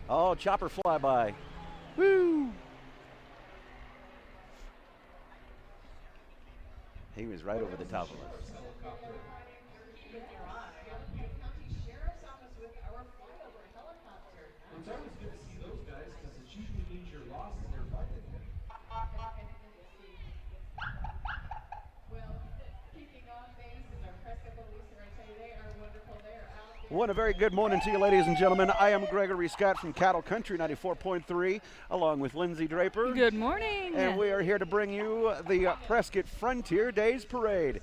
Oh, chopper flyby. Woo! He was right over the top of us. It's always good to see those guys because it usually means your losses are fighting. Well, kicking off things is our Prescott Police, and I tell you, they are wonderful. They are out there. Well, a very good morning to you, ladies and gentlemen. I am Gregory Scott from Cattle Country 94.3, along with Lindsay Draper. Good morning. And we are here to bring you the Prescott Frontier Days Parade.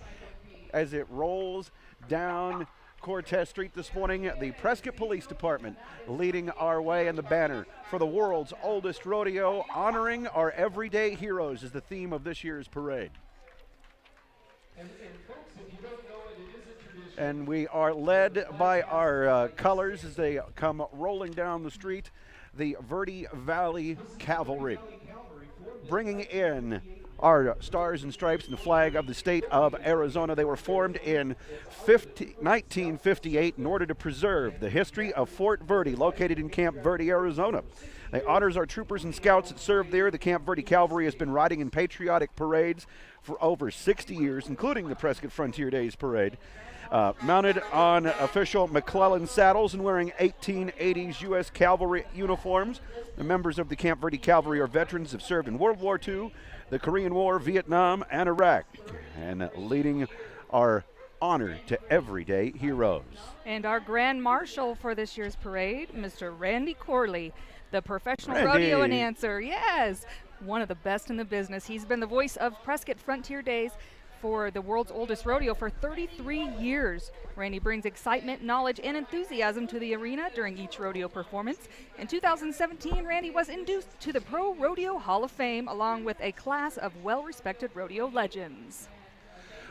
As it rolls down Cortez Street this morning, the Prescott Police Department leading our way, and the banner for the world's oldest rodeo, honoring our everyday heroes, is the theme of this year's parade. And folks, if you don't know it, it is a tradition. And we are led by our colors as they come rolling down the street, the Verde Valley Cavalry, bringing in our stars and stripes and the flag of the state of Arizona. They were formed in 1958 in order to preserve the history of Fort Verde, located in Camp Verde, Arizona. It honors our troopers and scouts that served there. The Camp Verde Cavalry has been riding in patriotic parades for over 60 years, including the Prescott Frontier Days Parade. Mounted on official McClellan saddles and wearing 1880s U.S. Cavalry uniforms. The members of the Camp Verde Cavalry are veterans who have served in World War II, the Korean War, Vietnam, and Iraq, and leading our honor to everyday heroes. And our Grand Marshal for this year's parade, Mr. Randy Corley, the professional Randy. rodeo announcer. Yes, one of the best in the business. He's been the voice of Prescott Frontier Days for the world's oldest rodeo for 33 years. Randy brings excitement, knowledge, and enthusiasm to the arena during each rodeo performance. In 2017, Randy was induced to the Pro Rodeo Hall of Fame along with a class of well-respected rodeo legends.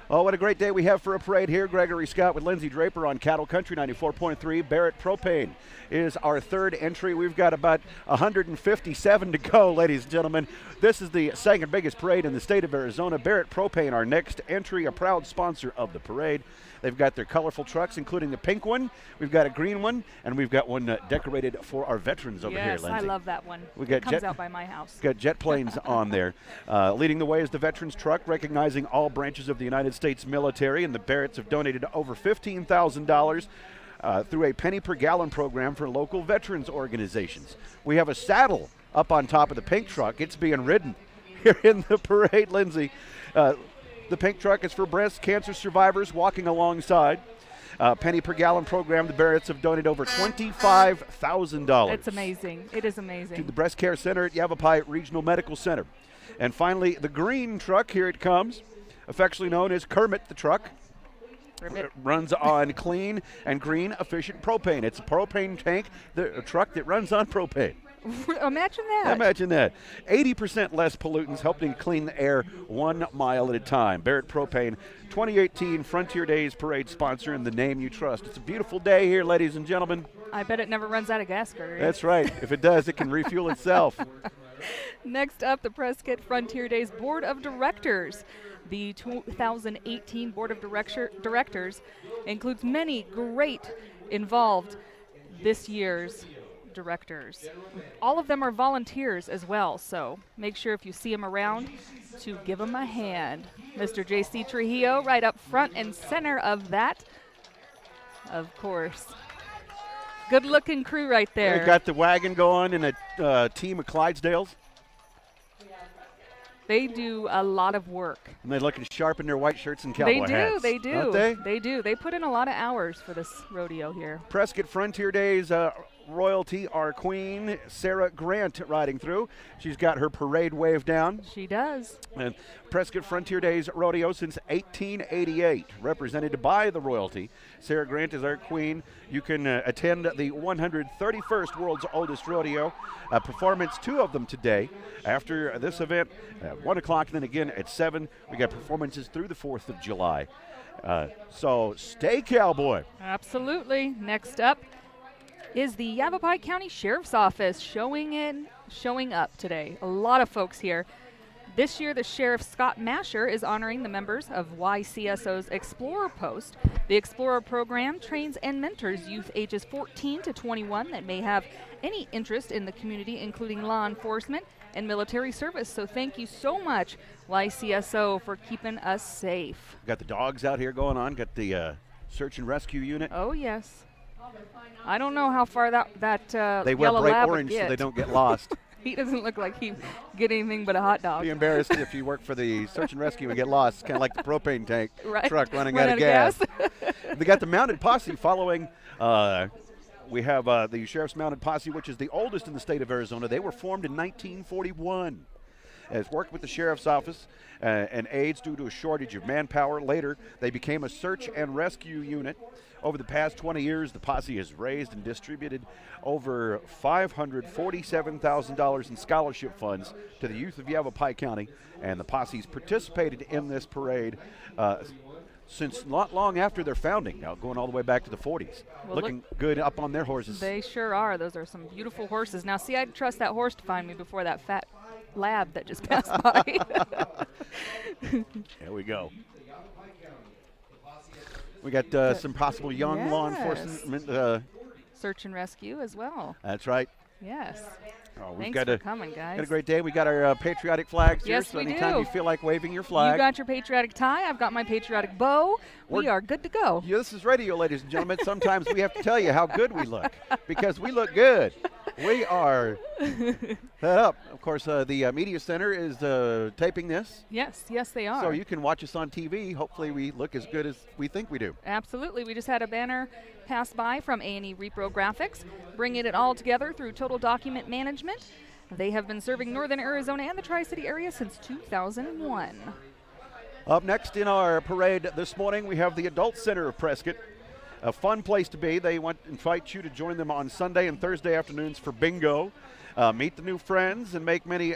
Oh, what a great day we have for a parade here. Gregory Scott with Lindsay Draper on Cattle Country 94.3. Barrett Propane is our third entry. We've got about 157 to go, ladies and gentlemen. This is the second biggest parade in the state of Arizona. Barrett Propane, our next entry, a proud sponsor of the parade. They've got their colorful trucks, including the pink one. We've got a green one, and we've got one decorated for our veterans over here, Yes, Lindsay. I love that one. We got It comes out by my house. Got jet planes on there. Leading the way is the veterans truck, recognizing all branches of the United States military, and the Barretts have donated over $15,000 through a penny per gallon program for local veterans organizations. We have a saddle up on top of the pink truck. It's being ridden here in the parade, Lindsay. The pink truck is for breast cancer survivors walking alongside. Penny per gallon program, the Barretts have donated over $25,000. It's amazing. It is amazing. To the Breast Care Center at Yavapai Regional Medical Center. And finally, the green truck, here it comes, affectionately known as Kermit the Truck. It runs on clean and green efficient propane. It's a propane tank, a truck that runs on propane. Imagine that. Imagine that. 80% less pollutants, helping clean the air 1 mile at a time. Barrett Propane, 2018 Frontier Days Parade sponsor, and the name you trust. It's a beautiful day here, ladies and gentlemen. I bet it never runs out of gas, Curry. That's right. If it does, it can refuel itself. Next up, the Prescott Frontier Days Board of Directors. The 2018 Board of Directors includes many great involved this year's directors. All of them are volunteers as well, so make sure if you see them around to give them a hand. Mr. J.C. Trujillo right up front and center of that, of course. Good-looking crew right there. They got the wagon going and a team of Clydesdales. They do a lot of work. And they look sharp in their white shirts and cowboy hats. They do. Don't they? They do. They put in a lot of hours for this rodeo here. Prescott Frontier Days royalty, our queen, Sarah Grant, riding through. She's got her parade wave down. She does. And Prescott Frontier Days rodeo since 1888, represented by the royalty. Sarah Grant is our queen. You can attend the 131st World's Oldest Rodeo. Performance, 2 of them today. After this event, at 1 o'clock, and then again at 7. We got performances through the 4th of July. So stay cowboy. Absolutely. Next up is the Yavapai County Sheriff's Office showing up today. A lot of folks here. This year, the Sheriff Scott Masher is honoring the members of YCSO's Explorer Post. The Explorer program trains and mentors youth ages 14 to 21 that may have any interest in the community, including law enforcement and military service. So thank you so much, YCSO, for keeping us safe. Got the dogs out here going on. Got the search and rescue unit. Oh, yes. I don't know how far that They wear yellow bright lab would orange so get. they don't get lost. He doesn't look like he'd get anything but a hot dog. Be embarrassed if you work for the search and rescue and get lost. It's kind of like the propane tank Right. truck running Run out of gas. gas. They got the mounted posse following. We have the Sheriff's Mounted Posse, which is the oldest in the state of Arizona. They were formed in 1941. Has worked with the Sheriff's Office and aides due to a shortage of manpower. Later, they became a search and rescue unit. Over the past 20 years, the posse has raised and distributed over $547,000 in scholarship funds to the youth of Yavapai County, and the posse's participated in this parade since not long after their founding, now going all the way back to the 40s. Well, Looking good up on their horses. They sure are. Those are some beautiful horses. Now, see, I'd trust that horse to find me before that fat lab that just passed by. There we go. We got some possible young law enforcement. Search and rescue as well. That's right. Yes. Oh, we've Thanks got for a coming, guys. got a great day. We got our patriotic flags here, Yes, so we anytime do. you feel like waving your flag. You got your patriotic tie. I've got my patriotic bow. We are good to go. Yeah, this is radio, ladies and gentlemen. Sometimes we have to tell you how good we look because we look good. We are set up. Of course, the media center is taping this, Yes, yes, they are. so you can watch us on TV. Hopefully, we look as good as we think we do. Absolutely. We just had a banner pass by from A&E Repro Graphics, bringing it all together through Total Document Management. They have been serving Northern Arizona and the Tri-City area since 2001. Up next in our parade this morning, we have the Adult Center of Prescott. A fun place to be. They want to invite you to join them on Sunday and Thursday afternoons for bingo, meet the new friends, and make many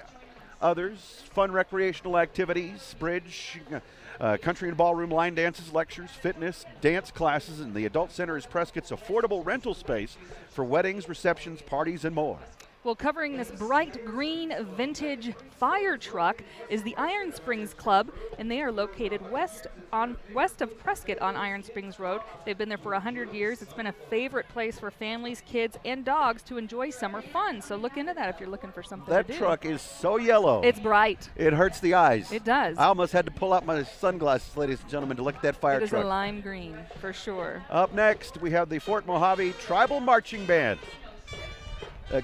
others. Fun recreational activities, bridge, country and ballroom line dances, lectures, fitness, dance classes, and the Adult Center is Prescott's affordable rental space for weddings, receptions, parties, and more. Well, covering this bright green vintage fire truck is the Iron Springs Club, and they are located west of Prescott on Iron Springs Road. They've been there for 100 years. It's been a favorite place for families, kids, and dogs to enjoy summer fun. So look into that if you're looking for something That to do. truck is so yellow. It's bright. It hurts the eyes. It does. I almost had to pull out my sunglasses, ladies and gentlemen, to look at that fire It is truck. a lime green, for sure. Up next, we have the Fort Mojave Tribal Marching Band.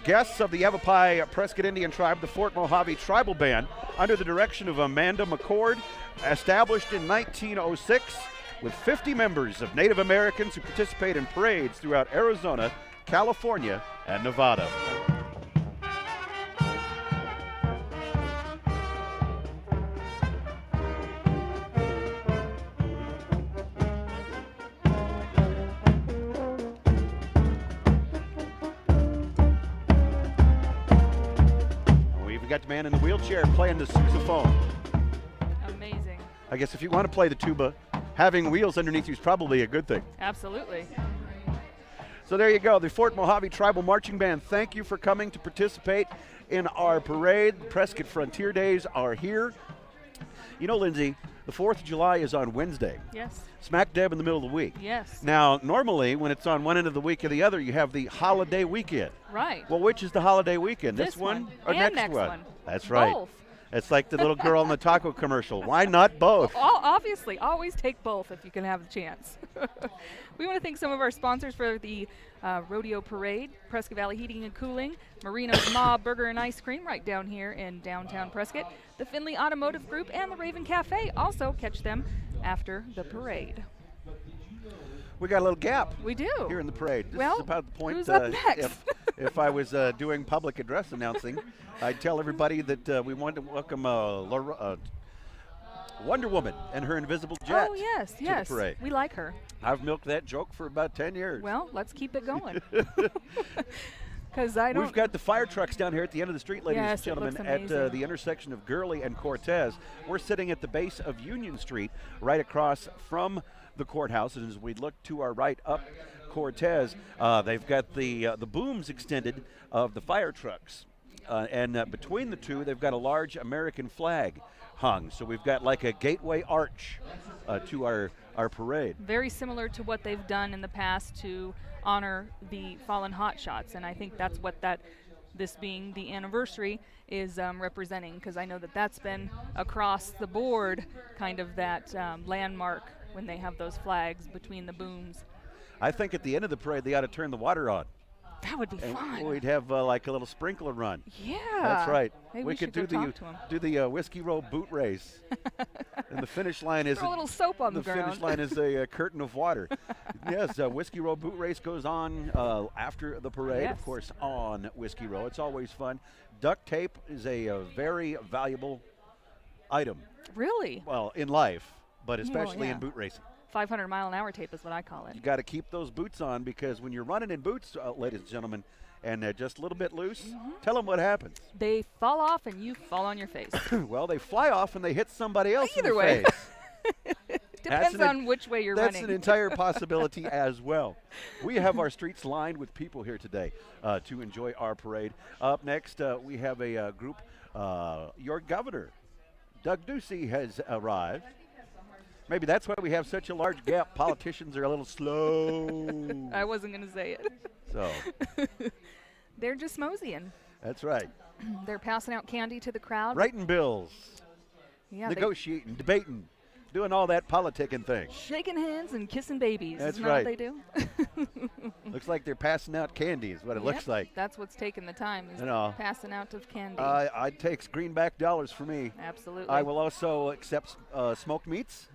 Guests of the Yavapai Prescott Indian Tribe, the Fort Mojave Tribal Band, under the direction of Amanda McCord, established in 1906 with 50 members of Native Americans who participate in parades throughout Arizona, California, and Nevada. Got the man in the wheelchair playing the sousaphone. Amazing. I guess if you want to play the tuba, having wheels underneath you is probably a good thing. Absolutely. So there you go, the Fort Mojave Tribal Marching Band. Thank you for coming to participate in our parade. The Prescott Frontier Days are here. You know, Lindsay, the 4th of July is on Wednesday. Yes. Smack dab in the middle of the week. Yes. Now, normally, when it's on one end of the week or the other, you have the holiday weekend. Right. Well, which is the holiday weekend? This one one or and next next one. That's right. Both. It's like the little girl in the taco commercial. Why not both? Obviously, always take both if you can have the chance. We want to thank some of our sponsors for the Rodeo Parade, Prescott Valley Heating and Cooling, Marino's Mob Burger and Ice Cream right down here in downtown Prescott, the Finley Automotive Group, and the Raven Cafe. Also catch them after the parade. We got a little gap We do. here in the parade. This Well, is about the point. who's up next? If I was doing public address announcing, I'd tell everybody that we wanted to welcome Wonder Woman and her invisible jet Oh, yes, to yes. the parade. We like her. I've milked that joke for about 10 years. Well, let's keep it going. Because I don't. We've got the fire trucks down here at the end of the street, ladies Yes, and it looks gentlemen, at amazing. the intersection of Gurley and Cortez. We're sitting at the base of Union Street, right across from the courthouse. And as we look to our right up Cortez, they've got the booms extended of the fire trucks. And between the two, they've got a large American flag hung. So we've got like a gateway arch to our parade. Very similar to what they've done in the past to honor the fallen hotshots, and I think that's what this being the anniversary is representing, because I know that's been across the board kind of that landmark when they have those flags between the booms. I think at the end of the parade, they ought to turn the water on. That would be fun. We'd have like a little sprinkler run. Yeah. That's right. Maybe we should could do the Whiskey Row boot race. And the finish line is Throw a little soap on the ground. finish line is a curtain of water. Yes, Whiskey Row boot race goes on after the parade, Yes. of course, on Whiskey Row. It's always fun. Duct tape is a very valuable item. Really? Well, in life, but especially yeah. in boot racing. 500-mile-an-hour tape is what I call it. You got to keep those boots on, because when you're running in boots, ladies and gentlemen, and they're just a little bit loose, tell them what happens. They fall off and you fall on your face. Well, they fly off and they hit somebody else Either in the way. face. Depends on which way you're That's running. an entire possibility as well. We have our streets lined with people here today to enjoy our parade. Up next, we have a group. Your governor, Doug Ducey, has arrived. Maybe that's why we have such a large gap. Politicians are a little slow. I wasn't going to say it. So They're just moseying. that's right. They're passing out candy to the crowd. Writing bills, Yeah, negotiating, debating, doing all that politicking thing. shaking hands and kissing babies. That's Isn't that right. what they do? Looks like they're passing out candy is what it looks Yep, like. That's what's taking the time, is You know, passing out of candy. I'd take greenback dollars for me. Absolutely. I will also accept smoked meats.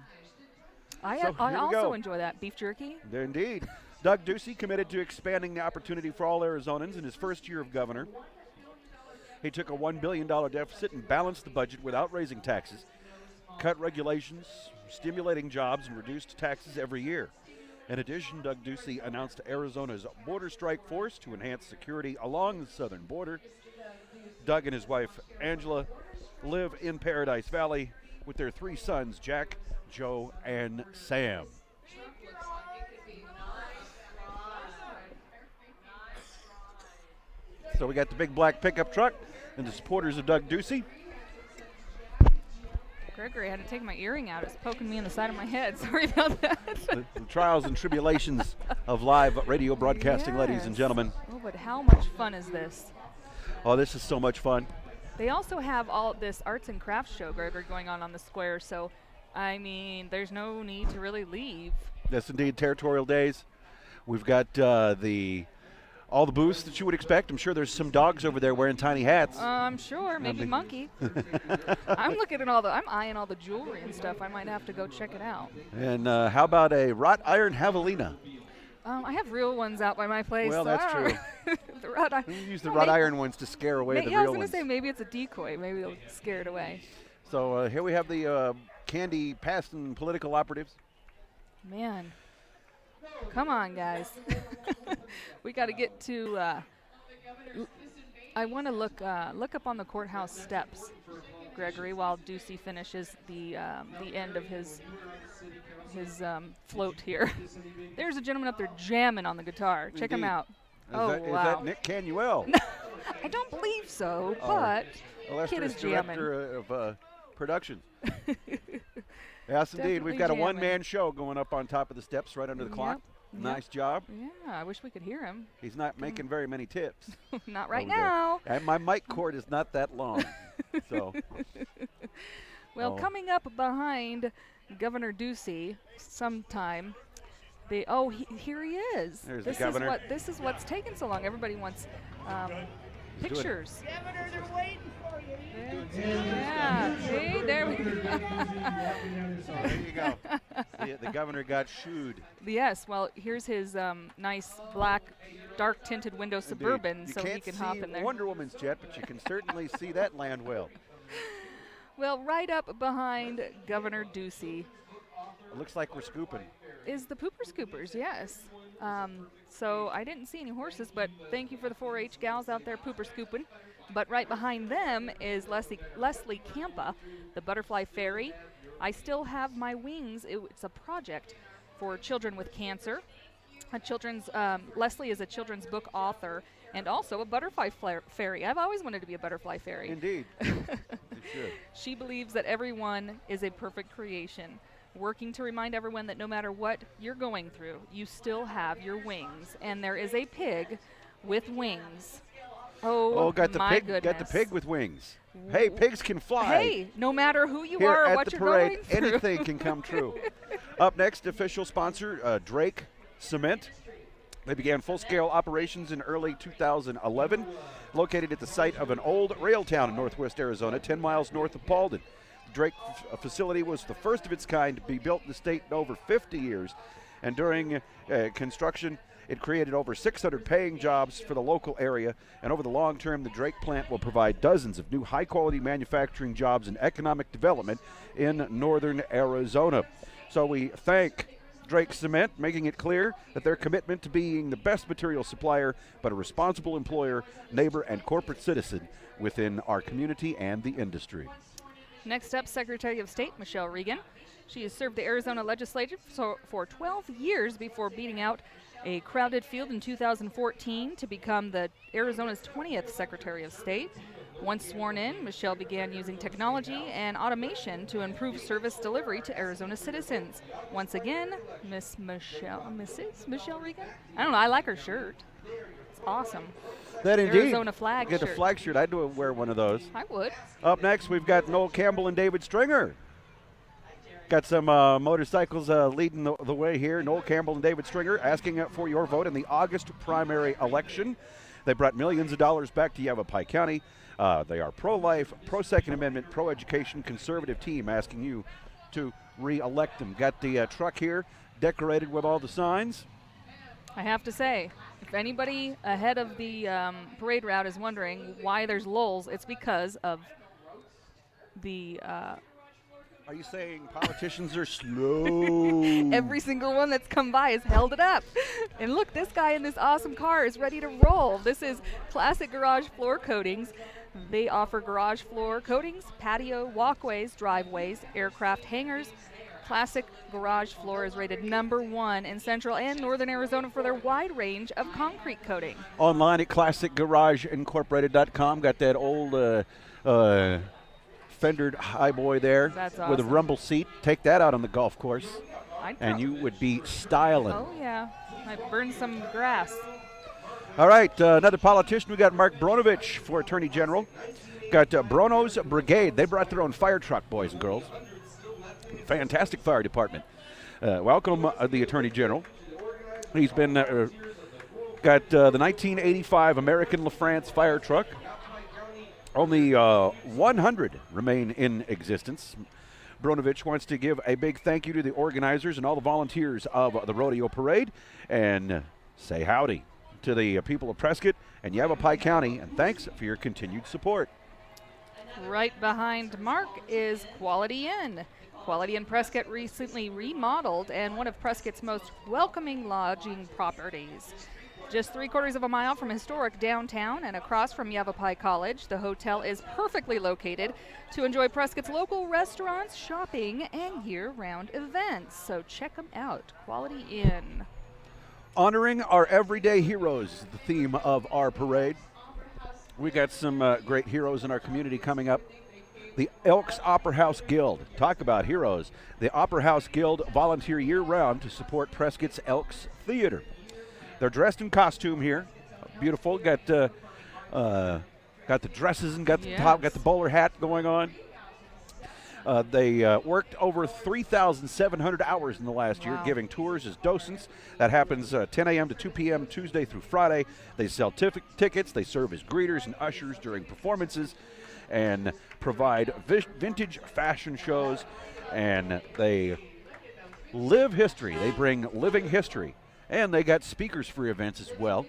I so I here we also go. enjoy that. Beef jerky. There indeed. Doug Ducey committed to expanding the opportunity for all Arizonans in his first year of governor. He took a $1 billion deficit and balanced the budget without raising taxes, cut regulations, stimulating jobs, and reduced taxes every year. In addition, Doug Ducey announced Arizona's border strike force to enhance security along the southern border. Doug and his wife, Angela, live in Paradise Valley with their 3 sons, Jack, Joe, and Sam. So we got the big black pickup truck and the supporters of Doug Ducey. Gregory, I had to take my earring out. It's poking me in the side of my head. Sorry about that. The trials and tribulations of live radio broadcasting, ladies and Yes. gentlemen. Oh, but how much fun is this? Oh, this is so much fun. They also have all this arts and crafts show, Gregory, going on the square. So, I mean, there's no need to really leave. Yes, indeed, territorial days. We've got all the booths that you would expect. I'm sure there's some dogs over there wearing tiny hats. I'm sure, maybe big- monkey. I'm looking at I'm eyeing all the jewelry and stuff. I might have to go check it out. And how about a wrought iron javelina? I have real ones out by my place. Well, so that's I don't know. The wrought iron. We use the Well, wrought maybe- iron ones to scare away the Yeah, I was real gonna ones. say maybe it's a decoy. Maybe they'll scare it away. So here we have the candy past and political operatives. Man, come on, guys. We got to get to. I want to look up on the courthouse steps, Gregory, while Ducey finishes the end of his float here. There's a gentleman up there jamming on the guitar. Check him Indeed. out. Is Wow. that Nick Canuel? I don't believe so, Oh. but Illustrious kid is jamming. director of production. Yes, indeed. We've Definitely got a jamming. one-man show going up on top of the steps right under the clock. Yep. Nice job. Yeah, I wish we could hear him. He's not making very many tips. Not right over there. now. And my mic cord is not that long. So Well, Oh. coming up behind Governor Ducey sometime, here he is. There's the this governor. This is what's taking so long. Everybody wants pictures. Governor, they're waiting for you. Yeah, see, there we go. there you go. The governor got shooed. Yes, well, here's his nice black, dark tinted window Suburban, Indeed. so you he can't can see hop in there. Wonder Woman's jet, but you can certainly see that land well. Well, right up behind Governor Ducey It looks like we're scooping. is the Pooper Scoopers, yes. So I didn't see any horses, but thank you for the 4-H gals out there pooper scooping. But right behind them is Leslie Campa, the Butterfly Fairy. I Still Have My Wings. It's a project for children with cancer. Leslie is a children's book author, and also a butterfly fairy. I've always wanted to be a butterfly fairy. Indeed. You should. She believes that everyone is a perfect creation, working to remind everyone that no matter what you're going through, you still have your wings. And there is a pig with wings. Oh, got the my pig. goodness. Got the pig with wings. Hey, pigs can fly. Hey, no matter who you Here are or at what the you're parade, going through. anything can come true. Up next, official sponsor, Drake Cement. They began full-scale operations in early 2011, located at the site of an old rail town in northwest Arizona, 10 miles north of Paulden. The Drake facility was the first of its kind to be built in the state in over 50 years, and during construction, it created over 600 paying jobs for the local area, and over the long term, the Drake plant will provide dozens of new high-quality manufacturing jobs and economic development in northern Arizona. So we thank Drake Cement, making it clear that their commitment to being the best material supplier, but a responsible employer, neighbor, and corporate citizen within our community and the industry. Next up, Secretary of State Michelle Regan. She has served the Arizona legislature for 12 years before beating out a crowded field in 2014 to become the Arizona's 20th Secretary of State. Once sworn in, Michelle began using technology and automation to improve service delivery to Arizona citizens. Once again, Mrs. Michelle Regan? I don't know, I like her shirt. It's awesome. That indeed. Arizona flag Get shirt. a flag shirt. I'd wear one of those. I would. Up next, we've got Noel Campbell and David Stringer. Got some motorcycles leading the way here. Noel Campbell and David Stringer asking for your vote in the August primary election. They brought millions of dollars back to Yavapai County. They are pro-life, pro-Second Amendment, pro-education, conservative team asking you to re-elect them. Got the truck here decorated with all the signs. I have to say, if anybody ahead of the parade route is wondering why there's lulls, it's because of the Are you saying politicians are slow? every single one that's come by has held it up. And look, this guy in this awesome car is ready to roll. This is Classic Garage Floor Coatings. They offer garage floor coatings, patio, walkways, driveways, aircraft hangars. Classic Garage Floor is rated #1 in central and northern Arizona for their wide range of concrete coating. Online at ClassicGarageIncorporated.com. Got that old fendered highboy there. That's with a awesome. rumble seat. Take that out on the golf course, I'd and prob- you would be styling. Oh, yeah. Might burn some grass. All right, another politician. We got Mark Bronovich for Attorney General. Got Brono's Brigade. They brought their own fire truck, boys and girls. Fantastic fire department. Welcome, the Attorney General. He's been got the 1985 American LaFrance fire truck. Only 100 remain in existence. Bronovich wants to give a big thank you to the organizers and all the volunteers of the Rodeo Parade, and say howdy to the people of Prescott and Yavapai County, and thanks for your continued support. Right behind Mark is Quality Inn. Quality Inn Prescott recently remodeled and one of Prescott's most welcoming lodging properties. Just 3/4 of a mile from historic downtown and across from Yavapai College, the hotel is perfectly located to enjoy Prescott's local restaurants, shopping, and year-round events. So check them out, Quality Inn. Honoring our everyday heroes is the theme of our parade. We got some great heroes in our community coming up. The Elks Opera House Guild. Talk about heroes. The Opera House Guild volunteer year-round to support Prescott's Elks Theater. They're dressed in costume here. Beautiful. Got the dresses and got the top, got the bowler hat going on. They worked over 3,700 hours in the last year, giving tours as docents. That happens 10 a.m. to 2 p.m. Tuesday through Friday. They sell tickets. They serve as greeters and ushers during performances and provide vintage fashion shows. And they live history. They bring living history. And they got speakers for events as well.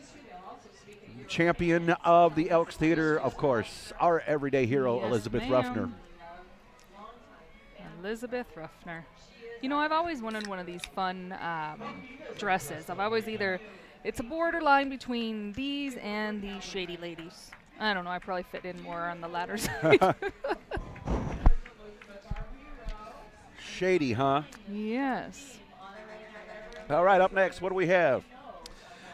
Champion of the Elks Theater, of course, our everyday hero, Yes, Elizabeth ma'am. Ruffner. Elizabeth Ruffner. You know, I've always wanted one of these fun dresses. I've always it's a borderline between these and the Shady Ladies. I don't know, I probably fit in more on the latter side. Shady, huh? Yes. All right, up next, what do we have?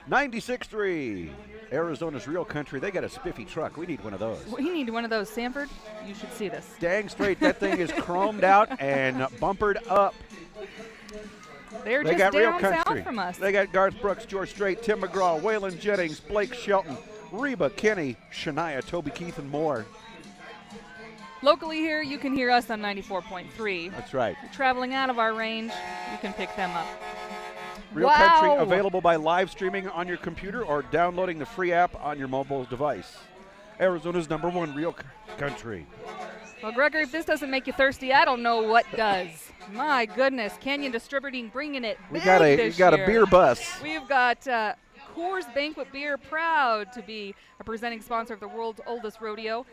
96.3, Arizona's Real Country. They got a spiffy truck. We need one of those. We need one of those. Sanford, you should see this. Dang straight, that thing is chromed out and bumpered up. They're They just got Real down Country. south from us. They got Garth Brooks, George Strait, Tim McGraw, Waylon Jennings, Blake Shelton, Reba Kinney, Shania, Toby Keith, and more. Locally here, you can hear us on 94.3. That's right. If you're traveling out of our range, you can pick them up. Real Wow. Country available by live streaming on your computer or downloading the free app on your mobile device. Arizona's #1 Real Country. Well, Gregory, if this doesn't make you thirsty, I don't know what does. My goodness, Canyon Distributing bringing it We big got a this a year. beer bus. We've got Coors Banquet Beer, proud to be a presenting sponsor of the world's oldest rodeo.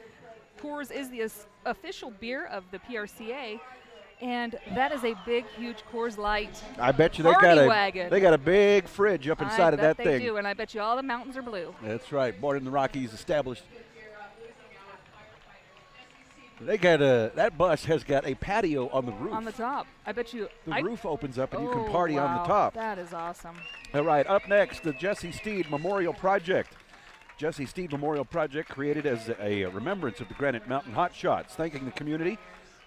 Coors is the official beer of the PRCA, and that is a big, huge Coors Light. I bet you Party wagon. they got a big fridge up inside I of that bet they thing. do, and I bet you all the mountains are blue. That's right. Born in the Rockies, established. They got that bus has got a patio on the roof. On the top. I bet you. The roof opens up and you can Oh, party on the wow. top. That is awesome. All right, up next, the Jesse Steed Memorial Project. Jesse Steed Memorial Project created as a remembrance of the Granite Mountain Hot Shots, thanking the community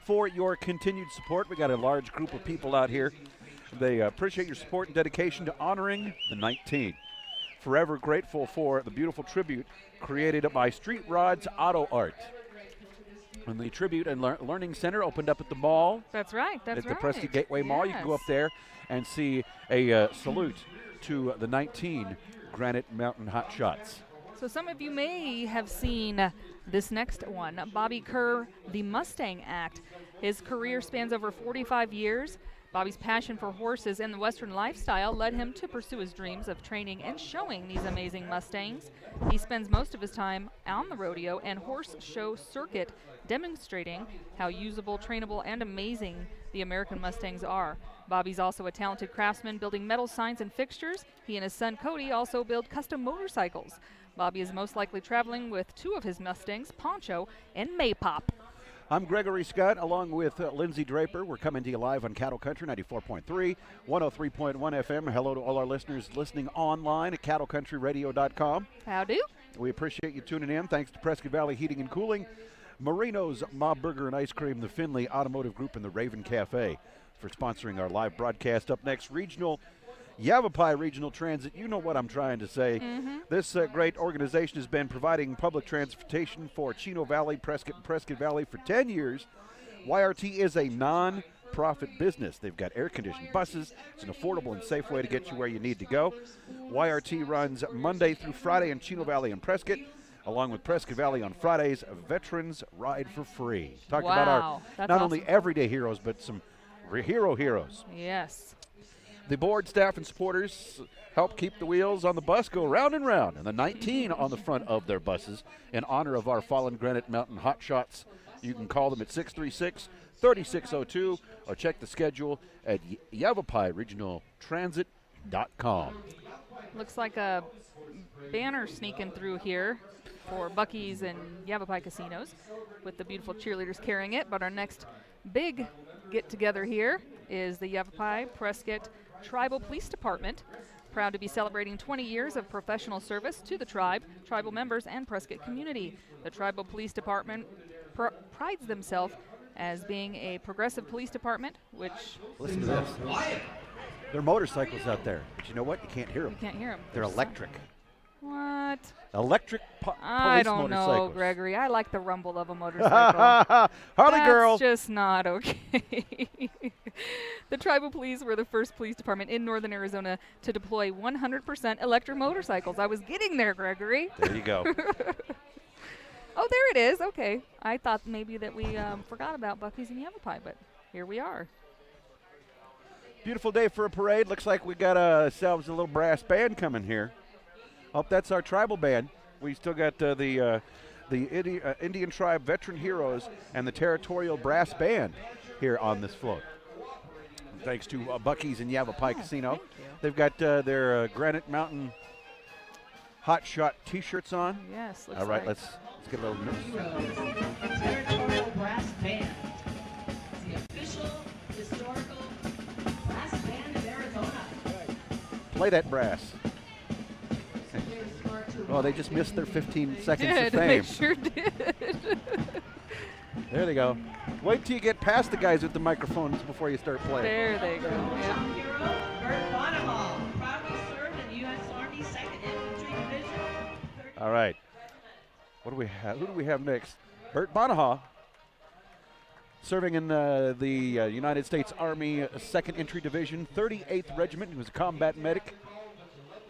for your continued support. We got a large group of people out here. They appreciate your support and dedication to honoring the 19. Forever grateful for the beautiful tribute created by Street Rods Auto Art. And the Tribute and Learning Center opened up at the mall. That's right. That's at right. the Prescott Gateway Mall. You can go up there and see a salute to the 19 Granite Mountain Hot Shots. So some of you may have seen this next one, Bobby Kerr, the Mustang Act. His career spans over 45 years. Bobby's passion for horses and the Western lifestyle led him to pursue his dreams of training and showing these amazing Mustangs. He spends most of his time on the rodeo and horse show circuit, demonstrating how usable, trainable, and amazing the American Mustangs are. Bobby's also a talented craftsman building metal signs and fixtures. He and his son Cody also build custom motorcycles. Bobby is most likely traveling with two of his Mustangs, Poncho and Maypop. I'm Gregory Scott, along with Lindsay Draper. We're coming to you live on Cattle Country 94.3, 103.1 FM. Hello to all our listeners listening online at cattlecountryradio.com. Howdy. We appreciate you tuning in. Thanks to Prescott Valley Heating and Cooling, Marino's Mob Burger and Ice Cream, the Finley Automotive Group, and the Raven Cafe for sponsoring our live broadcast. Up next, Yavapai Regional Transit. You know what I'm trying to say. This great organization has been providing public transportation for Chino Valley, Prescott, and Prescott Valley for 10 years. YRT is a non-profit business. They've got air-conditioned buses. It's an affordable and safe way to get you where you need to go. YRT runs Monday through Friday in Chino Valley and Prescott, along with Prescott Valley on Fridays. Veterans ride for free. Talk about our That's not awesome. only everyday heroes, but some heroes. Yes. The board, staff, and supporters help keep the wheels on the bus go round and round, and the 19 on the front of their buses in honor of our fallen Granite Mountain Hot Shots. You can call them at 636-3602 or check the schedule at YavaPaiRegionalTransit.com. Looks like a banner sneaking through here for Buc-ee's and Yavapai casinos with the beautiful cheerleaders carrying it. But our next big get-together here is the Yavapai Prescott Tribal Police Department. Proud to be celebrating 20 years of professional service to the tribe, tribal members, and Prescott community. The Tribal Police Department prides themselves as being a progressive police department, which Listen to this. There are motorcycles out there, but you know what? You can't hear them. you can't hear them. They're electric. What? Electric I police don't know, motorcycles. Gregory. I like the rumble of a motorcycle. Harley That's girl. just not okay. The Tribal Police were the first police department in northern Arizona to deploy 100% electric motorcycles. I was getting there, Gregory. There you go. Oh, there it is. Okay. I thought maybe that we forgot about Buc-ee's and Yavapai, but here we are. Beautiful day for a parade. Looks like we got ourselves a little brass band coming here. Oh, that's our tribal band. We still got the Indian Tribe Veteran Heroes and the Territorial Brass Band here on this float. Thanks to Buc-ee's and Yavapai Casino. thank you. They've got their Granite Mountain Hot Shot T-shirts on. Yes. Looks All right, like. let's get a little news. Territorial Brass Band. The official historical brass band of Arizona. Play that brass. Oh, they just missed their 15 seconds of Did. They fame. sure did. There they go. Wait till you get past the guys with the microphones before you start playing. There they go. Yeah. Hero Bert Bonnemal, proudly served in the U.S. Army 2nd Infantry Division. All right. What do we have? Who do we have next? Bert Bonnehaw, serving in the United States Army 2nd Infantry Division, 38th Regiment. He was a combat medic,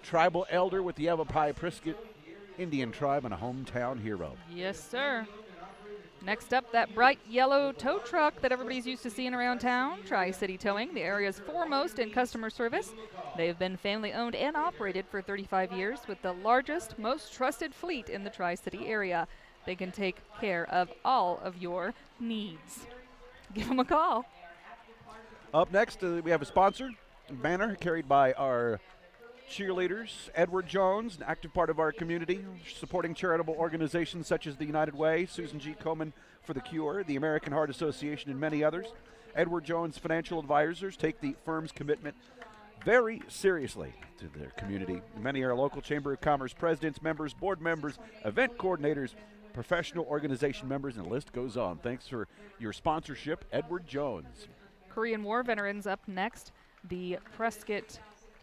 tribal elder with the Yavapai Prescott Indian tribe, and a hometown hero. Yes, sir. Next up, that bright yellow tow truck that everybody's used to seeing around town, Tri-City Towing, the area's foremost in customer service. They've been family-owned and operated for 35 years with the largest, most trusted fleet in the Tri-City area. They can take care of all of your needs. Give them a call. Up next, we have a sponsor, banner carried by our cheerleaders. Edward Jones, an active part of our community, supporting charitable organizations such as the United Way, Susan G. Komen for the Cure, the American Heart Association, and many others. Edward Jones financial advisors take the firm's commitment very seriously to their community. Many are local Chamber of Commerce presidents, members, board members, event coordinators, professional organization members, and the list goes on. Thanks for your sponsorship, Edward Jones. Korean War veterans up next. The Prescott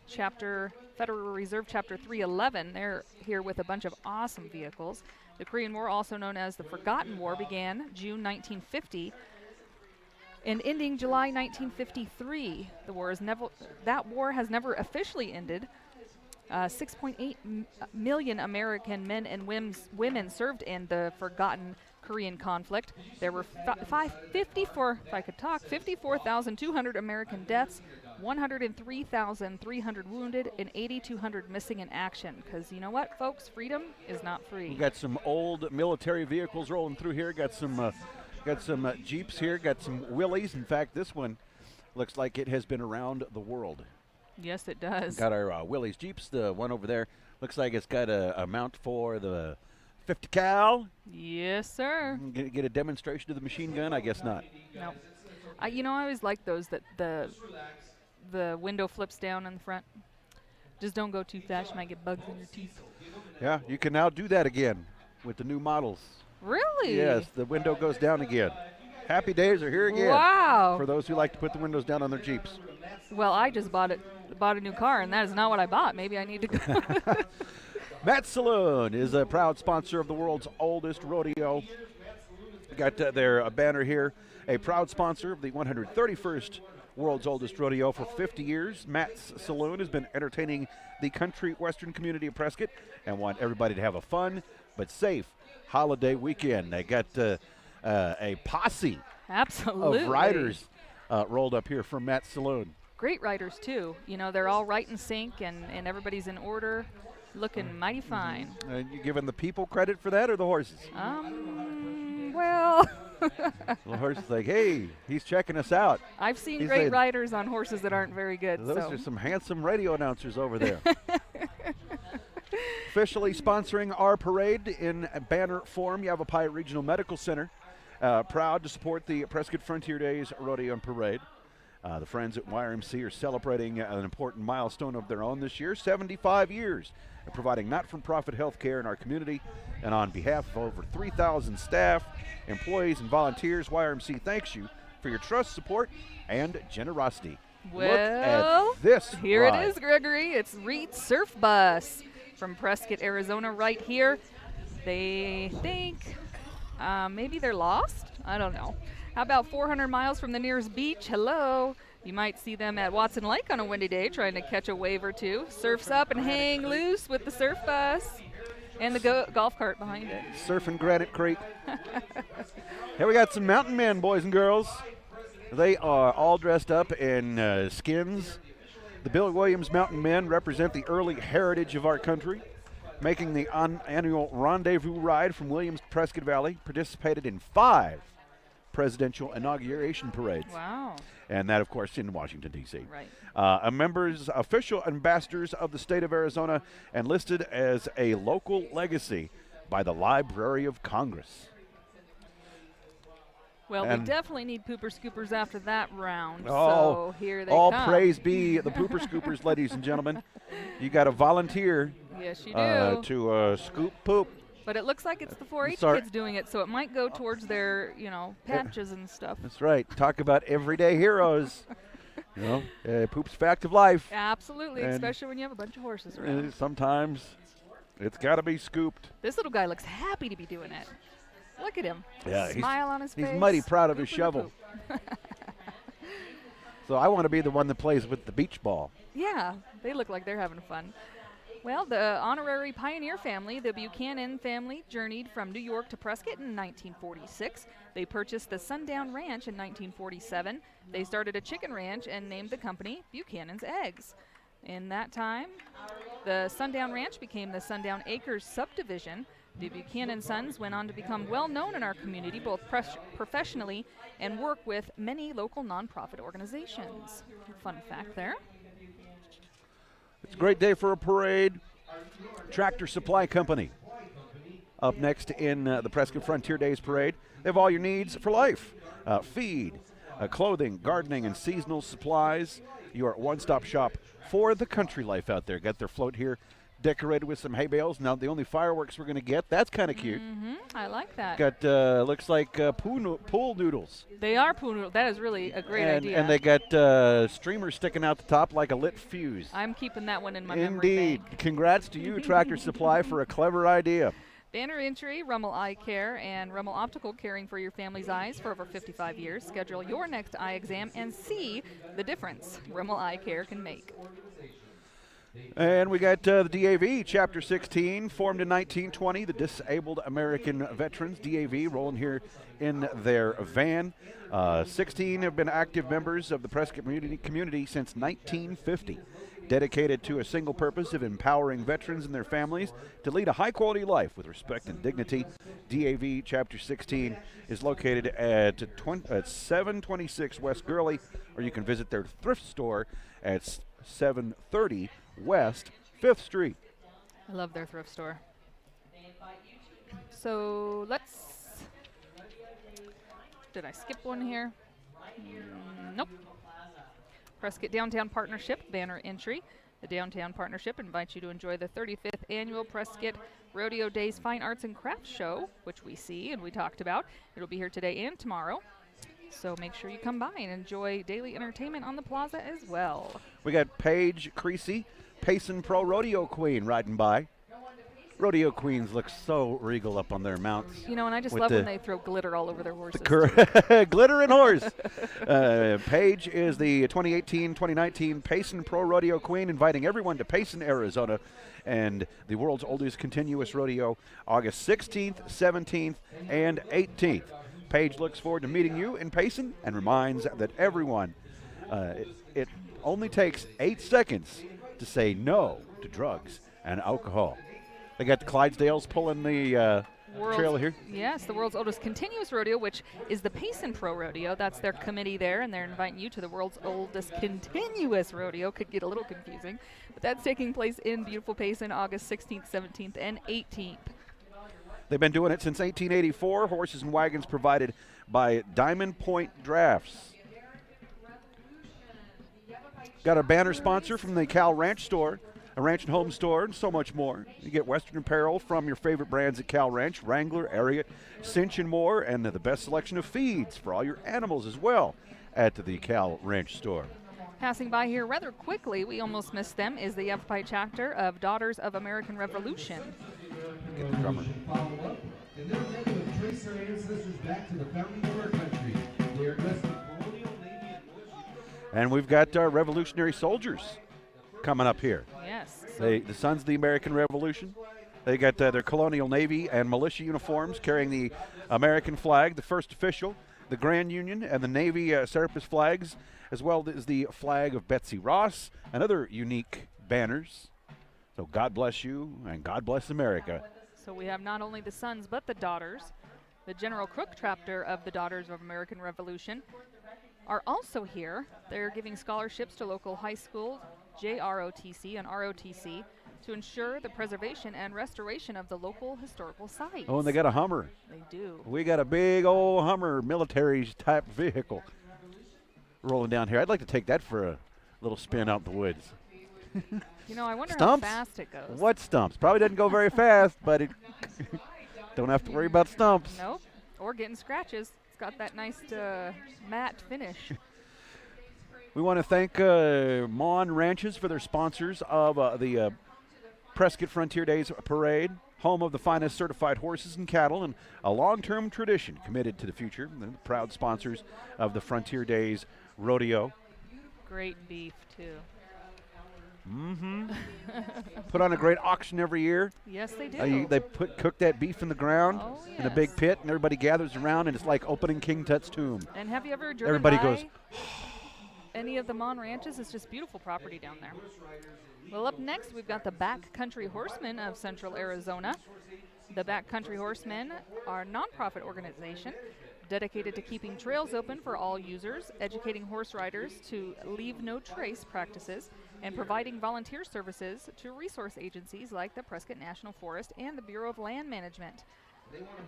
Chapter, Federal Reserve Chapter 311. They're here with a bunch of awesome vehicles. The Korean War, also known as the Forgotten War, began June 1950 and ending July 1953. That war has never officially ended. 6.8 million American men and women served in the forgotten Korean conflict. There were 54,200 American deaths, 103,300 wounded, and 8,200 missing in action. Because you know what, folks? Freedom is not free. We've got some old military vehicles rolling through here. Got some Jeeps here. Got some Willys. In fact, this one looks like it has been around the world. Yes, it does. Got our Willys Jeeps. The one over there looks like it's got a mount for the 50 cal. Yes, sir. Get a demonstration of the machine gun? I guess not. No. I always like those that the window flips down in the front. Just don't go too fast. You might get bugs in your teeth. Yeah, you can now do that again with the new models. Really? Yes, the window goes down again. Happy days are here again. Wow. For those who like to put the windows down on their Jeeps. Well, I just bought a new car, and that is not what I bought. Maybe I need to go. Matt's Saloon is a proud sponsor of the world's oldest rodeo. Got their banner here. A proud sponsor of the 131st world's oldest rodeo for 50 years. Matt's Saloon has been entertaining the country western community of Prescott and want everybody to have a fun but safe holiday weekend. They got a posse Absolutely. of riders rolled up here from Matt's Saloon. Great riders, too. You know, they're all right in sync, and everybody's in order, looking mighty fine. You giving the people credit for that or the horses? Well, The horse is like, hey, he's checking us out. I've seen He's great saying, riders on horses that aren't very good. Those so. are some handsome radio announcers over there. Officially sponsoring our parade in banner form, Yavapai Regional Medical Center. Proud to support the Prescott Frontier Days Rodeo and Parade. The friends at YRMC are celebrating an important milestone of their own this year, 75 years of providing not-for-profit health care in our community. And on behalf of over 3,000 staff, employees, and volunteers, YRMC thanks you for your trust, support, and generosity. Well, look at this here ride. it is, Gregory. It's Reed's Surf Bus from Prescott, Arizona, right here. They think maybe they're lost. I don't know. How about 400 miles from the nearest beach? Hello. You might see them at Watson Lake on a windy day trying to catch a wave or two. Surfs up and hang loose with the surf bus and the golf cart behind it. Surfing Granite Creek. Here we got some mountain men, boys and girls. They are all dressed up in skins. The Bill Williams Mountain Men represent the early heritage of our country, making the annual rendezvous ride from Williams to Prescott Valley, participated in 5 presidential inauguration parades. Wow. And that, of course, in Washington, D.C. Right. Members, official ambassadors of the state of Arizona, and listed as a local legacy by the Library of Congress. Well, we And definitely need pooper scoopers after that round. Oh, so here they all come. praise be the pooper scoopers, ladies and gentlemen. You got to volunteer Yes, you do. to scoop poop. But it looks like it's the 4-H Sorry. kids doing it, so it might go towards their, patches and stuff. That's right. Talk about everyday heroes. Poop's fact of life. Absolutely, And- especially when you have a bunch of horses around. Sometimes it's got to be scooped. This little guy looks happy to be doing it. Look at him. Yeah, Smile on his face. he's mighty proud of his Scooping the shovel. poop. So I want to be the one that plays with the beach ball. Yeah, they look like they're having fun. Well, the honorary pioneer family, the Buchanan family, journeyed from New York to Prescott in 1946. They purchased the Sundown Ranch in 1947. They started a chicken ranch and named the company Buchanan's Eggs. In that time, the Sundown Ranch became the Sundown Acres subdivision. The Buchanan sons went on to become well known in our community, both professionally and work with many local nonprofit organizations. Fun fact there. It's a great day for a parade. Tractor Supply Company up next in the Prescott Frontier Days Parade. They have all your needs for life. Feed, clothing, gardening, and seasonal supplies. You are at one-stop shop for the country life out there. Got their float here decorated with some hay bales. Now, the only fireworks we're going to get, that's kind of cute. I like that. Got, looks like pool noodles. They are poo noodles. That is really a great idea. And they got streamers sticking out the top like a lit fuse. I'm keeping that one in my memory Indeed. bank. Congrats to you, Tractor Supply, for a clever idea. Banner Entry, Rummel Eye Care, and Rummel Optical, caring for your family's eyes for over 55 years. Schedule your next eye exam and see the difference Rummel Eye Care can make. And we got the DAV, Chapter 16, formed in 1920. The Disabled American Veterans, DAV, rolling here in their van. 16 have been active members of the Prescott community since 1950. Dedicated to a single purpose of empowering veterans and their families to lead a high-quality life with respect and dignity. DAV Chapter 16 is located at 726 West Gurley, or you can visit their thrift store at 730 West 5th Street. I love their thrift store. So did I skip one here? Nope. Prescott Downtown Partnership, Banner Entry. The Downtown Partnership invites you to enjoy the 35th Annual Prescott Rodeo Days Fine Arts and Crafts Show, which we see and we talked about. It'll be here today and tomorrow. So make sure you come by and enjoy daily entertainment on the plaza as well. We got Paige Creasy, Payson Pro Rodeo Queen, riding by. Rodeo queens look so regal up on their mounts. And I just With love when the- they throw glitter all over their horses. Glitter and horse. Paige is the 2018-2019 Payson Pro Rodeo Queen, inviting everyone to Payson, Arizona, and the world's oldest continuous rodeo, August 16th, 17th, and 18th. Paige looks forward to meeting you in Payson and reminds that everyone, it only takes 8 seconds to say no to drugs and alcohol. They got the Clydesdales pulling the trail here. Yes, the world's oldest continuous rodeo, which is the Payson Pro Rodeo. That's their committee there, and they're inviting you to the world's oldest continuous rodeo. Could get a little confusing, but that's taking place in beautiful Payson, August 16th, 17th, and 18th. They've been doing it since 1884. Horses and wagons provided by Diamond Point Drafts. Got a banner sponsor from the Cal Ranch store, a ranch and home store, and so much more. You get Western apparel from your favorite brands at Cal Ranch, Wrangler, Ariat, Cinch, and more, and the best selection of feeds for all your animals as well at the Cal Ranch store. Passing by here rather quickly, we almost missed them, is the Yavapai chapter of Daughters of American Revolution. Get the drummer. Follow up, and then they will trace their ancestors back to the founding of our country. They are dressed in colonial, navy, and militia. And we've got our Revolutionary Soldiers coming up here. Yes. The Sons of the American Revolution. They got their Colonial Navy and militia uniforms carrying the American flag, the first official, the Grand Union, and the Navy Serapis flags, as well as the flag of Betsy Ross and other unique banners. So God bless you and God bless America. So we have not only the sons but the daughters. The General Crook chapter of the Daughters of American Revolution are also here. They're giving scholarships to local high school, JROTC and ROTC, to ensure the preservation and restoration of the local historical sites. Oh, and they got a Hummer. They do. We got a big old Hummer military-type vehicle rolling down here. I'd like to take that for a little spin out in the woods. You know, I wonder Stumps? how fast it goes. What stumps? Probably doesn't go very fast, but it don't have to worry about stumps. Nope. Or getting scratches. It's got that nice matte finish. We want to thank Mon Ranches for their sponsors of the Prescott Frontier Days Parade, home of the finest certified horses and cattle, and a long-term tradition committed to the future. They're the proud sponsors of the Frontier Days Rodeo. Great beef, too. Put on a great auction every year. Yes, they do. They cook that beef in the ground in a big yes. pit, and everybody gathers around, and it's like opening King Tut's tomb. And have you ever driven Everybody by goes, any of the Mon Ranches? It's just beautiful property down there. Well, up next, we've got the Backcountry Horsemen of Central Arizona. The Backcountry Horsemen are a nonprofit organization dedicated to keeping trails open for all users, educating horse riders to leave no trace practices, and providing volunteer services to resource agencies like the Prescott National Forest and the Bureau of Land Management.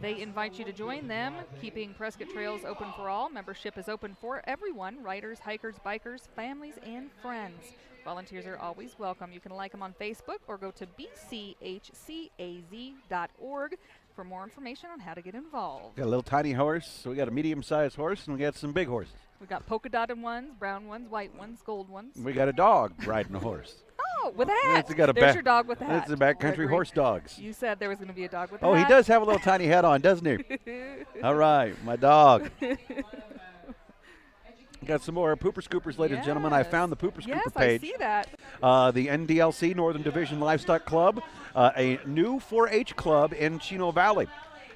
They invite you to join them, keeping Prescott trails open for all. Membership is open for everyone, riders, hikers, bikers, families, and friends. Volunteers are always welcome. You can like them on Facebook or go to bchcaz.org for more information on how to get involved. got a little tiny horse, so we got a medium-sized horse, and we got some big horses. We got polka dotted ones, brown ones, white ones, gold ones. We got a dog riding a horse. Oh, with a hat. It's got a There's your dog with a hat. It's the backcountry Gregory. horse dogs. You said there was going to be a dog with a Oh, hat. he does have a little tiny hat on, doesn't he? All right, my dog. Got some more pooper scoopers, ladies and gentlemen. I Yes. found the pooper scooper Yes, page. I see that. The NDLC, Northern Division Livestock Club, a new 4-H club in Chino Valley.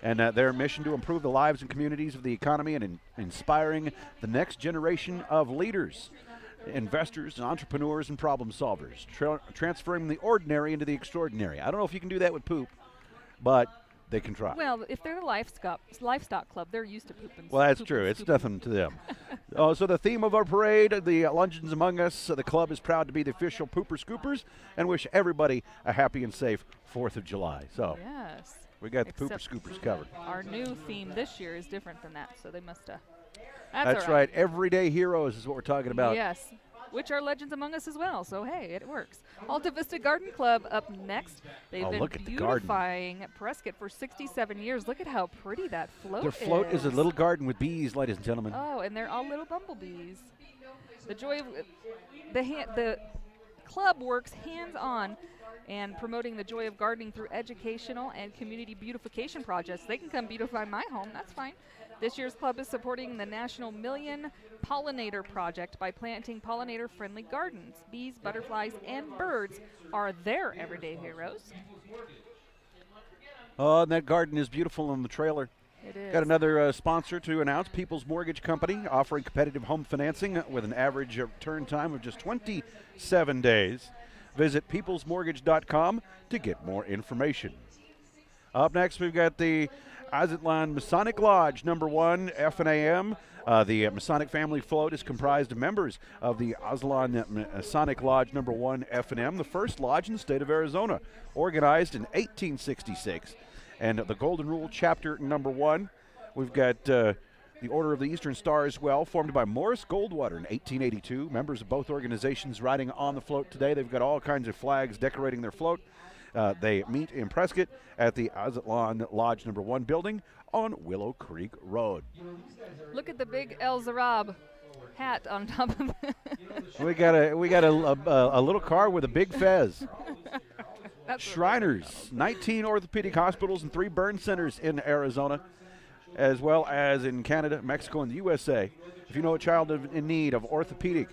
And their mission to improve the lives and communities of the economy and inspiring the next generation of leaders, investors, entrepreneurs, and problem solvers, transferring the ordinary into the extraordinary. I don't know if you can do that with poop, but they can try. Well, if they're the livestock club, they're used to pooping. Well, that's true. It's nothing to them. So the theme of our parade, the Luncheons Among Us, the club is proud to be the official Pooper Scoopers and wish everybody a happy and safe 4th of July. So Yes. we got the Pooper Except Scoopers covered. Our new theme this year is different than that, so they must have. That's all right. Everyday heroes is what we're talking about. Yes, which are legends among us as well. So hey, it works. Alta Vista Garden Club up next. They've Oh, been look at the garden. beautifying Prescott for 67 years. Look at how pretty that float Their float is a little garden with bees, ladies and gentlemen. Oh, and they're all little bumblebees. The joy of the club works hands-on and promoting the joy of gardening through educational and community beautification projects. They can come beautify my home. That's fine. This year's club is supporting the National Million Pollinator Project by planting pollinator-friendly gardens. Bees, butterflies, and birds are their everyday heroes. Oh, and that garden is beautiful in the trailer. It is. Got another sponsor to announce, People's Mortgage Company, offering competitive home financing with an average turn time of just 27 days. Visit peoplesmortgage.com to get more information. Up next, we've got the Aztlan Masonic Lodge, number 1, F&AM. The Masonic family float is comprised of members of the Aztlan Masonic Lodge, number 1, F&M, the first lodge in the state of Arizona, organized in 1866. And the Golden Rule Chapter, number 1. We've got the Order of the Eastern Star as well, formed by Morris Goldwater in 1882. Members of both organizations riding on the float today. They've got all kinds of flags decorating their float. They meet in Prescott at the Aztlan Lodge number 1 building on Willow Creek Road. Look at the big El Zarab hat on top of it. We got a little car with a big fez. That's Shriners, 19 orthopedic hospitals and 3 burn centers in Arizona, as well as in Canada, Mexico, and the USA. If you know a child in need of orthopedic,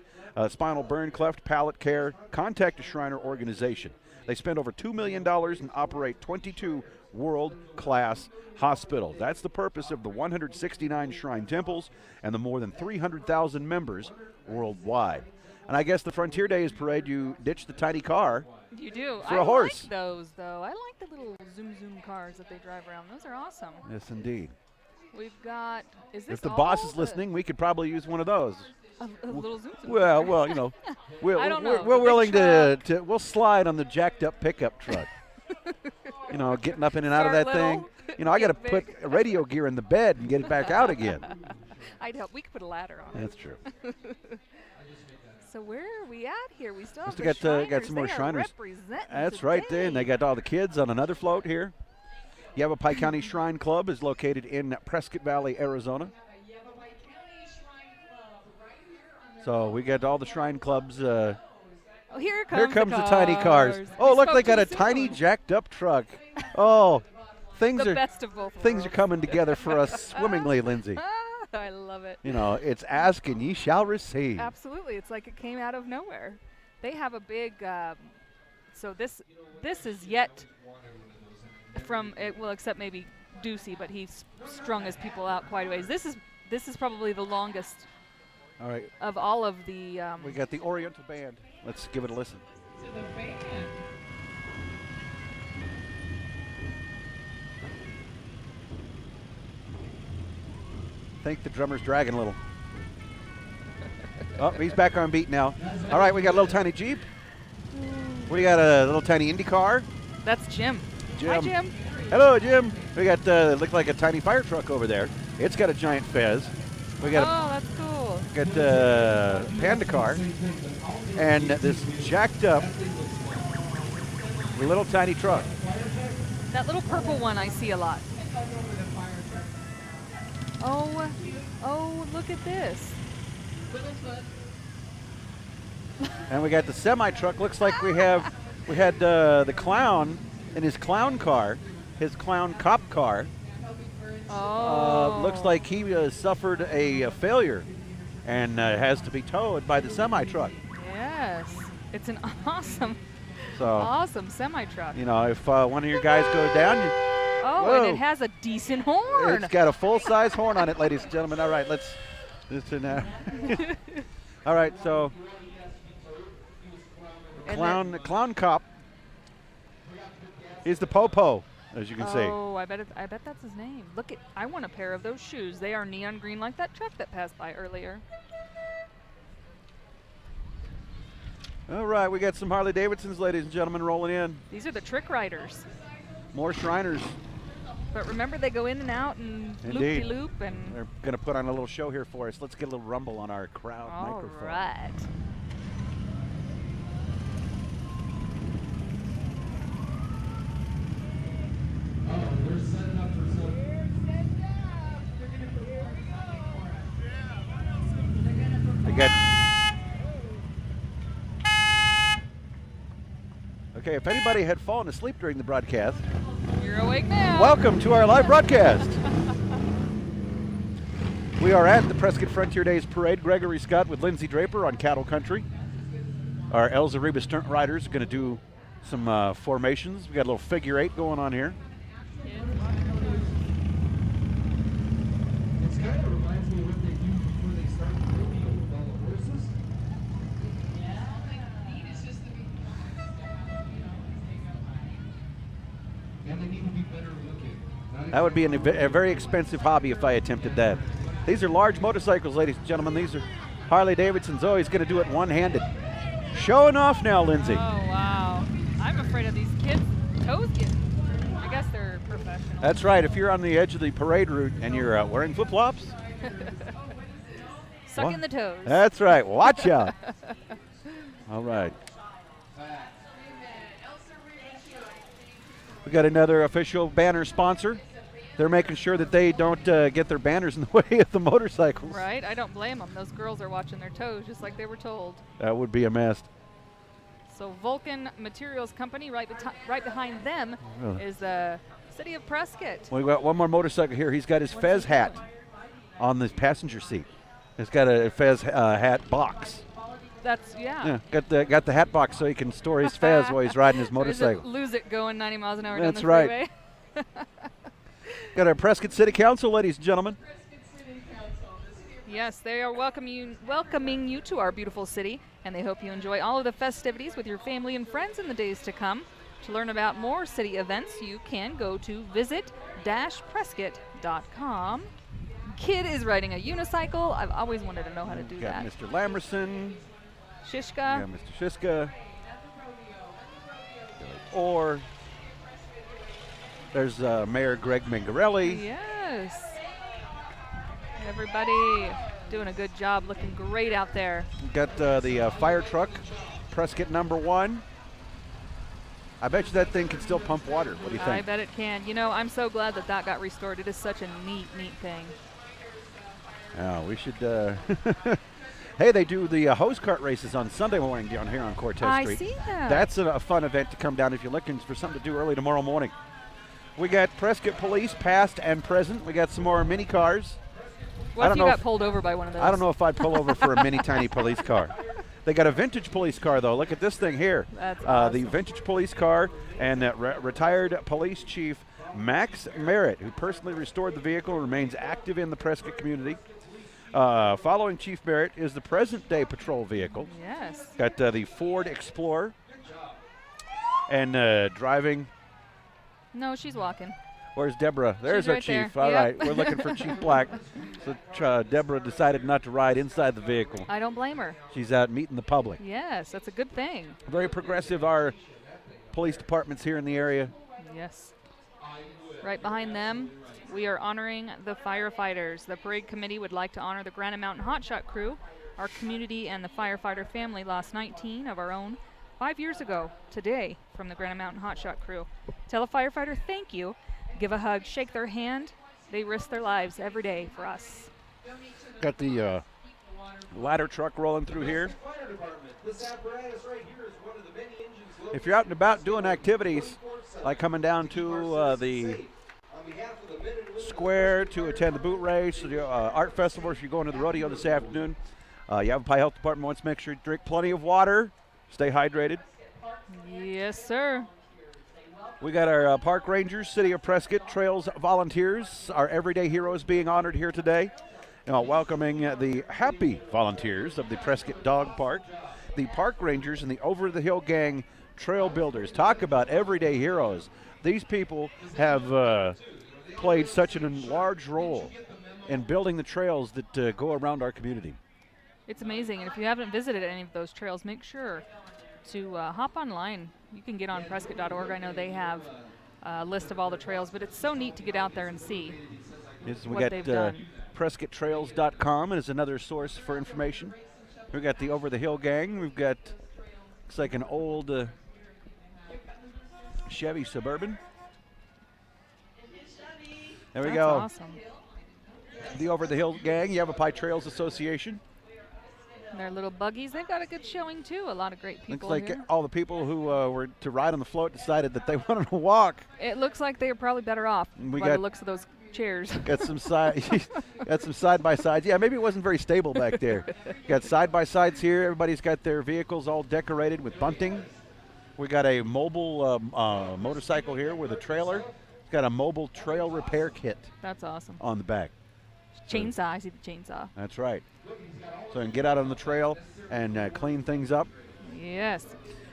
spinal burn, cleft, palate care, contact a Shriner organization. They spend over $2 million and operate 22 world-class hospitals. That's the purpose of the 169 shrine temples and the more than 300,000 members worldwide. And I guess the Frontier Days parade, you ditch the tiny car. You do. For a horse. I like those, though. I like the little zoom cars that they drive around. Those are awesome. Yes, indeed. We've got, is this If the all boss is listening, we could probably use one of those. A little zoom. Well, you know, I don't know. we're The big willing to truck. we'll slide on the jacked up pickup truck. You know, getting up in and out of Start that thing. little, You know, I got to get put big. radio gear in the bed and get it back out again. I'd help. We could put a ladder on it. That's true. So where are we at here? We still have Still the got Shriners. some more They are Shriners. representing That's right there, and they today. got all the kids on another float here. Yavapai County Shrine Club is located in Prescott Valley, Arizona. So we got all the shrine clubs. Oh, here Here comes comes the tiny cars. Oh, We look, spoke they got too a tiny soon. jacked up truck. Oh, things The are best of both things are worlds. coming together for us swimmingly, Lindsay. I love it. You know, it's ask and ye shall receive. Absolutely, it's like it came out of nowhere. They have a big. So this is yet from it. Well, except maybe Ducey, but he's strung his people out quite a ways. This is probably the longest All right, of all of the. we got the Oriental Band. Let's give it a listen. I think the drummer's dragging a little. Oh, he's back on beat now. All right, we got a little tiny Jeep. We got a little tiny Indy car. That's Jim. Hi, Jim. Hello, Jim. We got look like a tiny fire truck over there. It's got a giant fez. We got Oh, that's cool. a Panda car and this jacked up little tiny truck. That little purple one I see a lot. Oh, look at this. And we got the semi truck. Looks like we had the clown in his clown car, his clown cop car. Oh. Looks like he suffered a failure and has to be towed by the semi truck. Yes. It's an awesome So, semi truck. you know, if one of your guys go down, Oh, whoa. and it has a decent horn. it's got a full size horn on it, ladies and gentlemen. All right, let's listen. All right, so And clown cop is the Popo, as you can see. Oh, I bet that's his name. Look I want a pair of those shoes. They are neon green like that truck that passed by earlier. All right, we got some Harley Davidsons, ladies and gentlemen, rolling in. These are the trick riders. More Shriners. But remember, they go in and out and Indeed. loop-de-loop and. They're going to put on a little show here for us. Let's get a little rumble on our crowd All microphone. right. Oh, they're setting up for some. They got. Okay, if anybody had fallen asleep during the broadcast, You're awake now. welcome to our live broadcast. We are at the Prescott Frontier Days Parade. Gregory Scott with Lindsay Draper on Cattle Country. Our El Zariba stunt riders are going to do some formations. We got a little figure eight going on here. It kind of reminds me of what they do before they start the rodeo with all the horses. And they need to be better looking. That would be a very expensive hobby if I attempted that. These are large motorcycles, ladies and gentlemen. These are Harley Davidsons. Oh, he's going to do it one-handed. Showing off now, Lindsay. Oh, wow. I'm afraid of these kids' toes getting. I guess they're professional. That's right. If you're on the edge of the parade route and you're wearing flip-flops, Sucking the toes. that's right. Watch out. All right. We got another official banner sponsor. They're making sure that they don't get their banners in the way of the motorcycles. Right? I don't blame them. Those girls are watching their toes just like they were told. That would be a mess. So Vulcan Materials Company, right behind them, Oh. is the city of Prescott. Well, we got one more motorcycle here. He's got his fez hat on the passenger seat. It's got a fez hat box. That's, Yeah, got the hat box so he can store his fez while he's riding his Or is it motorcycle. lose it going 90 miles an hour That's down the right. freeway. Got our Prescott City Council, ladies and gentlemen. Yes, they are welcoming you to our beautiful city, and they hope you enjoy all of the festivities with your family and friends in the days to come. To learn about more city events, you can go to visit-prescott.com. kid is riding a unicycle. I've always wanted to know how to do Got that. Mr. Lamerson. Shishka. Yeah, Mr. Shiska. Or there's Mayor Greg Mingarelli. Yes. Everybody doing a good job, looking great out there. Got the fire truck, Prescott #1. I bet you that thing can still pump water. What do you think? I bet it can. You know, I'm so glad that got restored. It is such a neat thing. Oh, we should. Hey, they do the hose cart races on Sunday morning down here on Cortez I Street. see that. That's a fun event to come down if you're looking for something to do early tomorrow morning. We got Prescott Police, past and present. We got some more mini cars. What if you got pulled over by one of those? I don't know if I'd pull over for a mini tiny police car. They got a vintage police car, though. Look at this thing here. That's awesome. The vintage police car, and retired police chief Max Merritt, who personally restored the vehicle, remains active in the Prescott community. Following Chief Merritt is the present-day patrol vehicle. Yes. Got the Ford Explorer, and driving. No, she's walking. Where's Deborah? There's She's our right chief. there. All Yep. right, we're looking for Chief Black. So Deborah decided not to ride inside the vehicle. I don't blame her. She's out meeting the public. Yes, that's a good thing. Very progressive, our police departments here in the area. Yes. Right behind them, we are honoring the firefighters. The parade committee would like to honor the Granite Mountain Hotshot crew. Our community and the firefighter family lost 19 of our own 5 years ago today from the Granite Mountain Hotshot crew. Tell a firefighter thank you. Give a hug, shake their hand. They risk their lives every day for us. Got the ladder truck rolling through here. Fire department. This apparatus right here is one of the many engines If you're out and about doing activities, like coming down to the on behalf of the men and women square to attend the boot race, the art festival, if you're going to the rodeo this afternoon, Yavapai Health Department wants to make sure you drink plenty of water, stay hydrated. Yes, sir. We got our park rangers, City of Prescott Trails volunteers, our everyday heroes being honored here today. Welcoming the happy volunteers of the Prescott Dog Park, the park rangers and the Over the Hill Gang trail builders. Talk about everyday heroes. These people have played such a large role in building the trails that go around our community. It's amazing. And if you haven't visited any of those trails, make sure to hop online. You can get on Prescott.org. I know they have a list of all the trails, but it's so neat to get out there and see Yes, we what got they've done. PrescottTrails.com is another source for information. We've got the Over the Hill Gang. We've got, looks like an old Chevy Suburban. There we That's go. awesome. The Over the Hill Gang, Yavapai Trails Association. And their little buggies, they've got a good showing too. A lot of great people Looks like here. all the people who were to ride on the float decided that they wanted to walk. It looks like they are probably better off We by the got- looks of those chairs. Got some got some side by sides. Yeah, maybe it wasn't very stable back there. Got side by sides here. Everybody's got their vehicles all decorated with bunting. We got a mobile motorcycle here with a trailer. It's got a mobile trail repair kit That's awesome. on the back. Chainsaw, I see the chainsaw. That's right. So you can get out on the trail and clean things up. Yes.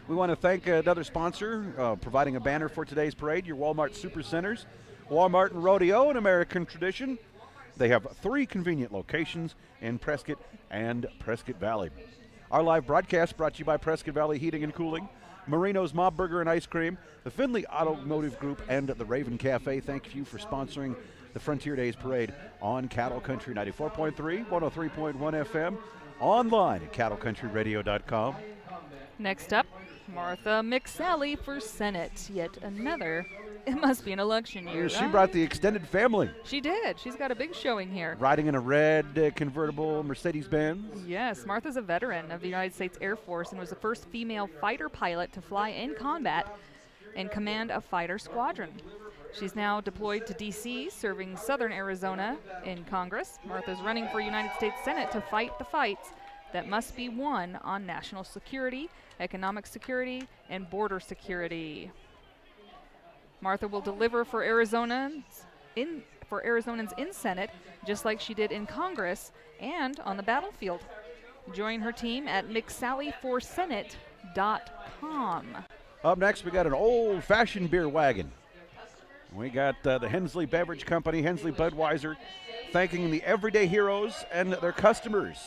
We want to thank another sponsor providing a banner for today's parade, your Walmart Supercenters. Walmart and Rodeo, an American tradition. They have 3 convenient locations in Prescott and Prescott Valley. Our live broadcast brought to you by Prescott Valley Heating and Cooling, Marino's Mob Burger and Ice Cream, the Findlay Automotive Group, and the Raven Cafe. Thank you for sponsoring the Frontier Days Parade on Cattle Country 94.3, 103.1 FM, online at cattlecountryradio.com. Next up, Martha Mcsalley for Senate. Yet another. It must be an election year. She right? brought the extended family, She did. She's got a big showing here. riding in a red convertible Mercedes-Benz. Yes, Martha's a veteran of the United States Air Force and was the first female fighter pilot to fly in combat and command a fighter squadron. She's now deployed to D.C., serving southern Arizona in Congress. Martha's running for United States Senate to fight the fights that must be won on national security, economic security, and border security. Martha will deliver for Arizonans in Senate, just like she did in Congress and on the battlefield. Join her team at Mcsalleyforsenate.com. Up next, we got an old-fashioned beer wagon. We got the Hensley Beverage Company, Hensley Budweiser, thanking the everyday heroes and their customers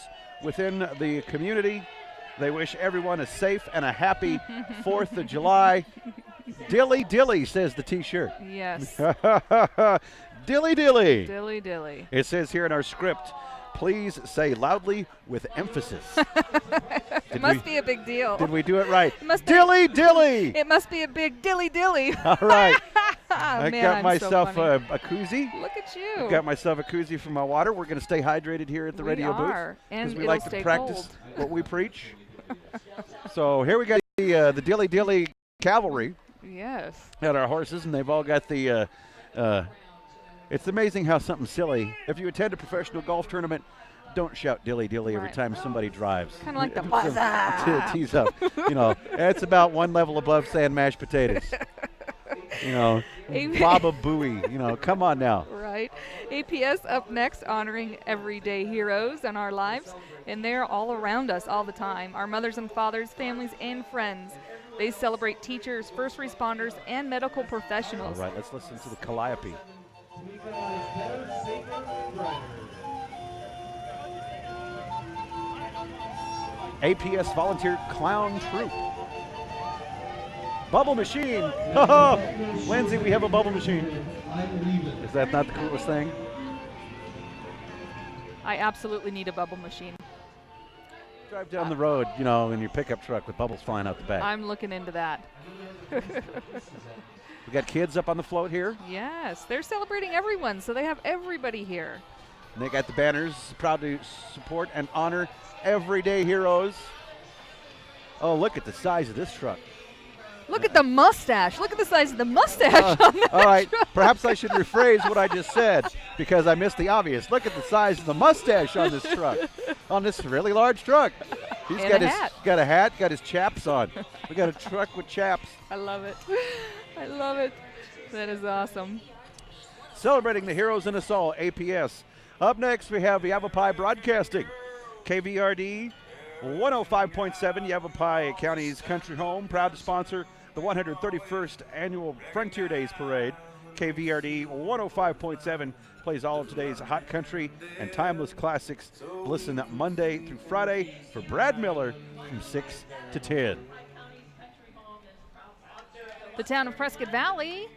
within the community. They wish everyone a safe and a happy 4th of July. Dilly dilly, says the T-shirt. Yes. Dilly dilly. Dilly dilly. It says here in our script, please say loudly with emphasis. It must be a big deal. Did we do it right? It must be- Dilly dilly. It must be a big dilly dilly. All right. I Man, got I'm myself so funny. a koozie. Look at you. Got myself a koozie for my water. We're going to stay hydrated here at the We radio are, booth and we it'll like to stay practice cold. what we preach. So here we got the Dilly Dilly cavalry Yes. at our horses, and they've all got the. It's amazing how something silly. If you attend a professional golf tournament, don't shout dilly dilly every Right. time somebody drives. Kind of like the To buzzer. tease up. It's about one level above saying mashed potatoes. Baba Booey. Come on now. Right. APS up next, honoring everyday heroes in our lives. And they're all around us all the time. Our mothers and fathers, families, and friends. They celebrate teachers, first responders, and medical All professionals. right, let's listen to the Calliope. We got better, safer, brighter. APS Volunteer Clown Troop. Bubble machine. Lindsay, we have a bubble machine. I believe it. Is that not the coolest thing? I absolutely need a bubble machine. Drive down the road, in your pickup truck with bubbles flying out the back. I'm looking into that. We got kids up on the float here. Yes, they're celebrating everyone, so they have everybody here. And they got the banners, proud to support and honor everyday heroes. Oh, look at the size of this truck. Look at the mustache. Look at the size of the mustache on that All right, truck. perhaps I should rephrase what I just said because I missed the obvious. Look at the size of the mustache on this truck, on this really large truck. He's And got a his hat. got a hat, got his chaps on. We got a truck with chaps. I love it. I love it. That is awesome. Celebrating the heroes in us all, APS. Up next, we have Yavapai Broadcasting, KVRD 105.7, Yavapai County's country home, proud to sponsor the 131st Annual Frontier Days Parade. KVRD 105.7 plays all of today's hot country and timeless classics. Listen Monday through Friday for Brad Miller from 6 to 10. The town of Prescott Valley.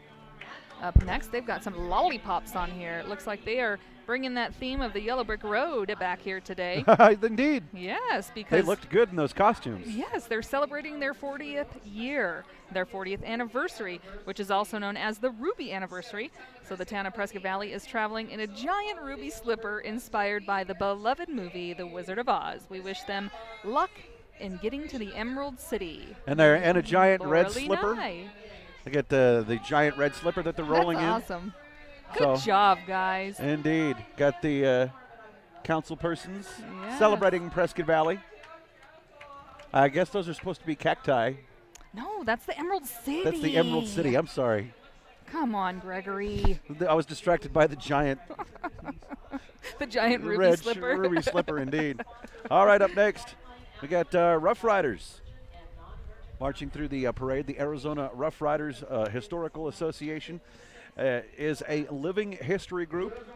Up next, they've got some lollipops on here. It looks like they are bringing that theme of the Yellow Brick Road back here today. Indeed. Yes, They because looked good in those costumes. yes, they're celebrating their 40th year, their 40th anniversary, which is also known as the Ruby Anniversary. So the town of Prescott Valley is traveling in a giant ruby slipper inspired by the beloved movie The Wizard of Oz. We wish them luck in getting to the Emerald City. And they're in a giant red Laurel slipper. Nye. They get the giant red slipper that they're rolling That's awesome. Good So- job, guys. in. Indeed. Got the council persons Yes. celebrating Prescott Valley. I guess those are supposed to be cacti. No, that's the Emerald City. That's the Emerald City. I'm sorry. Come on, Gregory. I was distracted by the giant The giant ruby red slipper. ruby slipper, indeed. All right, up next, we got Rough Riders. Marching through the parade, the Arizona Rough Riders Historical Association is a living history group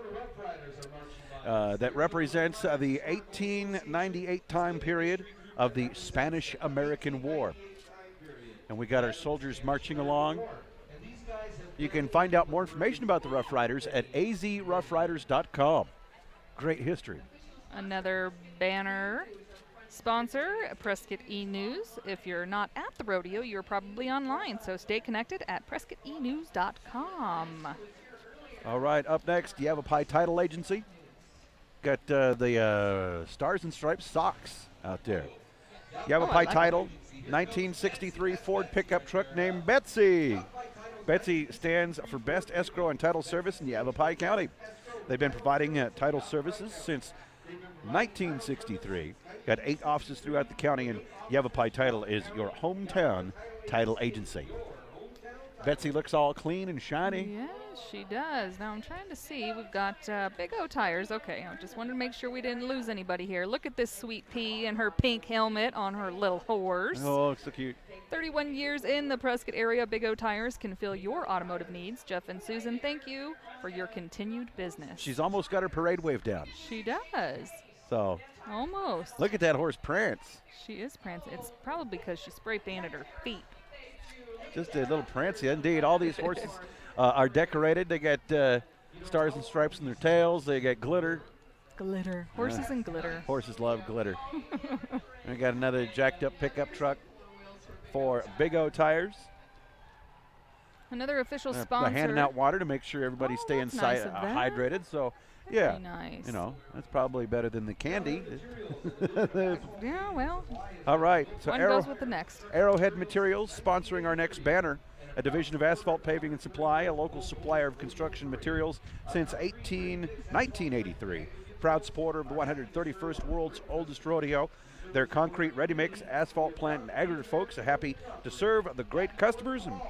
that represents the 1898 time period of the Spanish-American War. And we got our soldiers marching along. You can find out more information about the Rough Riders at azroughriders.com. Great history. Another banner sponsor, Prescott E-News. If you're not at the rodeo, you're probably online, so stay connected at prescottenews.com. All right, up next, Yavapai Title Agency. Got the Stars and Stripes socks out there. Yavapai like Title, 1963 Ford pickup truck named Betsy. Betsy stands for Best Escrow and Title Service in Yavapai County. They've been providing title services since 1963. Got 8 offices throughout the county, and Yavapai Title is your hometown title agency. Betsy looks all clean and shiny. Yeah. she does. Now I'm trying to see. We've got Big O tires. Okay, I just wanted to make sure we didn't lose anybody here. Look at this sweet pea and her pink helmet on her little horse. Oh, so cute. 31 years in the Prescott area, Big O Tires can fill your automotive needs. Jeff and Susan, thank you for your continued business. She's almost got her parade wave down. She does. So Almost. look at that horse prance. She is prancing. It's probably because she spray painted her feet. Just a little prancy, indeed. All these horses are decorated. They got stars and stripes in their tails. They got glitter. Glitter. Horses and glitter. Horses love glitter. We got another jacked up pickup truck for Big O Tires. Another official They're sponsor. handing out water to make sure everybody's staying that's nice of them. hydrated. So, Very yeah, nice. you know, that's probably better than the candy. Yeah, well, All right. So one goes with the next. Arrowhead Materials sponsoring our next banner. A division of asphalt paving and supply, a local supplier of construction materials since 1983. Proud supporter of the 131st World's Oldest Rodeo. Their concrete, ready-mix, asphalt plant, and aggregate folks are happy to serve the great customers, and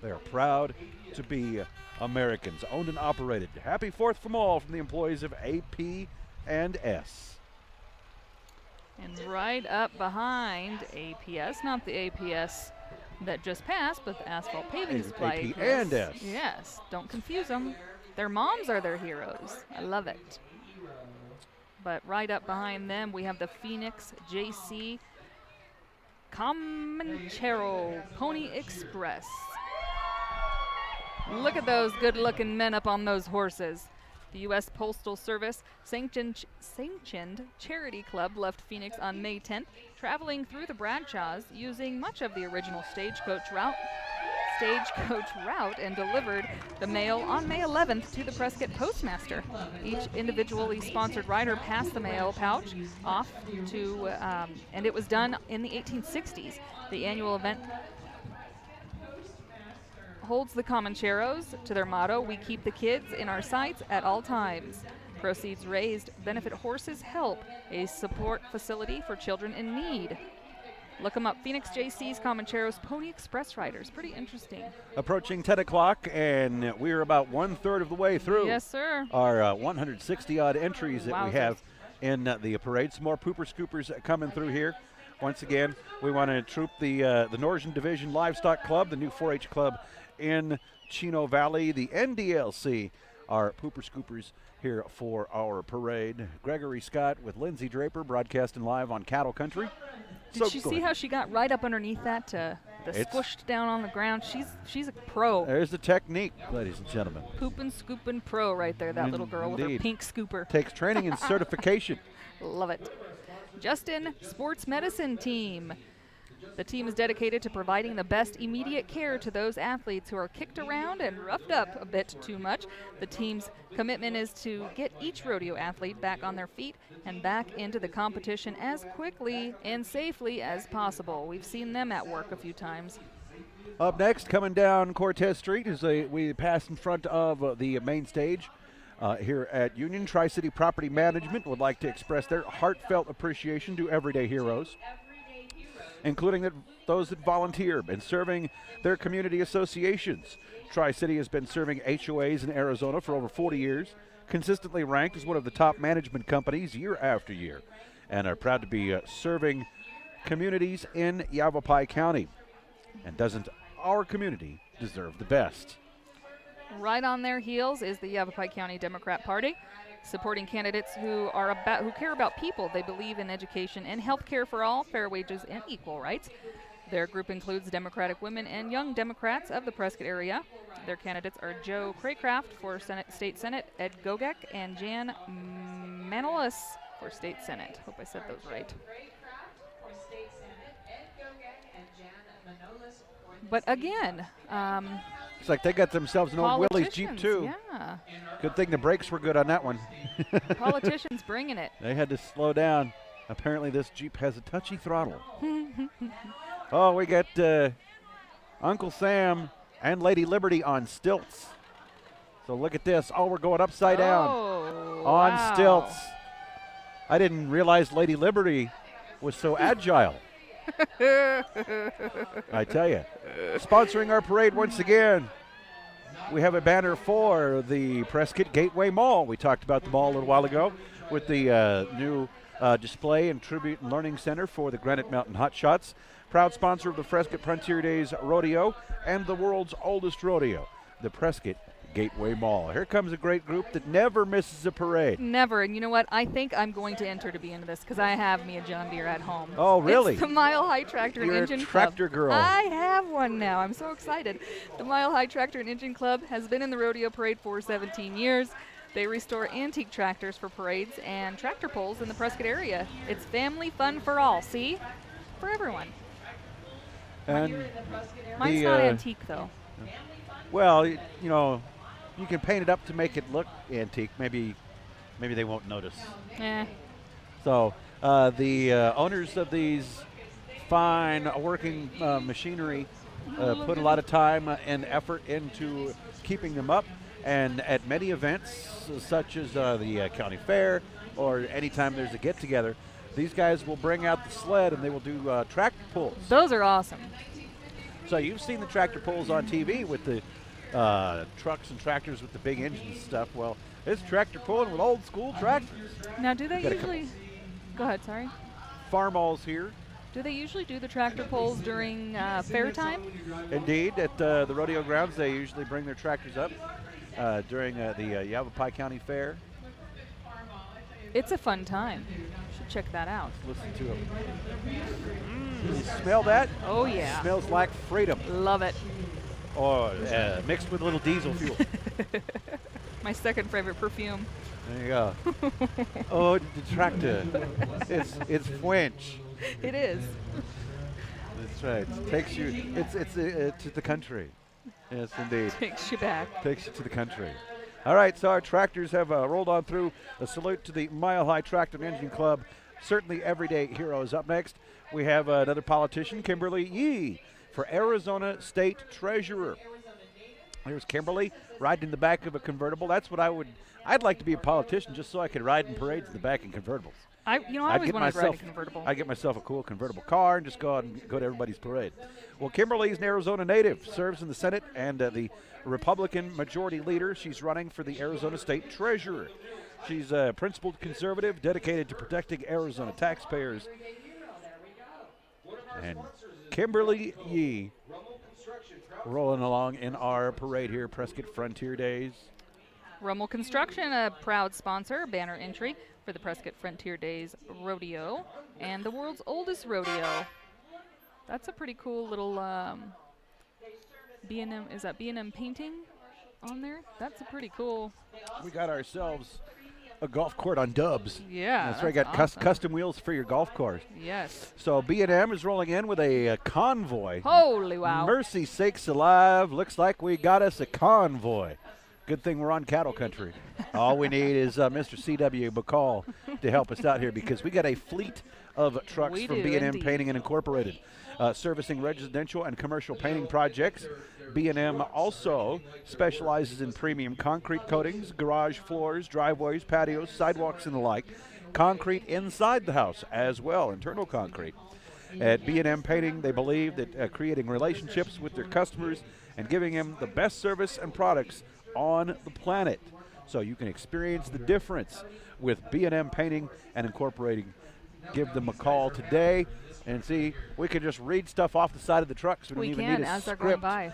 they are proud to be Americans, owned and operated. Happy 4th from all from the employees of AP and S. And right up behind APS, not the APS that just passed, but the asphalt paving It's supply. AP and S. Yes, don't confuse them. Their moms are their heroes. I love it. But right up behind them, we have the Phoenix JC Comanchero Pony Express. Look at those good-looking men up on those horses. The U.S. Postal Service sanctioned charity club left Phoenix on May 10th, traveling through the Bradshaws using much of the original Stagecoach route, and delivered the mail on May 11th to the Prescott postmaster. Each individually sponsored rider passed the mail pouch off to, and it was done in the 1860s. The annual event holds the Comancheros to their motto, "We keep the kids in our sights at all times." Proceeds raised benefit Horses Help, a support facility for children in need. Look them up, Phoenix JC's Comancheros Pony Express Riders. Pretty interesting. Approaching 10 o'clock, and we're about 1/3 of the way through. Yes, sir. Our 160-odd entries that we Wowzers. have in the parade. Some more pooper scoopers coming through here. Once again, we want to troop the Northern Division Livestock Club, the new 4-H club in Chino Valley, the NDLC, our pooper scoopers here for our parade. Gregory Scott with Lindsay Draper broadcasting live on Cattle Country. Did you see how she got right up underneath that, the squished down on the ground? She's a pro. There's the technique, ladies and gentlemen. Poopin' scoopin' pro right there, that little girl with her Indeed. pink scooper. Takes training and certification. Love it. Justin Sports Medicine Team. The team is dedicated to providing the best immediate care to those athletes who are kicked around and roughed up a bit too much. The team's commitment is to get each rodeo athlete back on their feet and back into the competition as quickly and safely as possible. We've seen them at work a few times. Up next, coming down Cortez Street, as we pass in front of the main stage here at Union, Tri-City Property Management would like to express their heartfelt appreciation to everyday heroes, including those that volunteer and serving their community associations. Tri-City has been serving HOAs in Arizona for over 40 years, consistently ranked as one of the top management companies year after year, and are proud to be serving communities in Yavapai County. And doesn't our community deserve the best? Right on their heels is the Yavapai County Democrat Party, supporting candidates who care about people. They believe in education and health care for all, fair wages, and equal rights. Their group includes Democratic women and young Democrats of the Prescott area. Their candidates are Joe Craycraft for State Senate, Ed Gogek, and Jan Manolis for State Senate. Hope I said those right. But again, It's like they got themselves an old Willys Jeep too. Yeah. Good thing the brakes were good on that one. Politicians bringing it. They had to slow down. Apparently this Jeep has a touchy throttle. Oh, we got Uncle Sam and Lady Liberty on stilts. So look at this. Oh, we're going upside down on wow. stilts. I didn't realize Lady Liberty was so agile. I tell you. Sponsoring our parade once again, we have a banner for the Prescott Gateway Mall. We talked about the mall a little while ago with the new display and tribute and learning center for the Granite Mountain Hotshots. Proud sponsor of the Prescott Frontier Days Rodeo and the world's oldest rodeo, the Prescott Gateway Mall. Here comes a great group that never misses a parade. Never. And you know what? I think I'm going to enter to be into this because I have me a John Deere at home. Oh, really? It's the Mile High Tractor You're and a Engine tractor Club. girl. I have one now. I'm so excited. The Mile High Tractor and Engine Club has been in the rodeo parade for 17 years. They restore antique tractors for parades and tractor pulls in the Prescott area. It's family fun for all. See? For everyone. And Mine's not antique, though. well, you know, you can paint it up to make it look antique. Maybe they won't notice. Eh. So the owners of these fine working machinery put a lot of time and effort into keeping them up. And at many events, such as the county fair or anytime there's a get-together, these guys will bring out the sled and they will do tractor pulls. Those are awesome. So you've seen the tractor pulls on TV with the trucks and tractors with the big engines and stuff. Well, it's tractor pulling with old school tractors. Now, do they Got a usually... Go ahead, sorry. Farm malls here. Do they usually do the tractor pulls during fair time? Indeed, at the rodeo grounds, they usually bring their tractors up during the Yavapai County Fair. It's a fun time. Should check that out. Listen to them. You smell that? Oh, yeah. Smells like freedom. Love it. Or mixed with a little diesel fuel. My second favorite perfume. There you go. Oh, the tractor. It's French. It is. That's right. It takes you. It's to the country. Yes, indeed. Takes you back. Takes you to the country. All right, so our tractors have rolled on through. A salute to the Mile High Tractor and Engine Club. Certainly everyday heroes. Up next, we have another politician, Kimberly Yee, for Arizona State Treasurer. Here's Kimberly riding in the back of a convertible. That's what I'd like to be a politician just so I could ride in parades in the back in convertibles. I always wanted to ride a convertible. I'd get myself a cool convertible car and just go out and go to everybody's parade. Well, Kimberly's an Arizona native, serves in the Senate and the Republican majority leader. She's running for the Arizona State Treasurer. She's a principled conservative dedicated to protecting Arizona taxpayers. And Kimberly Yee rolling along in our parade here, Prescott Frontier Days. Rummel Construction, a proud sponsor, banner entry for the Prescott Frontier Days Rodeo and the world's oldest rodeo. That's a pretty cool little B&M. Is that B&M painting on there? That's a pretty cool. We got ourselves a golf court on Dubs. Yeah, that's right. Got awesome. Custom wheels for your golf course. Yes. So B&M is rolling in with a convoy. Holy wow. Mercy sakes alive. Looks like we got us a convoy. Good thing we're on cattle country. All we need is Mr. C.W. McCall to help us out here because we got a fleet of trucks We from do, B&M indeed. Painting and Incorporated, servicing residential and commercial painting projects. B&M also specializes in premium concrete coatings, garage floors, driveways, patios, sidewalks, and the like. Concrete inside the house as well, internal concrete. At B&M Painting, they believe that creating relationships with their customers and giving them the best service and products on the planet. So you can experience the difference with B&M Painting and Incorporating. Give them a call today and see. We can just read stuff off the side of the trucks. We don't even need a as they're script. going by.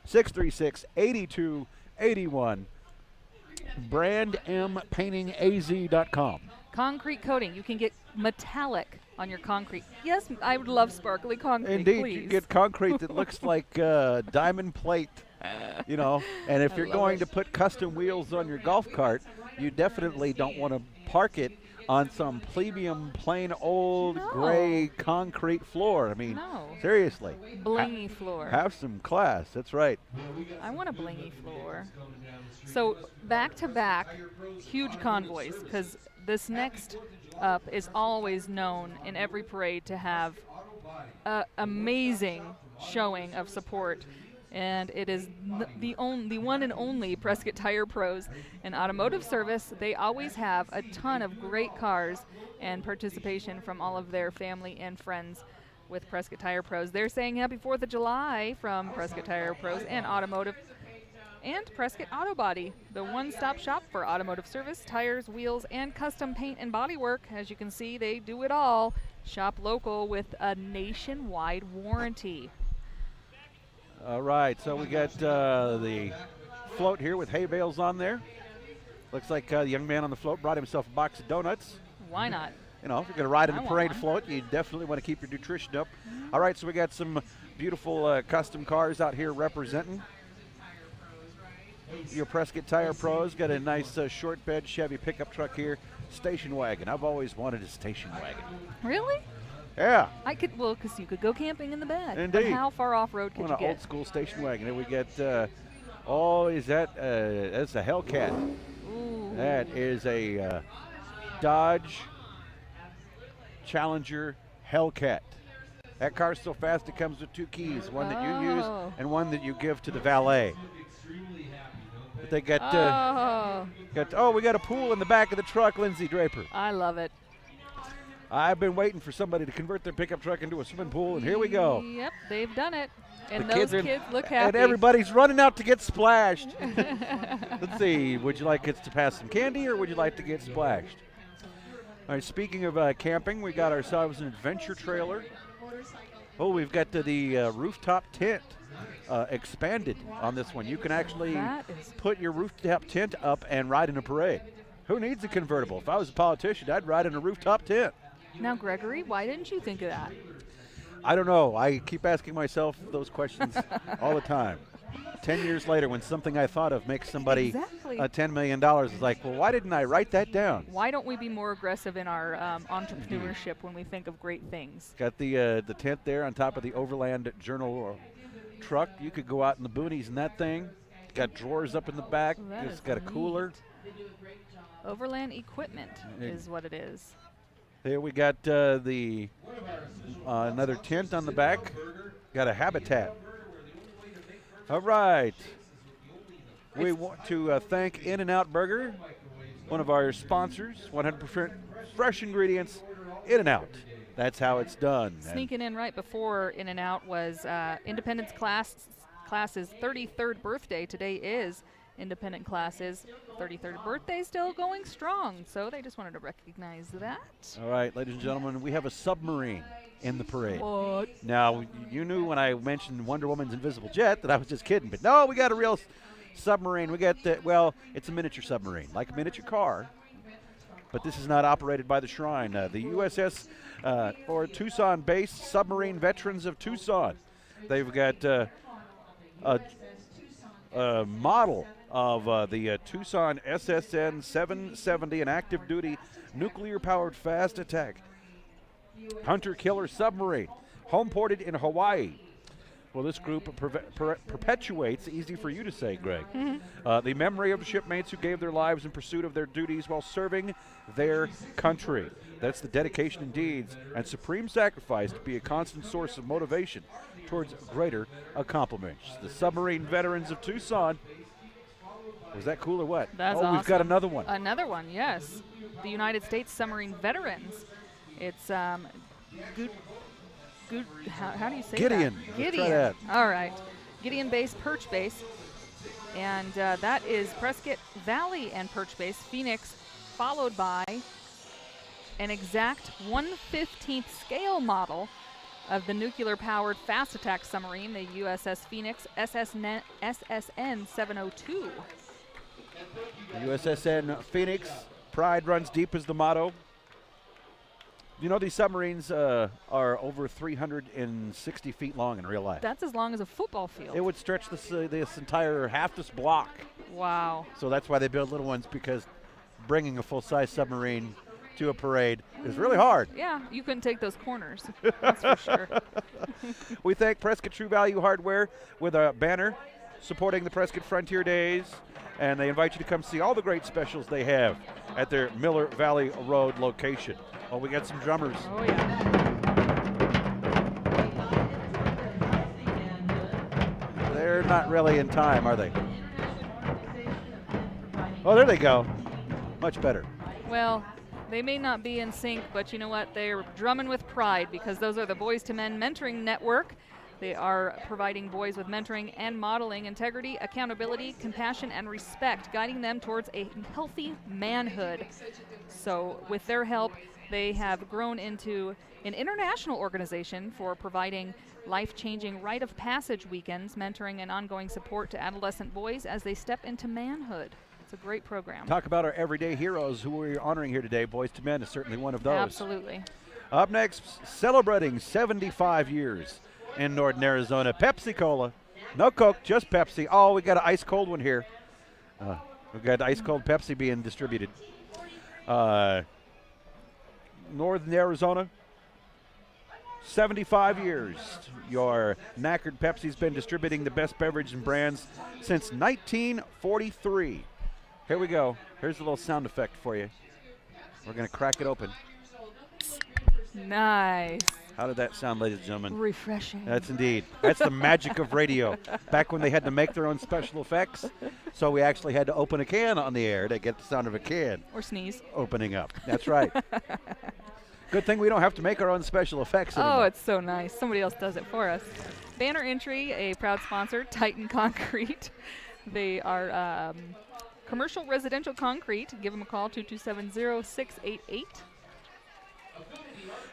928-636-8281. BrandMPaintingAZ.com. Concrete coating. You can get metallic on your concrete. Yes, I would love sparkly concrete, Indeed, please. you get concrete that looks like diamond plate, you know. And if I you're love going it. to put custom wheels on your golf cart, you definitely don't want to park it on some plebeian, plain old No. gray concrete floor. I mean, No. seriously, Blingy floor. have some class. That's right. I want a blingy floor. So back to back, huge convoys, because this next up is always known in every parade to have amazing showing of support. And it is the one and only Prescott Tire Pros and Automotive Service. They always have a ton of great cars and participation from all of their family and friends with Prescott Tire Pros. They're saying happy 4th of July from Prescott Tire Pros and Automotive And Prescott Auto Body, the one-stop shop for automotive service, tires, wheels, and custom paint and bodywork. As you can see, they do it all. Shop local with a nationwide warranty. All right, so we got the float here with hay bales on there. Looks like the young man on the float brought himself a box of donuts. Why not? You know, if you're going to ride in I a want parade one. float, you definitely want to keep your nutrition up. All right, so we got some beautiful custom cars out here representing. Your Prescott Tire Pros got a nice short bed Chevy pickup truck here. Station wagon. I've always wanted a station wagon. Really? Yeah. I could, well, because you could go camping in the bed. Indeed. But how far off-road could On you an get? old school station wagon. And we get, that's a Hellcat. Ooh. That is a Dodge Challenger Hellcat. That car's so fast it comes with two keys, one that you use Oh. and one that you give to the valet. But they got, we got a pool in the back of the truck, Lindsay Draper. I love it. I've been waiting for somebody to convert their pickup truck into a swimming pool, and here we go. Yep, they've done it. And The those are- kids look happy. And everybody's running out to get splashed. Let's see, would you like us to pass some candy or would you like to get splashed? All right, speaking of camping, we got ourselves an adventure trailer. Oh, we've got the rooftop tent expanded on this one. You can actually That is- put your rooftop tent up and ride in a parade. Who needs a convertible? If I was a politician, I'd ride in a rooftop tent. Now, Gregory, why didn't you think of that? I don't know. I keep asking myself those questions all the time. 10 years later, when something I thought of makes somebody Exactly. $10 million, it's like, well, why didn't I write that down? Why don't we be more aggressive in our entrepreneurship when we think of great things? Got the tent there on top of the Overland Journal truck. You could go out in the boonies in that thing. Got drawers up in the back. That It's is got a cooler. Overland equipment is what it is. Here we got another tent on the back. Got a habitat. All right. We want to thank In-N-Out Burger, one of our sponsors. 100% fresh ingredients. In-N-Out. That's how it's done. And Sneaking in right before In-N-Out was Independence class's 33rd birthday. Today is Independent class's 33rd birthday, still going strong. So they just wanted to recognize that. all right, ladies and gentlemen, we have a submarine in the parade. What? Now, you knew when I mentioned Wonder Woman's invisible jet that I was just kidding, but no, we got a real submarine. We got it's a miniature submarine, like a miniature car, but this is not operated by the Shrine. The USS or Tucson-based Submarine Veterans of Tucson. They've got a model of the Tucson SSN 770, an active duty nuclear-powered fast attack hunter-killer submarine, home-ported in Hawaii. Well, this group perpetuates, easy for you to say, Greg, the memory of the shipmates who gave their lives in pursuit of their duties while serving their country. That's the dedication and deeds and supreme sacrifice to be a constant source of motivation towards greater accomplishments. The Submarine Veterans of Tucson. Was that cool or what? That's We've got awesome. another one. Another one, yes. The United States Submarine Veterans. It's how do you say Gideon. that? Let's try Gideon. that. All right. Gideon Base, Perch Base. And that is Prescott Valley and Perch Base, Phoenix, followed by an exact 1/15th scale model of the nuclear-powered fast attack submarine, the USS Phoenix SSN 702. USSN Phoenix, pride runs deep is the motto. You know, these submarines are over 360 feet long in real life. That's as long as a football field. It would stretch this entire half this block. Wow. So that's why they build little ones, because bringing a full-size submarine to a parade is really hard. Yeah, you couldn't take those corners. That's for sure. We thank Prescott True Value Hardware with a banner supporting the Prescott Frontier Days, and they invite you to come see all the great specials they have at their Miller Valley Road location. Oh, we got some drummers. Oh, yeah. They're not really in time, are they? Oh, there they go. Much better. Well, they may not be in sync, but you know what? They're drumming with pride, because those are the Boys to Men Mentoring Network. They are providing boys with mentoring and modeling integrity, accountability, compassion, and respect, guiding them towards a healthy manhood. So with their help, they have grown into an international organization for providing life-changing rite of passage weekends, mentoring and ongoing support to adolescent boys as they step into manhood. It's a great program. Talk about our everyday heroes who we're honoring here today. Boys to Men is certainly one of those. Absolutely. Up next, celebrating 75 years in northern Arizona, Pepsi-Cola. No Coke, just Pepsi. Oh, we got an ice cold one here. We've got ice cold Pepsi being distributed. Northern Arizona, 75 years. Your knackered Pepsi's been distributing the best beverage and brands since 1943. Here we go. Here's a little sound effect for you. We're going to crack it open. Nice. How did that sound, ladies and gentlemen? Refreshing. That's indeed. That's the magic of radio. Back when they had to make their own special effects, so we actually had to open a can on the air to get the sound of a can Or sneeze. opening up. That's right. Good thing we don't have to make our own special effects anymore. Oh, it's so nice. Somebody else does it for us. Banner Entry, a proud sponsor, Titan Concrete. They are commercial residential concrete. Give them a call, 227-0688.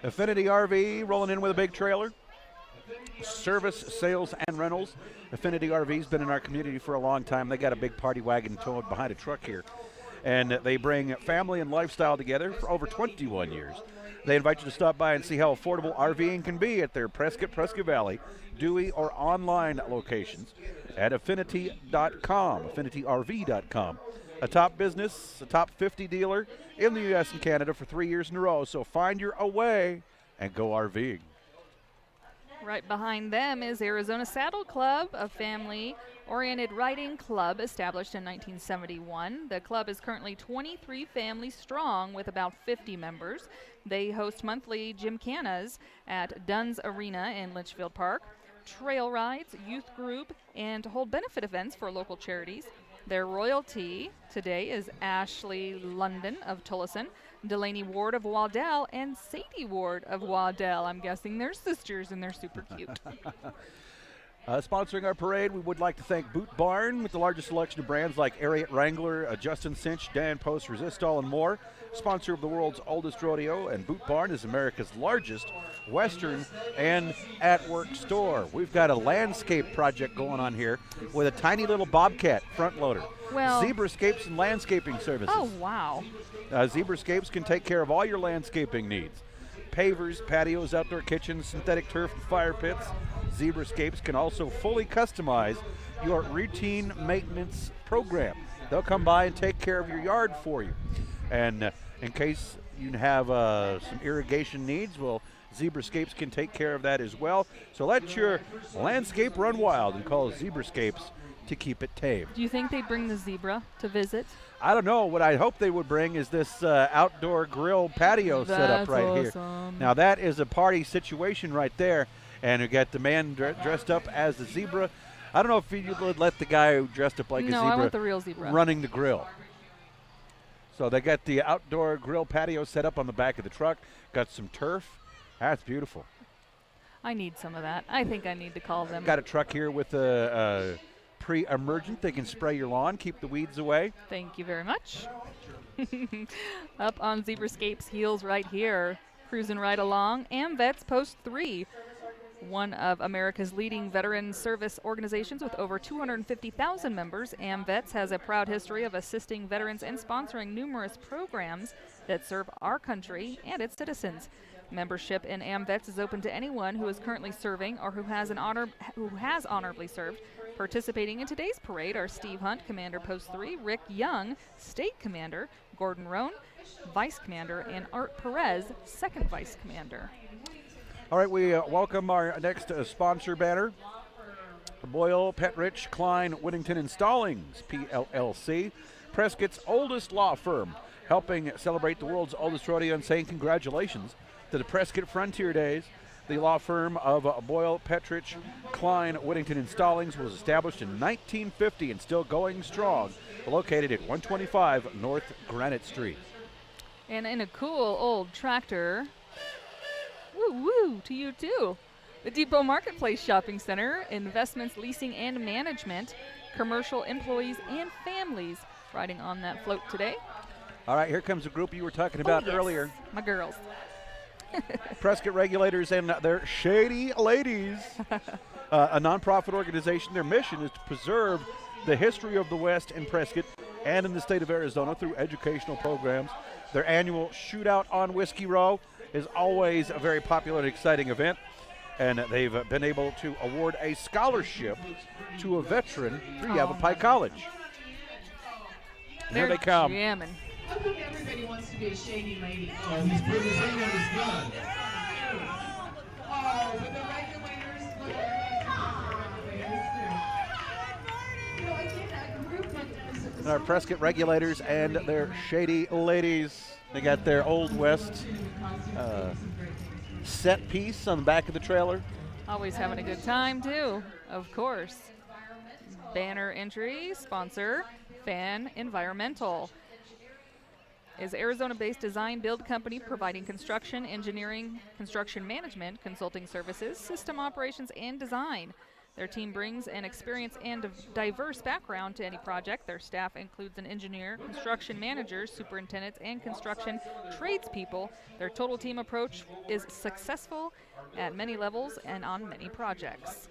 Affinity RV rolling in with a big trailer. Service, sales, and rentals. Affinity RV's been in our community for a long time. They got a big party wagon towed behind a truck here. And they bring family and lifestyle together for over 21 years. They invite you to stop by and see how affordable RVing can be at their Prescott Valley, Dewey, or online locations at affinity.com, affinityRV.com. A top business, a top 50 dealer in the U.S. and Canada for 3 years in a row. So find your away and go RVing. Right behind them is Arizona Saddle Club, a family-oriented riding club established in 1971. The club is currently 23 families strong with about 50 members. They host monthly gymkhanas at Dunn's Arena in Litchfield Park, trail rides, youth group, and hold benefit events for local charities. Their royalty today is Ashley London of Tullison, Delaney Ward of Waddell, and Sadie Ward of Waddell. I'm guessing they're sisters and they're super cute. Sponsoring our parade, we would like to thank Boot Barn with the largest selection of brands like Ariat Wrangler, Justin Cinch, Dan Post, Resistol, and more. Sponsor of the world's oldest rodeo, and Boot Barn is America's largest Western and at-work store. We've got a landscape project going on here with a tiny little Bobcat front loader. Well, Zebrascapes and landscaping services. oh, wow. Zebrascapes can take care of all your landscaping needs. Pavers, patios, outdoor kitchens, synthetic turf, and fire pits. Zebrascapes can also fully customize your routine maintenance program. They'll come by and take care of your yard for you. And in case you have some irrigation needs, well, Zebrascapes can take care of that as well. So let your landscape run wild and call Zebrascapes to keep it tame. Do you think they bring the zebra to visit? I don't know. What I hope they would bring is this outdoor grill patio set up right here. Now that is a party situation right there. And we got the man dressed up as the zebra. I don't know if you would let the guy who dressed up like a No, zebra I want the real zebra. running the grill. So they got the outdoor grill patio set up on the back of the truck. Got some turf. That's beautiful. I need some of that. I think I need to call them. Got a truck here with a pre-emergent. They can spray your lawn, keep the weeds away. Thank you very much. Up on Zebrascape's heels right here, cruising right along, AMVETS Post 3. One of America's leading veteran service organizations with over 250,000 members, AMVETS has a proud history of assisting veterans and sponsoring numerous programs that serve our country and its citizens. Membership in AMVETS is open to anyone who is currently serving or who has honorably served. Participating in today's parade are Steve Hunt, Commander Post 3, Rick Young, State Commander, Gordon Roan, Vice Commander, and Art Perez, Second Vice Commander. All right, we welcome our next sponsor banner. Boyle, Petrich, Klein, Whittington Installings, PLLC, Prescott's oldest law firm, helping celebrate the world's oldest rodeo and saying congratulations to the Prescott Frontier Days. The law firm of Boyle, Petrich, Klein, Whittington Installings was established in 1950 and still going strong, located at 125 North Granite Street. And in a cool old tractor, woo woo to you too, The Depot Marketplace Shopping Center, investments, leasing, and management, commercial employees and families riding on that float today. All right, here comes a group you were talking about yes, earlier. My girls. Prescott Regulators and their Shady Ladies, a nonprofit organization. Their mission is to preserve the history of the West in Prescott and in the state of Arizona through educational programs. Their annual Shootout on Whiskey Row is always a very popular and exciting event, and they've been able to award a scholarship to a veteran through Yavapai College. Here they come. Jamming. How come everybody wants to be a shady lady? Oh, he's putting his hand on his gun. Oh, but the regulators, look at the regulators. You know, again, a group that does Our Prescott Regulators and their Shady Ladies. They got their Old West set piece on the back of the trailer. Always having a good time, too, of course. Banner entry, sponsor, Fan Environmental. Is Arizona-based design build company providing construction, engineering, construction management, consulting services, system operations, and design. Their team brings an experience and a diverse background to any project. Their staff includes an engineer, construction managers, superintendents, and construction tradespeople. Their total team approach is successful at many levels and on many projects.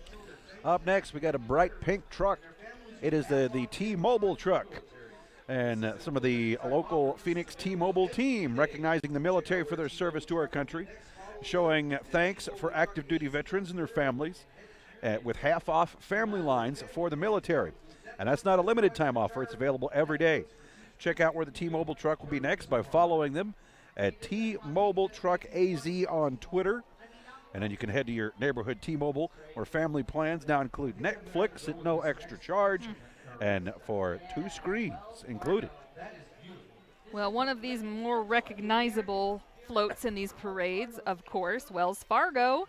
Up next, we got a bright pink truck. It is the T-Mobile truck. And some of the local Phoenix T-Mobile team recognizing the military for their service to our country, showing thanks for active duty veterans and their families with half-off family lines for the military. And that's not a limited time offer. It's available every day. Check out where the T-Mobile truck will be next by following them at T-Mobile Truck AZ on Twitter. And then you can head to your neighborhood T-Mobile, where family plans now include Netflix at no extra charge. And for 2 screens included. Well, one of these more recognizable floats in these parades, of course, Wells Fargo.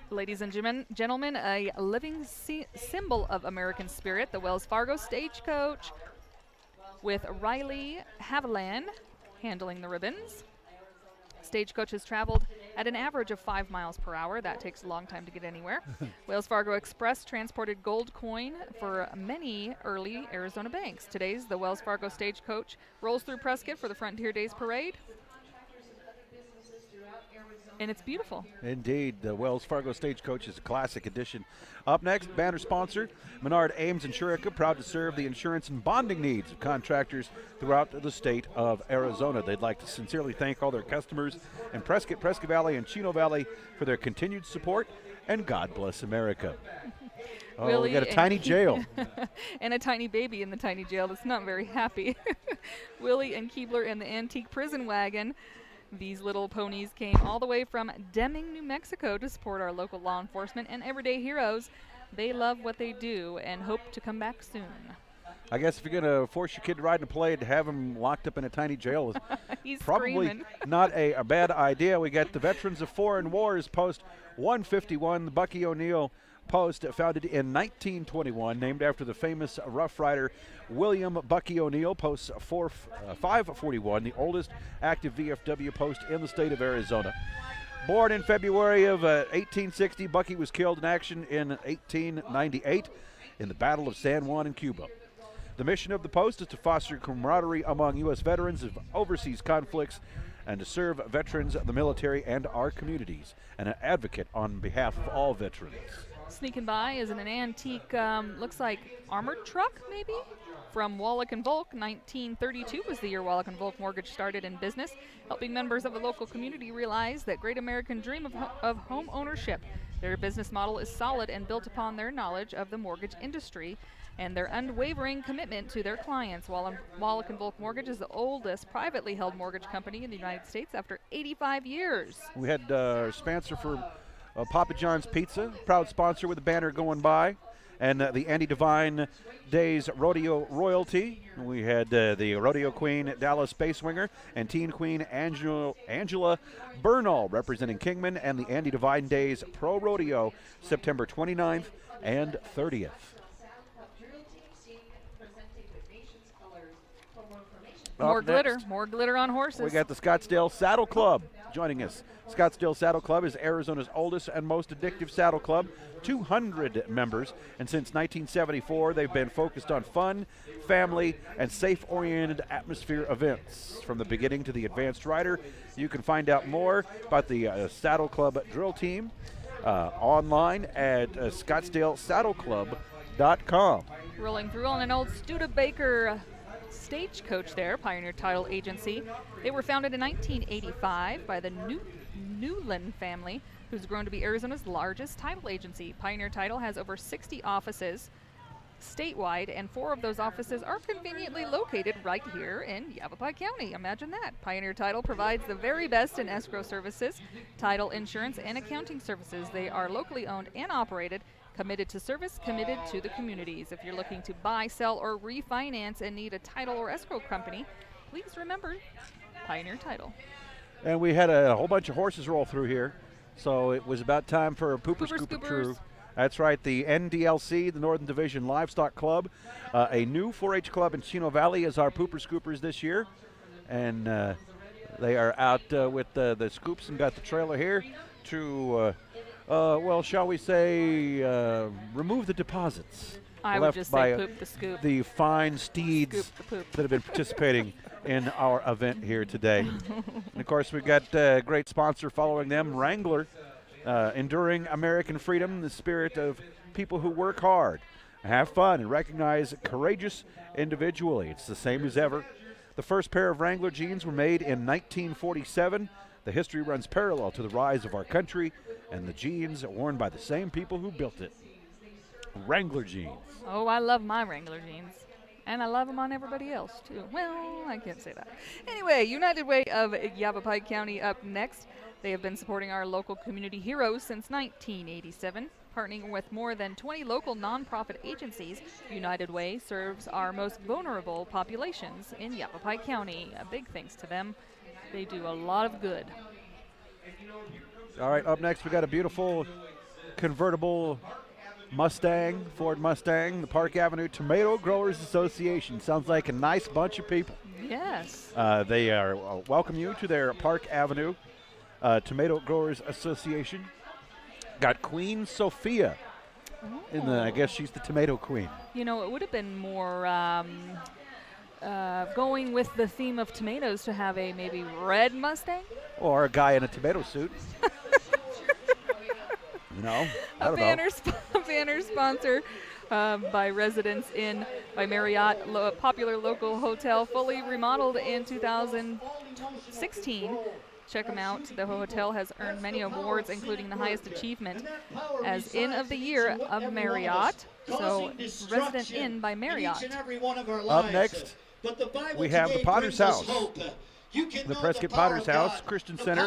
Ladies and gentlemen, a living symbol of American spirit, the Wells Fargo Stagecoach, with Riley Haviland handling the ribbons. Stagecoach has traveled at an average of 5 miles per hour. That takes a long time to get anywhere. Wells Fargo Express transported gold coin for many early Arizona banks. Today's the Wells Fargo Stagecoach rolls through Prescott for the Frontier Days Parade. And it's beautiful. Indeed, the Wells Fargo Stagecoach is a classic edition. Up next, banner sponsor, Menard Ames and Shurica, proud to serve the insurance and bonding needs of contractors throughout the state of Arizona. They'd like to sincerely thank all their customers in Prescott, Prescott Valley, and Chino Valley for their continued support, and God bless America. Oh, we got a tiny jail. And a tiny baby in the tiny jail that's not very happy. Willie and Keebler in the antique prison wagon. These little ponies came all the way from Deming, New Mexico to support our local law enforcement and everyday heroes. They love what they do and hope to come back soon. I guess if you're going to force your kid to ride in a parade, to have him locked up in a tiny jail is probably screaming. not a bad idea. We got the Veterans of Foreign Wars Post 151, the Bucky O'Neill Post, founded in 1921, named after the famous Rough Rider William Bucky O'Neill. Post 541, the oldest active VFW post in the state of Arizona. Born in February of 1860, Bucky was killed in action in 1898 in the Battle of San Juan in Cuba. The mission of the post is to foster camaraderie among U.S. veterans of overseas conflicts and to serve veterans, the military, and our communities, and an advocate on behalf of all veterans. Sneaking by is an antique, looks like armored truck, maybe? From Wallach and Volk. 1932 was the year Wallach and Volk Mortgage started in business, helping members of the local community realize that great American dream of home ownership. Their business model is solid and built upon their knowledge of the mortgage industry and their unwavering commitment to their clients. Wallach and Volk Mortgage is the oldest privately held mortgage company in the United States after 85 years. We had our sponsor for Papa John's Pizza, proud sponsor with the banner going by, and the Andy Devine Days Rodeo Royalty. We had the Rodeo Queen Dallas Space Winger and Teen Queen Angela Bernal representing Kingman, and the Andy Devine Days Pro Rodeo September 29th and 30th. More glitter on horses. We got the Scottsdale Saddle Club. joining us. Scottsdale Saddle Club is Arizona's oldest and most addictive saddle club, 200 members, and since 1974 they've been focused on fun, family, and safe-oriented atmosphere events. From the beginning to the advanced rider, you can find out more about the Saddle Club drill team online at scottsdalesaddleclub.com. Rolling through on an old Studebaker Stagecoach there, Pioneer Title Agency. They were founded in 1985 by the Newland family, who's grown to be Arizona's largest title agency. Pioneer Title has over 60 offices statewide, and 4 of those offices are conveniently located right here in Yavapai County. Imagine that. Pioneer Title provides the very best in escrow services, title insurance, and accounting services. They are locally owned and operated, committed to service, committed to the communities. If you're looking to buy, sell, or refinance and need a title or escrow company, please remember Pioneer Title. And we had a whole bunch of horses roll through here, so it was about time for a Pooper Scooper Crew. That's right, the NDLC, the Northern Division Livestock Club, a new 4-H club in Chino Valley is our Pooper Scoopers this year. And they are out with the scoops and got the trailer here to, well, shall we say, remove the deposits. I would just say poop the scoop. The fine steeds that have been participating in our event here today. And of course, we've got a great sponsor following them, Wrangler, enduring American freedom, the spirit of people who work hard, have fun, and recognize courageous individually. It's the same as ever. The first pair of Wrangler jeans were made in 1947. The history runs parallel to the rise of our country, and the jeans are worn by the same people who built it. Wrangler jeans. Oh, I love my Wrangler jeans. And I love them on everybody else, too. Well, I can't say that. Anyway, United Way of Yavapai County up next. They have been supporting our local community heroes since 1987. Partnering with more than 20 local nonprofit agencies, United Way serves our most vulnerable populations in Yavapai County. A big thanks to them. They do a lot of good. All right, up next we got a beautiful convertible Mustang, Ford Mustang, the Park Avenue Tomato Growers Association. Sounds like a nice bunch of people. Yes. They are welcome you to their Park Avenue Tomato Growers Association. Got Queen Sophia in the, I guess she's the tomato queen. You know, it would have been more going with the theme of tomatoes to have a maybe red Mustang. Or a guy in a tomato suit. You know, I don't know. A banner sponsor by residents by Marriott, a popular local hotel, fully remodeled in 2016. Check them out. The hotel has earned many awards, including the highest achievement as Inn of the Year of Marriott. So, Resident Inn by Marriott. Up next, we have the Potter's House. The Prescott Potter's House Christian Center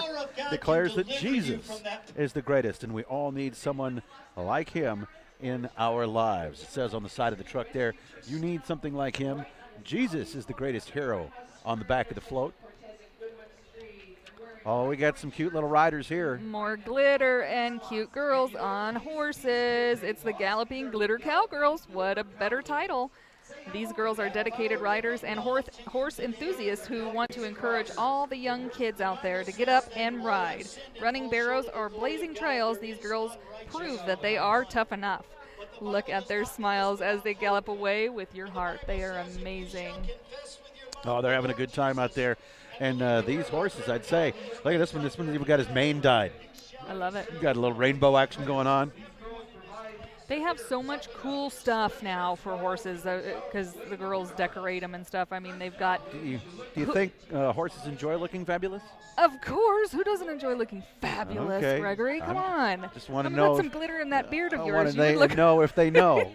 declares that Jesus is the greatest, and we all need someone like him in our lives. It says on the side of the truck there, you need something like him. Jesus is the greatest hero on the back of the float. Oh, we got some cute little riders here. More glitter and cute girls on horses. It's the Galloping Glitter Cowgirls. What a better title. These girls are dedicated riders and horse enthusiasts who want to encourage all the young kids out there to get up and ride. Running barrows or blazing trails, these girls prove that they are tough enough. Look at their smiles as they gallop away with your heart. They are amazing. Oh, they're having a good time out there. And these horses, I'd say, look at this one. This one's even got his mane dyed. I love it. Got a little rainbow action going on. They have so much cool stuff now for horses because the girls decorate them and stuff. I mean, they've got... Do you think horses enjoy looking fabulous? Of course. Who doesn't enjoy looking fabulous, Okay. Gregory? Come on. Just want to I'm know. put some glitter in that beard of I yours. want to know if they know.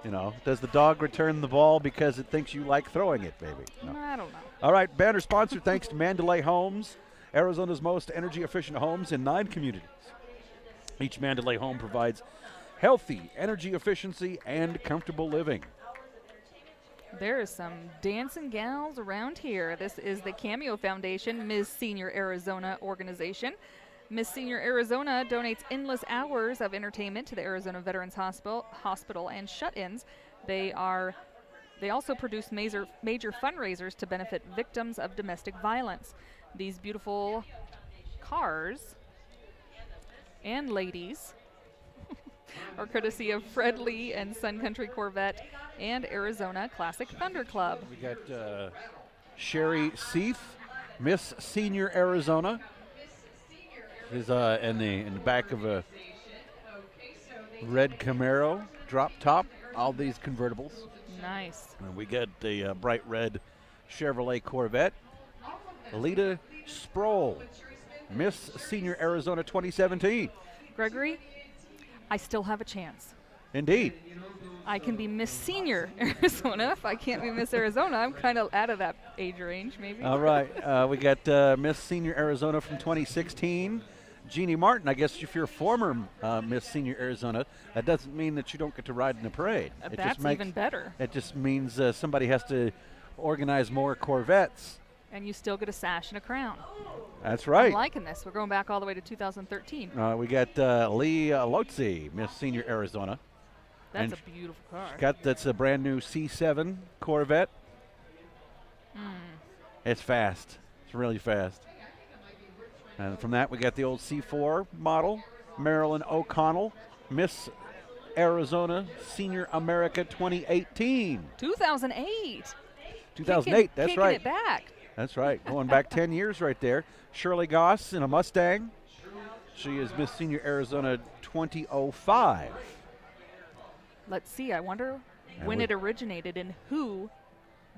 You know, does the dog return the ball because it thinks you like throwing it, maybe? No. I don't know. All right, banner sponsor thanks to Mandalay Homes, Arizona's most energy-efficient homes in 9 communities. Each Mandalay home provides healthy energy efficiency and comfortable living. There is some dancing gals around here. This is the Cameo Foundation, Ms. Senior Arizona organization. Miss Senior Arizona donates endless hours of entertainment to the Arizona Veterans Hospital and shut-ins. They also produce major fundraisers to benefit victims of domestic violence. These beautiful cars and ladies are courtesy of Fred Lee and Sun Country Corvette and Arizona Classic Thunder Club. We got Sherry Seif, Miss Senior Arizona. Is in the back of a red Camaro drop top. All these convertibles. Nice. And we got the bright red Chevrolet Corvette. Alita Sproul, Miss Senior Arizona 2017. Gregory, I still have a chance. Indeed. I can be Miss Senior Arizona. If I can't be Miss Arizona, I'm kind of out of that age range, maybe. All right. We got Miss Senior Arizona from 2016. Jeanie Martin, I guess if you're a former Miss Senior Arizona, that doesn't mean that you don't get to ride in the parade. That's even better. It just means somebody has to organize more Corvettes. And you still get a sash and a crown. That's right. I'm liking this. We're going back all the way to 2013. We got Lee Lotze, Miss Senior Arizona. That's a beautiful car. That's a brand new C7 Corvette. It's fast. It's really fast. And from that, we got the old C4 model, Marilyn O'Connell, Miss Arizona Senior America 2018. 2008. 2008, that's kicking right. It back. That's right. Going back 10 years right there. Shirley Goss in a Mustang. She is Miss Senior Arizona 2005. Let's see. I wonder when it originated and who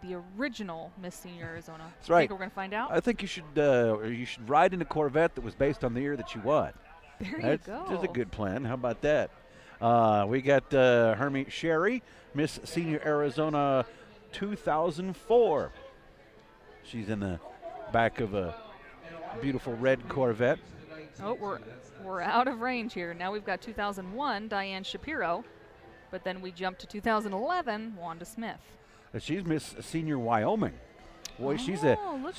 the original Miss Senior Arizona. That's right. Think we're going to find out? I think you should ride in a Corvette that was based on the year that you won. There you go. That's a good plan. How about that? We got Hermie Sherry, Miss Senior Arizona 2004. She's in the back of a beautiful red Corvette. Oh, we're out of range here. Now we've got 2001, Diane Shapiro, but then we jump to 2011, Wanda Smith. She's Miss Senior Wyoming. Boy, she's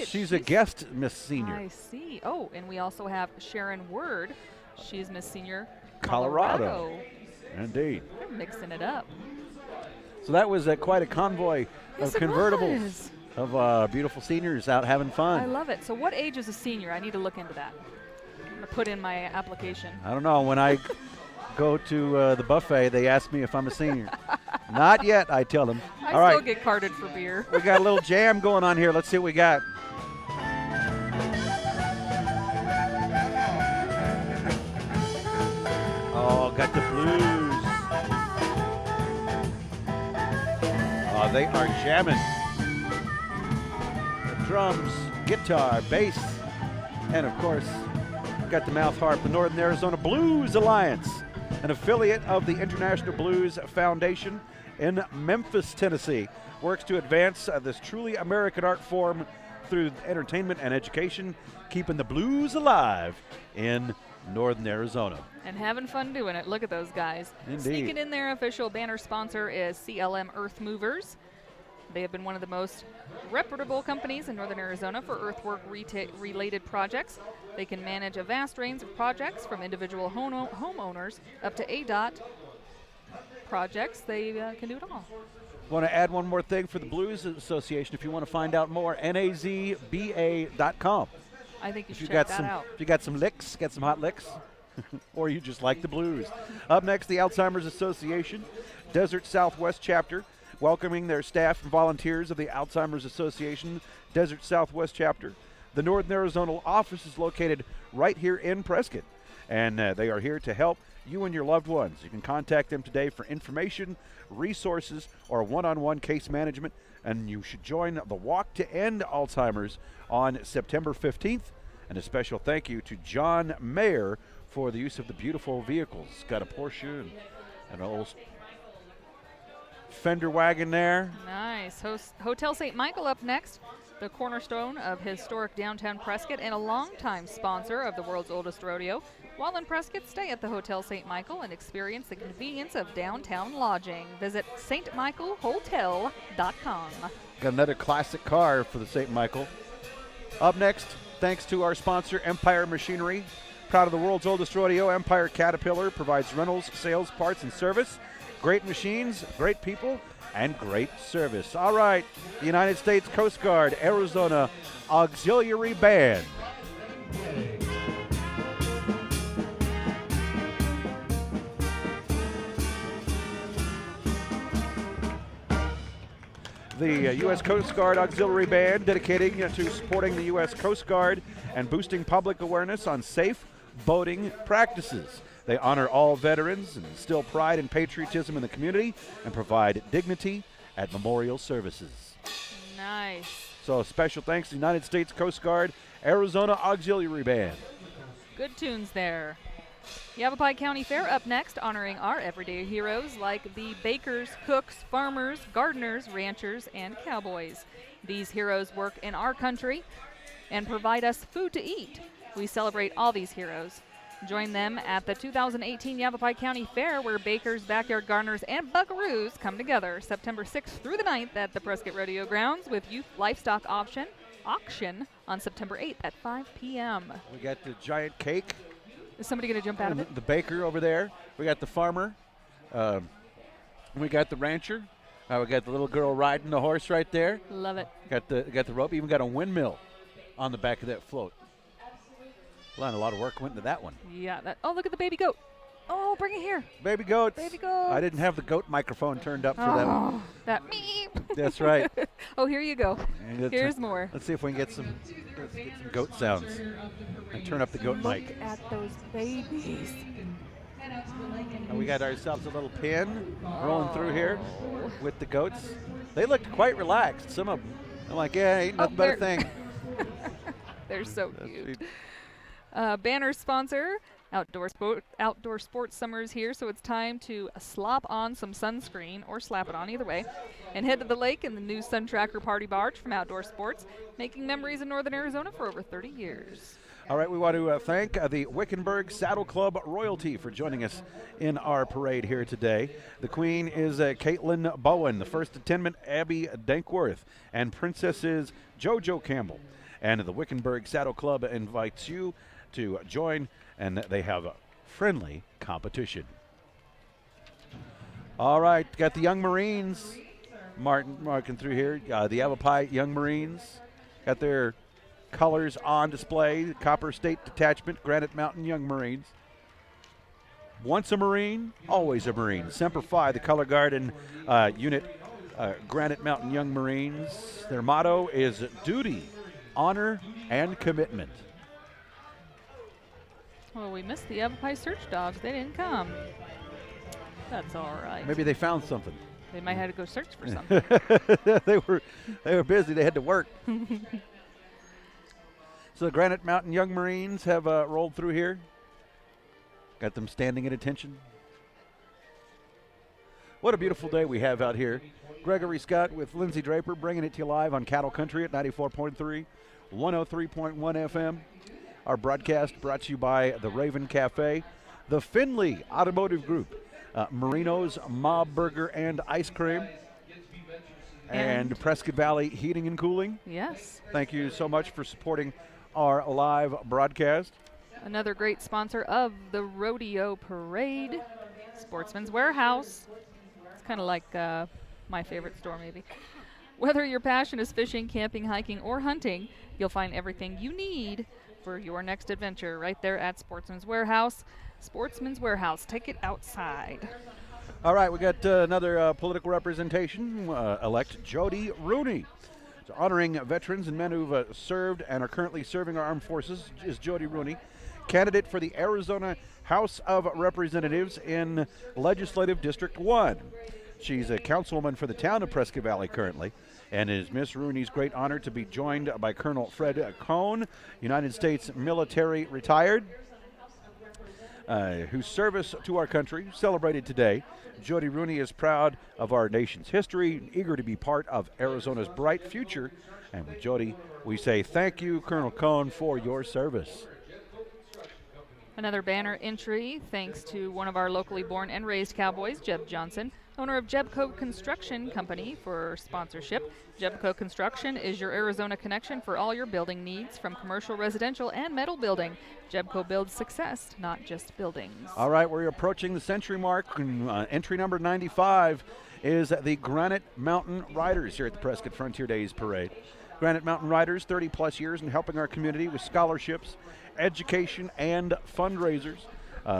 she's a guest Miss Senior. I see. Oh, and we also have Sharon Word. She's Miss Senior Colorado. Indeed. They're mixing it up. So that was quite a convoy of convertibles of beautiful seniors out having fun. I love it. So what age is a senior? I need to look into that. I'm going to put in my application. I don't know. When I go to the buffet, they ask me if I'm a senior. Not yet, I tell them. I All right. still get carded for beer. We got a little jam going on here. Let's see what we got. Oh, got the blues. Oh, they are jamming. The drums, guitar, bass, and of course, got the mouth harp, the Northern Arizona Blues Alliance, an affiliate of the International Blues Foundation in Memphis, Tennessee, works to advance this truly American art form through entertainment and education, keeping the blues alive in Northern Arizona. And having fun doing it. Look at those guys. Indeed. Sneaking in their official banner sponsor is CLM Earth Movers. They have been one of the most reputable companies in Northern Arizona for earthwork-related projects. They can manage a vast range of projects from individual homeowners up to ADOT projects. They can do it all. Want to add one more thing for the Blues Association. If you want to find out more, nazba.com. I think you should check that out. If you got some licks, got some hot licks, or you just like the blues. Up next, the Alzheimer's Association, Desert Southwest Chapter, welcoming their staff and volunteers of the Alzheimer's Association, Desert Southwest Chapter. The Northern Arizona office is located right here in Prescott, and they are here to help you and your loved ones. You can contact them today for information, resources, or one-on-one case management, and you should join the Walk to End Alzheimer's on September 15th. And a special thank you to John Mayer for the use of the beautiful vehicles. Got a Porsche and an old fender wagon there. Nice. Hotel St. Michael up next, the cornerstone of historic downtown Prescott and a longtime sponsor of the world's oldest rodeo. While in Prescott, stay at the Hotel St. Michael and experience the convenience of downtown lodging. Visit stmichaelhotel.com. Got another classic car for the St. Michael. Up next, thanks to our sponsor, Empire Machinery. Proud of the world's oldest rodeo, Empire Caterpillar provides rentals, sales, parts, and service. Great machines, great people, and great service. All right, the United States Coast Guard Arizona Auxiliary Band. the U.S. Coast Guard Auxiliary Band, dedicating to supporting the U.S. Coast Guard and boosting public awareness on safe boating practices. They honor all veterans and instill pride and patriotism in the community and provide dignity at memorial services. Nice. So special thanks to the United States Coast Guard Arizona Auxiliary Band. Good tunes there. Yavapai County Fair up next, honoring our everyday heroes like the bakers, cooks, farmers, gardeners, ranchers, and cowboys. These heroes work in our country and provide us food to eat. We celebrate all these heroes. Join them at the 2018 Yavapai County Fair, where bakers, backyard gardeners, and buckaroos come together September 6th through the 9th at the Prescott Rodeo grounds, with youth livestock auction on September 8th at 5 p.m. We got the giant cake. Is somebody going to jump out of it? The baker over there. We got the farmer. We got the rancher. We got the little girl riding the horse right there. Love it. Got the rope. Even got a windmill on the back of that float. A lot of work went into that one. Yeah. Oh, look at the baby goat. Oh, bring it here. Baby goats. Baby goats. I didn't have the goat microphone turned up for that one. That meep. That's right. Oh, here you go. Here's more. Let's see if we can get some goat sounds. And turn up the goat mic. Look at those babies. And we got ourselves a little pin rolling through here with the goats. They looked quite relaxed. Some of them. I'm like, yeah, ain't nothing but a thing. They're so cute. Banner sponsor, outdoor sports summer is here, so it's time to slop on some sunscreen, or slap it on, either way, and head to the lake in the new Sun Tracker Party Barge from Outdoor Sports, making memories in northern Arizona for over 30 years. All right, we want to thank the Wickenburg Saddle Club royalty for joining us in our parade here today. The Queen is Caitlin Bowen, the First Attendant Abby Dankworth, and Princess is JoJo Campbell. And the Wickenburg Saddle Club invites you to join, and they have a friendly competition. All right, got the Young Marines marking through here. The Yavapai Young Marines got their colors on display. Copper State Detachment, Granite Mountain Young Marines. Once a Marine, always a Marine. Semper Fi, the color guard and unit, Granite Mountain Young Marines. Their motto is duty, honor, and commitment. Well, we missed the Yavapai search dogs. They didn't come. That's all right. Maybe they found something. They might have to go search for something. they were busy. They had to work. So the Granite Mountain Young Marines have rolled through here. Got them standing at attention. What a beautiful day we have out here. Gregory Scott with Lindsay Draper bringing it to you live on Cattle Country at 94.3, 103.1 FM. Our broadcast brought to you by the Raven Cafe, the Finley Automotive Group, Marino's Mob Burger and Ice Cream, and Prescott Valley Heating and Cooling. Yes. Thank you so much for supporting our live broadcast. Another great sponsor of the Rodeo Parade, Sportsman's Warehouse. It's kind of like my favorite store, maybe. Whether your passion is fishing, camping, hiking, or hunting, you'll find everything you need for your next adventure right there at Sportsman's Warehouse. Sportsman's Warehouse, take it outside. All right, we got another political representation. Elect Jody Rooney. So honoring veterans and men who've served and are currently serving our armed forces is Jody Rooney, candidate for the Arizona House of Representatives in Legislative District 1. She's a councilwoman for the town of Prescott Valley currently, and it is Miss Rooney's great honor to be joined by Colonel Fred Cohn, United States military retired, whose service to our country celebrated today. Jody Rooney is proud of our nation's history and eager to be part of Arizona's bright future. And with Jody, we say thank you, Colonel Cohn, for your service. Another banner entry thanks to one of our locally born and raised cowboys, Jeb Johnson, owner of Jebco Construction Company, for sponsorship. Jebco Construction is your Arizona connection for all your building needs, from commercial, residential, and metal building. Jebco builds success, not just buildings. All right, we're approaching the century mark. Entry number 95 is the Granite Mountain Riders here at the Prescott Frontier Days Parade. Granite Mountain Riders, 30-plus years in helping our community with scholarships, education, and fundraisers.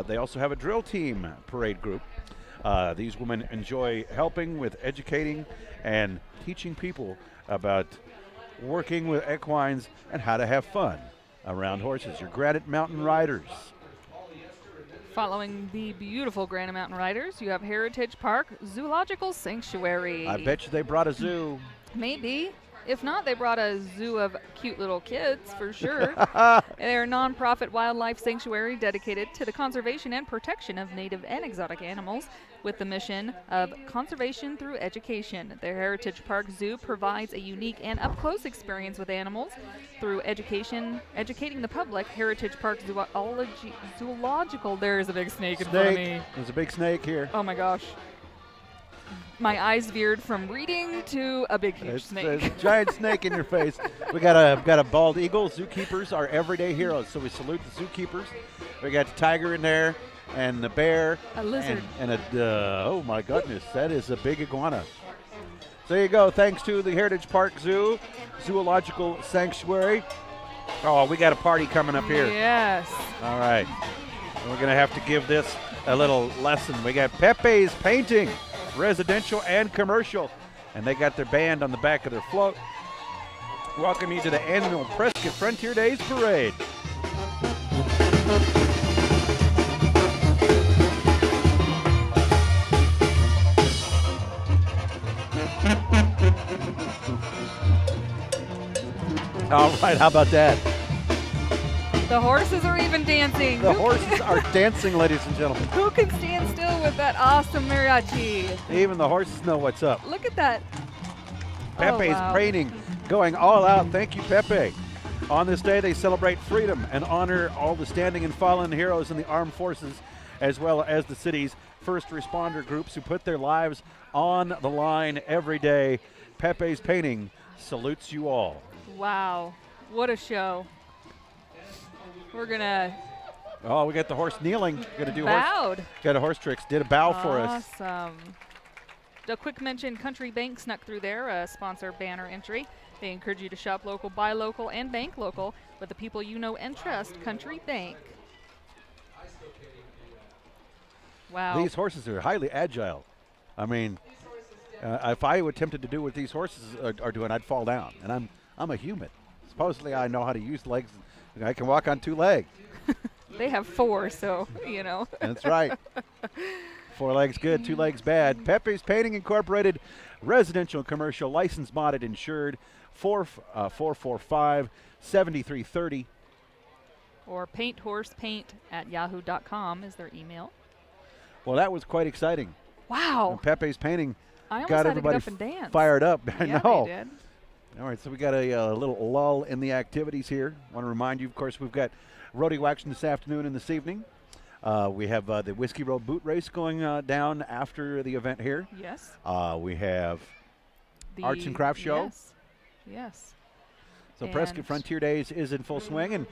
They also have a drill team parade group. These women enjoy helping with educating and teaching people about working with equines and how to have fun around horses. Your Granite Mountain Riders. Following the beautiful Granite Mountain Riders, you have Heritage Park Zoological Sanctuary. I bet you they brought a zoo. Maybe. If not, they brought a zoo of cute little kids, for sure. They're a nonprofit wildlife sanctuary dedicated to the conservation and protection of native and exotic animals with the mission of conservation through education. The Heritage Park Zoo provides a unique and up-close experience with animals through educating the public. Heritage Park Zoological. There is a big snake in front of me. There's a big snake here. Oh my gosh. My eyes veered from reading to a big huge snake. There's a giant snake in your face. We got a bald eagle. Zookeepers are everyday heroes, so we salute the zookeepers. We got the tiger in there and the bear. A lizard. And oh my goodness, that is a big iguana. So there you go. Thanks to the Heritage Park Zoo, Zoological Sanctuary. Oh, we got a party coming up here. Yes. All right. We're going to have to give this a little lesson. We got Pepe's Painting, residential and commercial, and they got their band on the back of their float. Welcome you to the annual Prescott Frontier Days Parade. All right, how about that? The horses are even dancing. The horses are dancing, ladies and gentlemen. Who can stand still with that awesome mariachi? Even the horses know what's up. Look at that. Pepe's wow. Painting, going all out. Thank you, Pepe. On this day, they celebrate freedom and honor all the standing and fallen heroes in the armed forces, as well as the city's first responder groups who put their lives on the line every day. Pepe's Painting salutes you all. Wow. What a show. We're going to Oh, we got the horse kneeling. Got to do bowed. Got a horse tricks. Did a bow for us. Awesome. A quick mention, Country Bank snuck through there, a sponsor banner entry. They encourage you to shop local, buy local, and bank local with the people you know and trust, Country Bank. Wow. These horses are highly agile. I mean, if I attempted to do what these horses are doing, I'd fall down. And I'm a human. Supposedly I know how to use legs. I can walk on two legs. They have four, so, you know. That's right. 4 legs good, 2 legs bad. Pepe's Painting Incorporated, residential and commercial, licensed, modded, insured, 445-7330. Or painthorsepaint@yahoo.com is their email. Well, that was quite exciting. Wow. And Pepe's Painting I almost got had to everybody get up and dance. fired up. I Yeah, know. they did. All right, so we got a little lull in the activities here. Want to remind you, of course, we've got rodeo action this afternoon and this evening. We have the Whiskey Road Boot Race going down after the event here. Yes. We have The Arts and Crafts Show. Yes. Yes. So And- Prescott Frontier Days is in full swing, and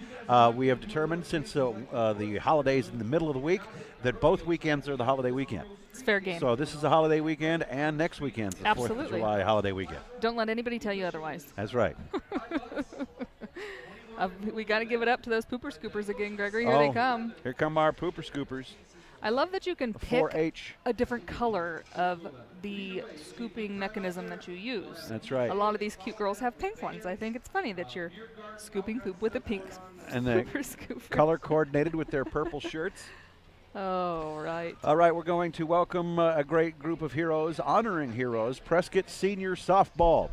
we have determined since the holidays in the middle of the week that both weekends are the holiday weekend. It's fair game. So this is a holiday weekend, and next weekend's the 4th of Absolutely. July holiday weekend. Don't let anybody tell you otherwise. That's right. We got to give it up to those pooper scoopers again, Gregory. Here they come. Here come our pooper scoopers. I love that you can The pick 4-H. a different color of the scooping mechanism that you use. That's right. A lot of these cute girls have pink ones. I think it's funny that you're scooping poop with a pink And the pooper scooper. color coordinated with their purple shirts. Oh, right. All right, we're going to welcome a great group of heroes, honoring heroes, Prescott Senior Softball.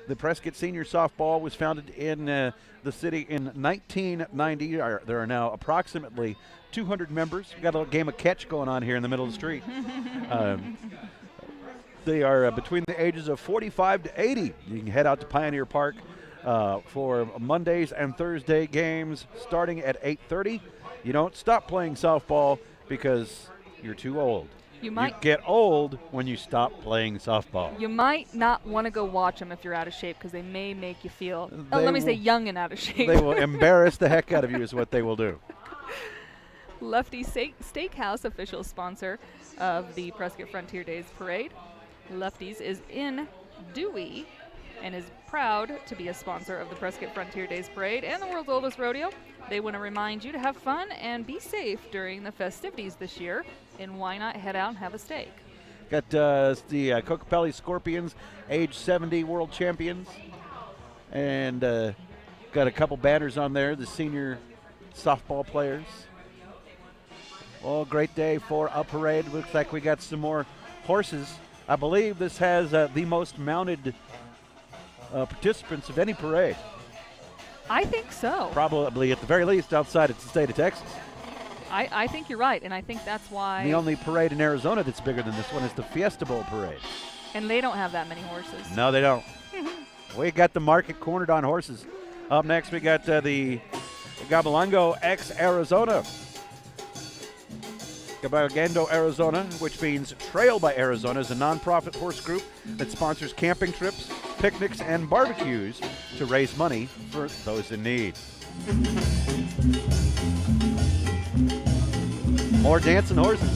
The Prescott Senior Softball was founded in the city in 1990. There are now approximately 200 members. We've got a little game of catch going on here in the middle of the street. They are between the ages of 45 to 80. You can head out to Pioneer Park for Mondays and Thursday games starting at 8:30. You don't stop playing softball because you're too old. You might You get old when you stop playing softball. You might not want to go watch them if you're out of shape because they may make you feel, They let me say will- young and out of shape. They will embarrass the heck out of you is what they will do. Lefty Steakhouse, official sponsor of the Prescott Frontier Days Parade. Lefty's is in Dewey and is proud to be a sponsor of the Prescott Frontier Days Parade and the world's oldest rodeo. They want to remind you to have fun and be safe during the festivities this year, and why not head out and have a steak? Got the Kokopelli Scorpions, age 70 world champions. And got a couple banners on there, the senior softball players. Oh, great day for a parade. Looks like we got some more horses. I believe this has the most mounted participants of any parade. I think so. Probably, at the very least, outside of the state of Texas. I think you're right, and I think that's why. The only parade in Arizona that's bigger than this one is the Fiesta Bowl parade. And they don't have that many horses. No, they don't. We got the market cornered on horses. Up next, we got the Gabalango X Arizona. Gabalagando, Arizona, which means Trail by Arizona, is a nonprofit horse group that sponsors camping trips, picnics, and barbecues to raise money for those in need. More dancing horses.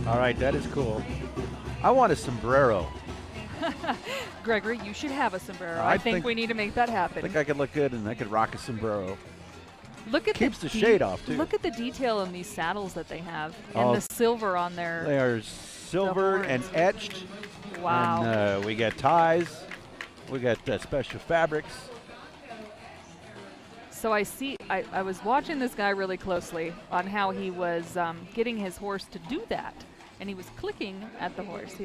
All right, that is cool. I want a sombrero. Gregory, you should have a sombrero. I I think think- we need to make that I happen. think I could look good and I could rock a sombrero. Look at Keeps the shade off, too. Look at the detail in these saddles that they have, Oh. and the silver on their. They are silvered and horns. etched. Wow. And we got ties. We got special fabrics. So I see. I was watching this guy really closely on how he was getting his horse to do that, and he was clicking at the horse.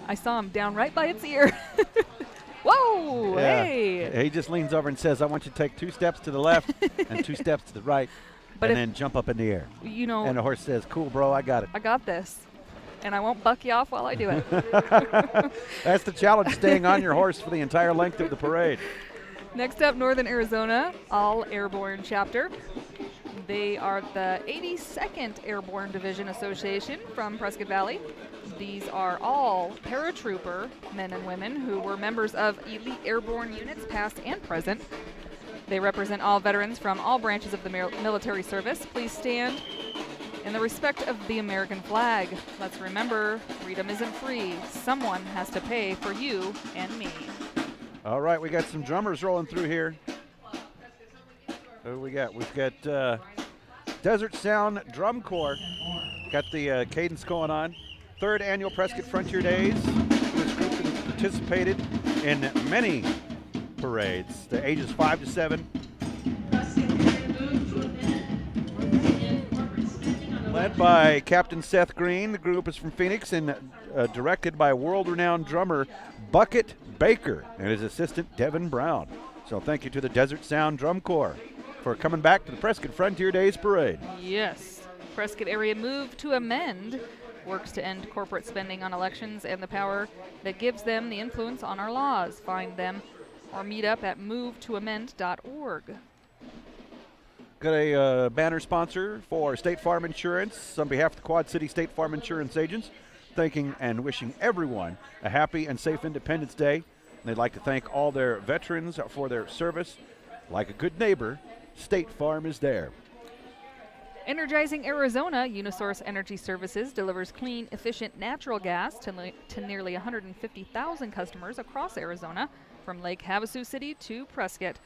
I saw him down right by its ear. Whoa! Yeah. Hey! He just leans over and says, I want you to take 2 steps to the left and 2 steps to the right, But and if- then jump up in the air. You know, And the horse says, cool, bro, I got it. I got this, and I won't buck you off while I do it. That's the challenge, staying on your horse for the entire length of the parade. Next up, Northern Arizona, all Airborne chapter. They are the 82nd Airborne Division Association from Prescott Valley. These are all paratrooper men and women who were members of elite airborne units, past and present. They represent all veterans from all branches of the military service. Please stand in the respect of the American flag. Let's remember, freedom isn't free. Someone has to pay for you and me. All right, we got some drummers rolling through here. Who we got? We've got Desert Sound Drum Corps. Got the cadence going on. 3rd annual Prescott Frontier Days. This group has participated in many parades. The ages 5 to 7. Led by Captain Seth Green. The group is from Phoenix and directed by world-renowned drummer Bucket Baker and his assistant Devin Brown. So thank you to the Desert Sound Drum Corps for coming back to the Prescott Frontier Days Parade. Yes. Prescott area Move to Amend works to end corporate spending on elections and the power that gives them the influence on our laws. Find them or meet up at movetoamend.org. Got a banner sponsor for State Farm Insurance on behalf of the Quad City State Farm Insurance agents, thanking and wishing everyone a happy and safe Independence Day. And they'd like to thank all their veterans for their service. Like a good neighbor, State Farm is there. Energizing Arizona, Unisource Energy Services delivers clean, efficient natural gas to nearly 150,000 customers across Arizona, from Lake Havasu City to Prescott.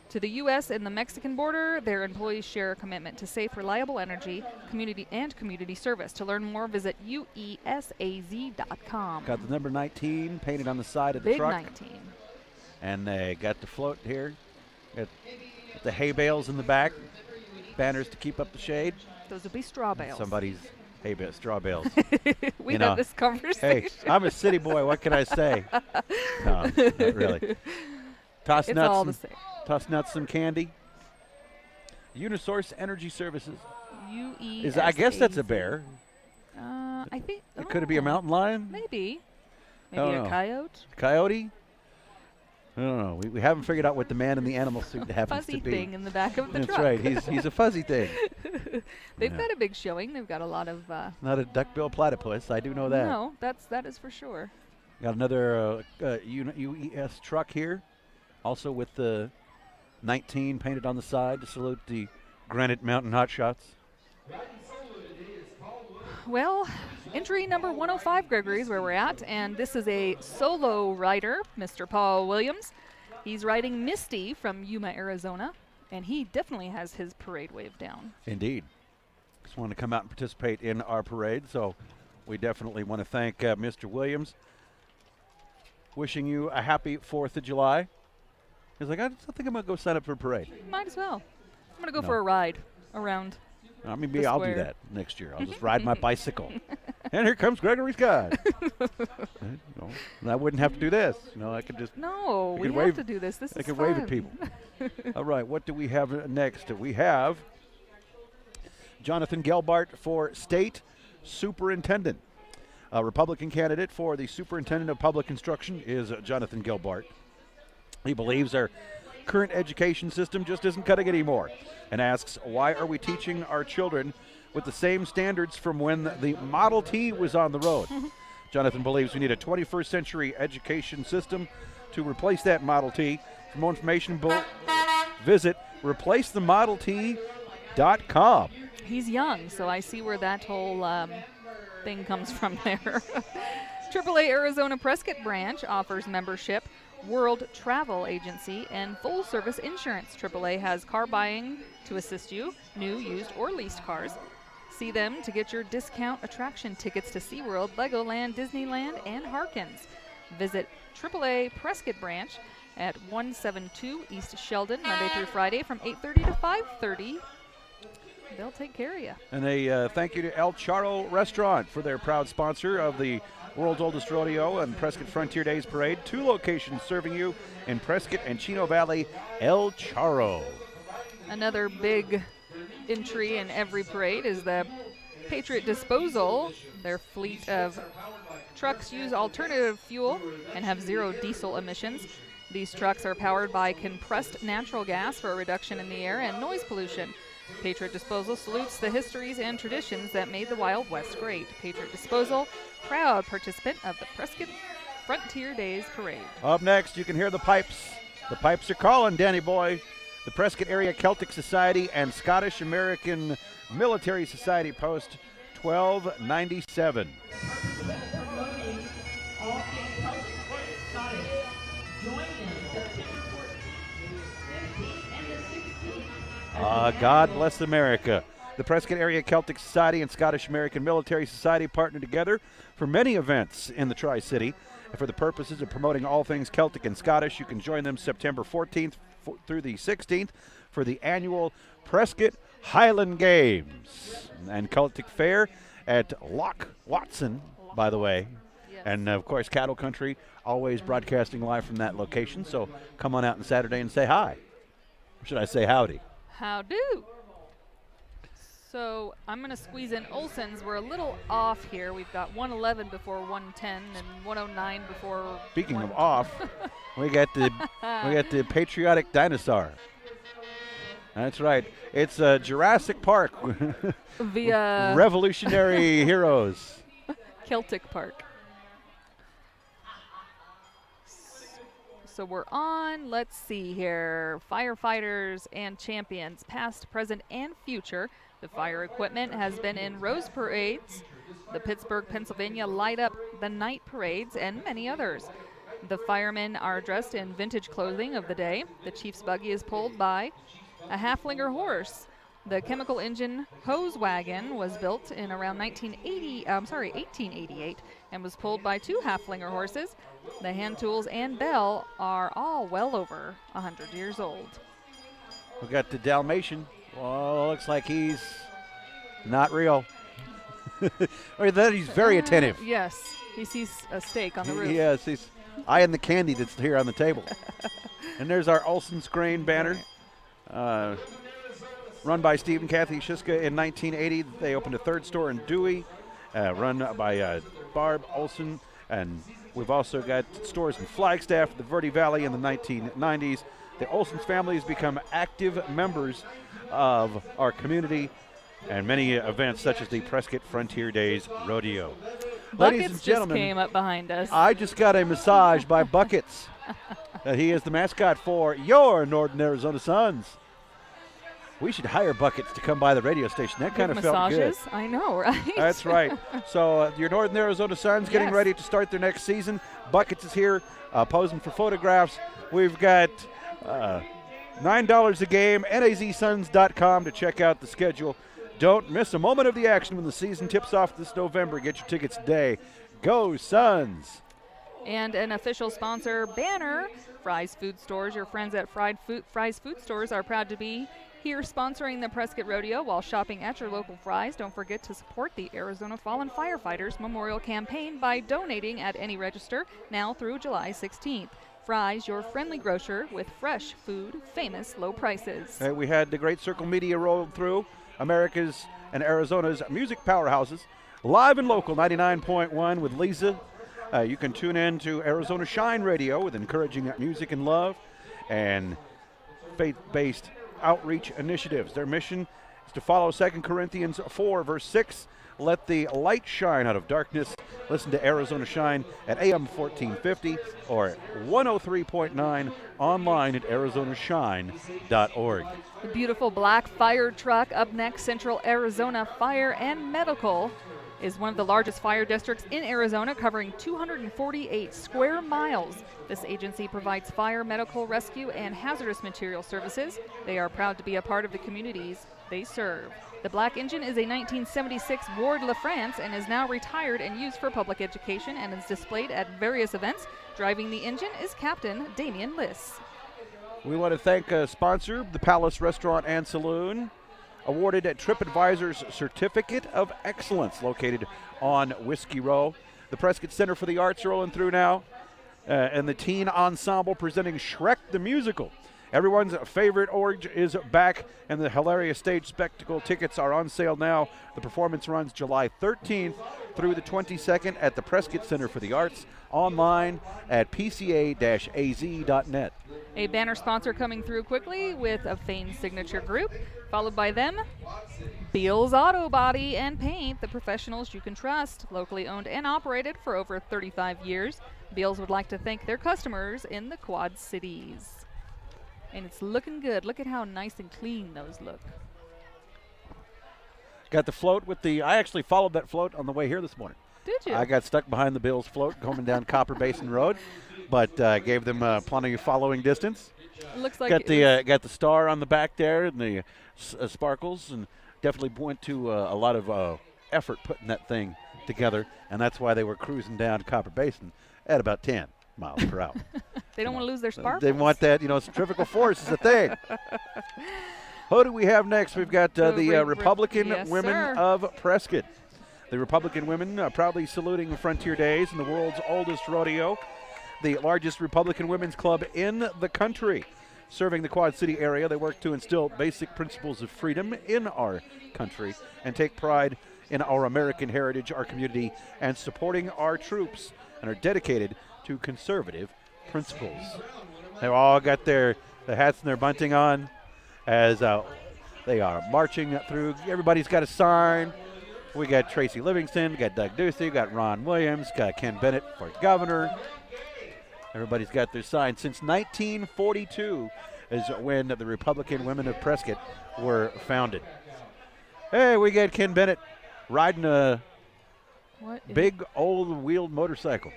To the U.S. and the Mexican border, their employees share a commitment to safe, reliable energy, community service. To learn more, visit uesaz.com. Got the number 19 painted on the side of the Big truck. 19. And they got the float here. Got the hay bales in the back. Banners to keep up the shade. Those would be straw bales. Somebody's hay bale, straw bales. We you had know, this conversation. Hey, I'm a city boy. What can I say? No, not really. Toss It's nuts. all and- the same. Toss nuts, some candy. Unisource Energy Services. UESAZ. I guess that's a bear. I think. It could it be a mountain lion? Maybe. I don't Maybe a know. coyote. Coyote? I don't know. We haven't figured out what the man in the animal suit happens Fuzzy to be. thing in the back of the That's truck. right. He's a fuzzy thing. They've Yeah. got a big showing. They've got a lot of. Not a duckbill platypus. I do know that. No, that is for sure. Got another UES truck here, also with the 19 painted on the side to salute the Granite Mountain Hotshots. Well, entry number 105, Gregory, is where we're at, and this is a solo rider, Mr. Paul Williams. He's riding Misty from Yuma, Arizona, and he definitely has his parade wave down. Indeed. Just wanted to come out and participate in our parade, so we definitely want to thank Mr. Williams. Wishing you a happy 4th of July. He's like, I think I'm going to go sign up for a parade. Might as well. I'm going to go for a ride around. Maybe I'll do that next year. I'll just ride my bicycle. And here comes Gregory Scott. And I wouldn't have to do this. I could just. No, we have to do this. This is fun. I could wave at people. All right, what do we have next? We have Jonathan Gelbart for State Superintendent. A Republican candidate for the Superintendent of Public Instruction is Jonathan Gelbart. He believes our current education system just isn't cutting anymore and asks, why are we teaching our children with the same standards from when the Model T was on the road? Jonathan believes we need a 21st century education system to replace that Model T. For more information, visit replacethemodelT.com. He's young, so I see where that whole thing comes from there. AAA Arizona Prescott branch offers membership, World Travel Agency, and full-service insurance. AAA has car buying to assist you, new, used, or leased cars. See them to get your discount attraction tickets to SeaWorld, Legoland, Disneyland, and Harkins. Visit AAA Prescott branch at 172 East Sheldon, Monday through Friday from 8:30 to 5:30. They'll take care of you. And a thank you to El Charro Restaurant for their proud sponsor of the World's Oldest Rodeo and Prescott Frontier Days Parade. 2 locations serving you in Prescott and Chino Valley. El Charro. Another big entry in every parade is the Patriot Disposal. Their fleet of trucks use alternative fuel and have 0 diesel emissions. These trucks are powered by compressed natural gas for a reduction in the air and noise pollution. Patriot Disposal salutes the histories and traditions that made the Wild West great. Patriot Disposal, proud participant of the Prescott Frontier Days Parade. Up next, you can hear the pipes. The pipes are calling, Danny boy. The Prescott Area Celtic Society and Scottish American Military Society Post 1297. Promoting all things Celtic, Scottish. Join them September 14th, 15th, and the 16th. God bless America. The Prescott Area Celtic Society and Scottish American Military Society partner together for many events in the Tri-City. And for the purposes of promoting all things Celtic and Scottish, you can join them September 14th through the 16th for the annual Prescott Highland Games and Celtic Fair at Loch Watson, by the way. Yes. And, of course, Cattle Country, always broadcasting live from that location. So come on out on Saturday and say hi. Or should I say howdy? How do? So I'm going to squeeze in Olson's. We're a little off here. We've got 111 before 110 and 109 before. Speaking of off, we got the patriotic dinosaur. That's right. It's Jurassic Park. Via Revolutionary Heroes. Celtic Park. So we're on, let's see here, firefighters and champions, past, present, and future. The fire equipment has been in Rose Parades, the Pittsburgh, Pennsylvania Light Up the Night Parades, and many others. The firemen are dressed in vintage clothing of the day. The chief's buggy is pulled by a halflinger horse. The chemical engine hose wagon was built in around 1888 and was pulled by 2 halflinger horses. The hand tools and bell are all well over 100 years old. We got the Dalmatian. Well, looks like he's not real. Or that he's very attentive. Yes, he sees a steak on the roof. Yes, he's eyeing the candy that's here on the table. And there's our Olson's Grain banner. Run by Steve and Kathy Shiska in 1980. They opened a 3rd store in Dewey, run by Barb Olson. And we've also got stores in Flagstaff, the Verde Valley in the 1990s. The Olson's family has become active members of our community and many events such as the Prescott Frontier Days Rodeo. Ladies and Buckets gentlemen, just came up behind us. I just got a massage by Buckets. He is the mascot for your Northern Arizona Suns. We should hire Buckets to come by the radio station. That kind of felt good. Massages? I know, right? That's right. So your Northern Arizona Suns getting Yes. ready to start their next season. Buckets is here posing for photographs. We've got $9 a game, nazsuns.com to check out the schedule. Don't miss a moment of the action when the season tips off this November. Get your tickets today. Go Suns! And an official sponsor, Banner, Fry's Food Stores. Your friends at Fry's Food Stores are proud to be here sponsoring the Prescott Rodeo while shopping at your local Fry's. Don't forget to support the Arizona Fallen Firefighters Memorial Campaign by donating at any register now through July 16th. Fry's, your friendly grocer with fresh food, famous low prices. We had the Great Circle Media rolled through. America's and Arizona's music powerhouses. Live and local, 99.1 with Lisa. You can tune in to Arizona Shine Radio with encouraging music and love and faith-based outreach initiatives. Their mission is to follow 2 Corinthians 4, verse 6. Let the light shine out of darkness. Listen to Arizona Shine at AM 1450 or 103.9 online at arizonashine.org. The beautiful black fire truck up next. Central Arizona Fire and Medical is one of the largest fire districts in Arizona, covering 248 square miles. This agency provides fire, medical, rescue, and hazardous material services. They are proud to be a part of the communities they serve. The black engine is a 1976 Ward LaFrance and is now retired and used for public education and is displayed at various events. Driving the engine is Captain Damian Liss. We want to thank a sponsor, the Palace Restaurant and Saloon, awarded at TripAdvisor's Certificate of Excellence, located on Whiskey Row. The Prescott Center for the Arts rolling through now, and the teen ensemble presenting Shrek the Musical. Everyone's favorite org is back, and the hilarious stage spectacle tickets are on sale now. The performance runs July 13th through the 22nd at the Prescott Center for the Arts, online at pca-az.net. A banner sponsor coming through quickly with a famed signature group, followed by them, Beals Auto Body and Paint, the professionals you can trust, locally owned and operated for over 35 years. Beals would like to thank their customers in the Quad Cities. And it's looking good. Look at how nice and clean those look. Got the float with the, I actually followed that float on the way here this morning. Did you? I got stuck behind the Bills float coming down Copper Basin Road, but gave them plenty of following distance. It looks like Got the star on the back there and the sparkles, and definitely went to a lot of effort putting that thing together, and that's why they were cruising down Copper Basin at about 10 miles per hour. they don't want to lose their sparkles. They want that, centrifugal force is a thing. Who do we have next? We've got the Republican yes, Women sir. of Prescott. The Republican women proudly saluting Frontier Days and the world's oldest rodeo, the largest Republican women's club in the country. Serving the Quad City area, they work to instill basic principles of freedom in our country and take pride in our American heritage, our community, and supporting our troops, and are dedicated to conservative principles. They've all got their hats and their bunting on as they are marching through. Everybody's got a sign. We got Tracy Livingston, we got Doug Ducey, we got Ron Williams, got Ken Bennett for governor. Everybody's got their sign. Since 1942 is when the Republican Women of Prescott were founded. Hey, we got Ken Bennett riding a big old wheeled motorcycle.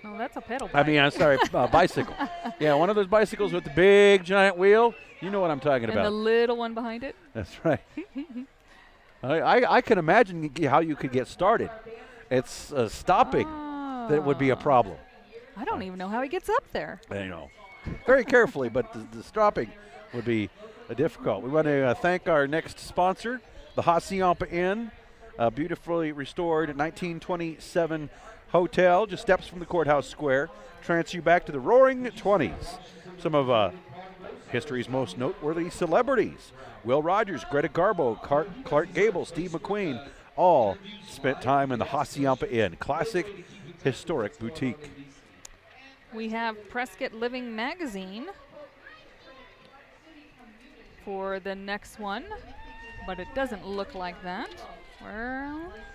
Oh, that's a pedal bike. I mean, I'm sorry, bicycle. Yeah, one of those bicycles with the big giant wheel. You know what I'm talking and about. the little one behind it. That's right. I can imagine how you could get started. It's stopping that would be a problem. I don't even know how he gets up there. Very carefully, but the stopping would be difficult. We want to thank our next sponsor, the Hacienda Inn, a beautifully restored 1927 hotel, just steps from the courthouse square, transfers you back to the roaring 20s. Some of history's most noteworthy celebrities: Will Rogers, Greta Garbo, Clark Gable, Steve McQueen, all spent time in the Hacienda Inn, classic historic boutique. We have Prescott Living Magazine for the next one, but it doesn't look like that. Where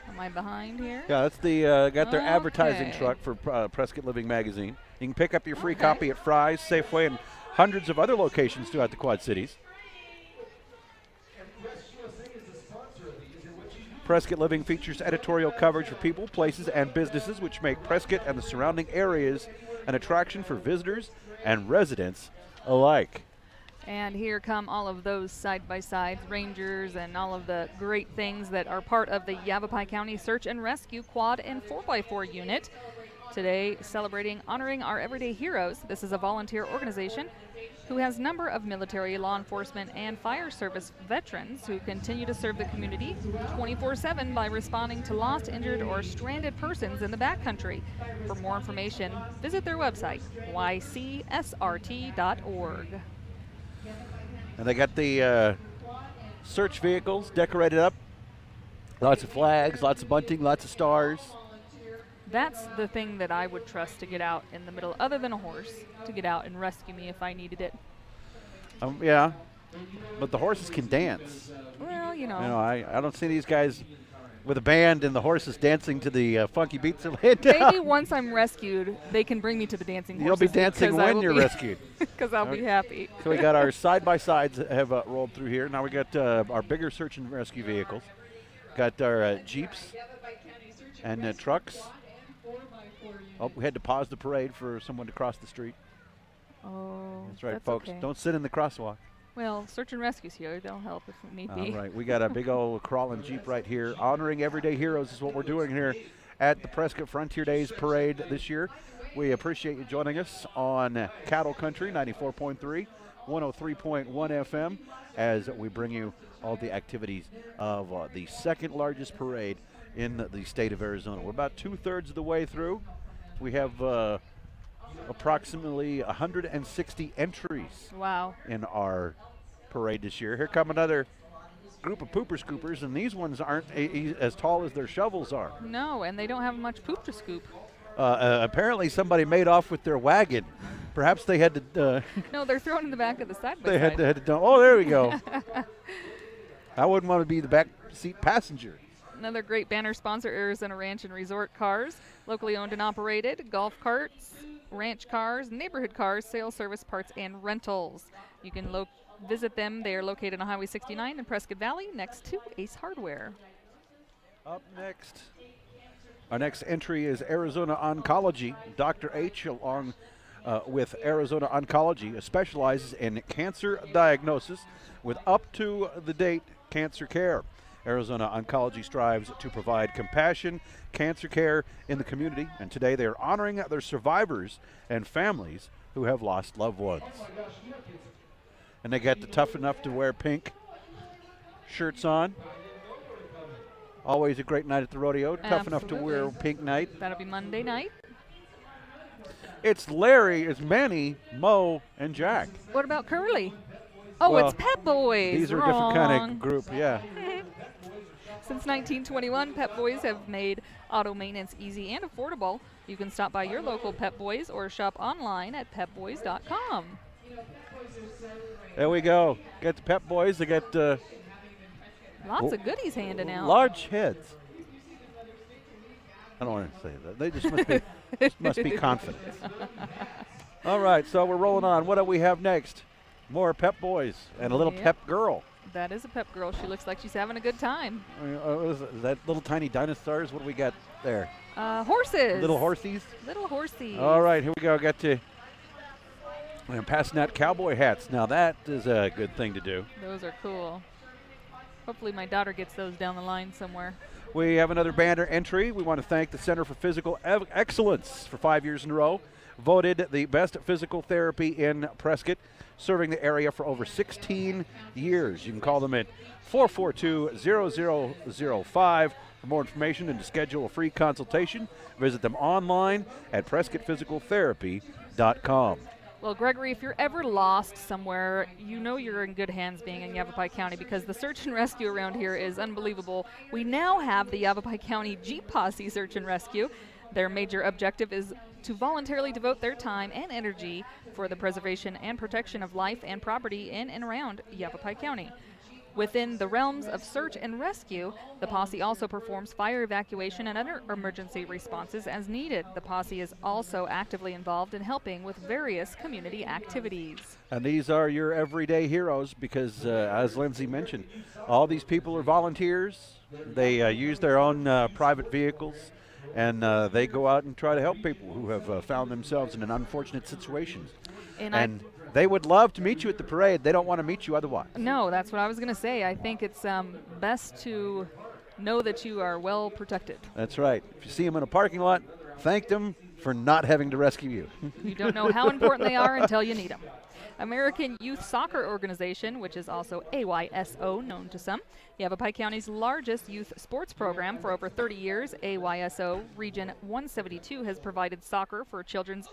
am I behind here? Yeah, that's the got their advertising Okay. truck for Prescott Living Magazine. You can pick up your free copy at Fry's, Safeway, and hundreds of other locations throughout the Quad Cities. Prescott Living features editorial coverage for people, places, and businesses, which make Prescott and the surrounding areas an attraction for visitors and residents alike. And here come all of those side-by-sides, Rangers, and all of the great things that are part of the Yavapai County Search and Rescue Quad and 4x4 unit. Today, celebrating honoring our everyday heroes. This is a volunteer organization who has a number of military, law enforcement, and fire service veterans who continue to serve the community 24/7 by responding to lost, injured, or stranded persons in the backcountry. For more information, visit their website, ycsrt.org. And they got the search vehicles decorated up. Lots of flags, lots of bunting, lots of stars. That's the thing that I would trust to get out in the middle, other than a horse, to get out and rescue me if I needed it. Yeah, but the horses can dance. Well, you know. You know, I don't see these guys with a band and the horses dancing to the funky beats they're laying Maybe down. once I'm rescued, they can bring me to the dancing You'll horses. be dancing because I when will you're be- rescued. Because I'll be happy. So we got our side-by-sides have rolled through here. Now we got our bigger search and rescue vehicles. Got our Jeeps and trucks. Oh, we had to pause the parade for someone to cross the street. Oh, That's right, folks. okay. Don't sit in the crosswalk. Well, search and rescue's here. They'll help if need be. All right, we got a big old crawling Jeep right here. Honoring everyday heroes is what we're doing here at the Prescott Frontier Days Parade this year. We appreciate you joining us on Cattle Country 94.3, 103.1 FM as we bring you all the activities of the second largest parade in the state of Arizona. We're about 2/3 of the way through. We have approximately 160 entries Wow. in our parade this year. Here come another group of pooper scoopers, and these ones aren't as tall as their shovels are. No, and they don't have much poop to scoop. Apparently somebody made off with their wagon. Perhaps they had to No, they're thrown in the back of the side by they side. had to dump. Oh, there we go. I wouldn't want to be the back seat passenger. Another great banner sponsor, Arizona Ranch and Resort Cars, locally owned and operated, golf carts, ranch cars, neighborhood cars, sales, service, parts, and rentals. You can visit them. They are located on Highway 69 in Prescott Valley next to Ace Hardware. Up next, our next entry is Arizona Oncology. Dr. H, along with Arizona Oncology, specializes in cancer diagnosis with up-to-the-date cancer care. Arizona Oncology strives to provide compassion, cancer care in the community, and today they are honoring their survivors and families who have lost loved ones. And they got the tough enough to wear pink shirts on. Always a great night at the rodeo. Tough enough to wear Absolutely. pink night. That'll be Monday night. It's Larry, it's Manny, Mo, and Jack. What about Curly? Oh, Well, it's Pep Boys. These are a different kind Wrong. of group, yeah. Since 1921, Pep Boys have made auto maintenance easy and affordable. You can stop by your local Pep Boys or shop online at pepboys.com. There we go. Got the Pep Boys. They got Lots of goodies handing out. large heads. I don't want to say that. They just must be confident. All right, so we're rolling on. What do we have next? More Pep Boys and a little Yep. Pep girl. That is a Pep girl. She looks like she's having a good time. Is that little tiny dinosaurs? What do we got there? Horses. Little horsies? Little horsies. All right, here we go. Got to. I'm passing out cowboy hats. Now that is a good thing to do. Those are cool. Hopefully my daughter gets those down the line somewhere. We have another banner entry. We want to thank the Center for Physical Excellence for 5 years in a row. Voted the best physical therapy in Prescott, serving the area for over 16 years. You can call them at 442-0005 for more information and to schedule a free consultation. Visit them online at PrescottPhysicalTherapy.com. Well, Gregory, if you're ever lost somewhere, you know you're in good hands being in Yavapai County because the search and rescue around here is unbelievable. We now have the Yavapai County Jeep Posse Search and Rescue. Their major objective is to voluntarily devote their time and energy for the preservation and protection of life and property in and around Yavapai County. Within the realms of search and rescue, the posse also performs fire evacuation and other emergency responses as needed. The posse is also actively involved in helping with various community activities. And these are your everyday heroes because, as Lindsay mentioned, all these people are volunteers. They use their own private vehicles, and they go out and try to help people who have found themselves in an unfortunate situation. And they would love to meet you at the parade. They don't want to meet you otherwise. No, that's what I was going to say. I think it's best to know that you are well protected. That's right. If you see them in a parking lot, thank them for not having to rescue you. You don't know how important they are until you need them. American Youth Soccer Organization, which is also AYSO, known to some. Yavapai County's largest youth sports program for over 30 years, AYSO Region 172 has provided soccer for children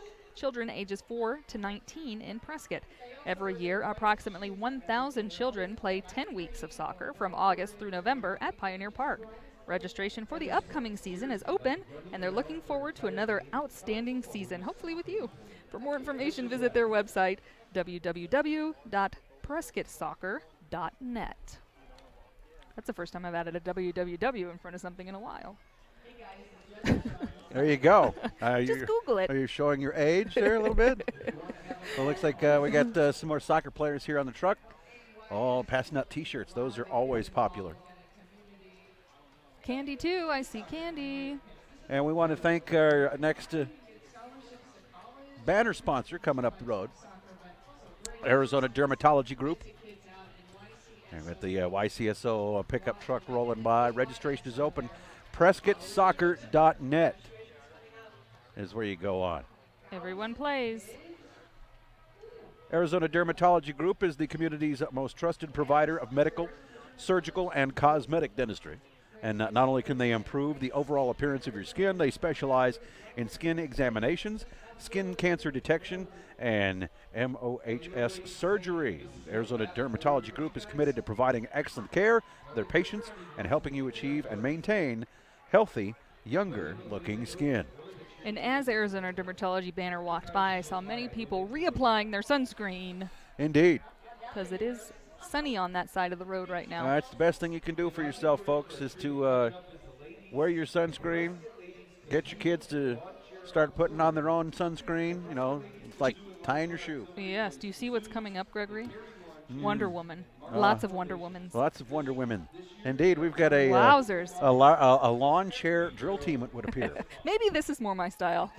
ages 4 to 19 in Prescott. Every year, approximately 1,000 children play 10 weeks of soccer from August through November at Pioneer Park. Registration for the upcoming season is open, and they're looking forward to another outstanding season, hopefully with you. For more information, visit their website, www.prescottsoccer.net. That's the first time I've added a www in front of something in a while. There you go. Just Google it. Are you showing your age there a little bit? Well, looks like we got some more soccer players here on the truck. All passing out T-shirts. Those are always popular. Candy, too. I see Candy. And we want to thank our next banner sponsor coming up the road, Arizona Dermatology Group. And with the YCSO pickup truck rolling by, registration is open. PrescottSoccer.net is where you go on. Everyone plays. Arizona Dermatology Group is the community's most trusted provider of medical, surgical, and cosmetic dentistry. And not only can they improve the overall appearance of your skin, they specialize in skin examinations, skin cancer detection, and MOHS surgery. Arizona Dermatology Group is committed to providing excellent care to their patients and helping you achieve and maintain healthy, younger-looking skin. And as Arizona Dermatology banner walked by, I saw many people reapplying their sunscreen. Indeed. Because it is sunny on that side of the road right now. That's the best thing you can do for yourself, folks, is to wear your sunscreen, get your kids to start putting on their own sunscreen. You know, it's like tying your shoe. Yes. Do you see what's coming up, Gregory? Wonder Woman. Lots of Wonder Womans. Lots of Wonder Women. Indeed, we've got a wowzers. A lawn chair drill team, it would appear. Maybe this is more my style.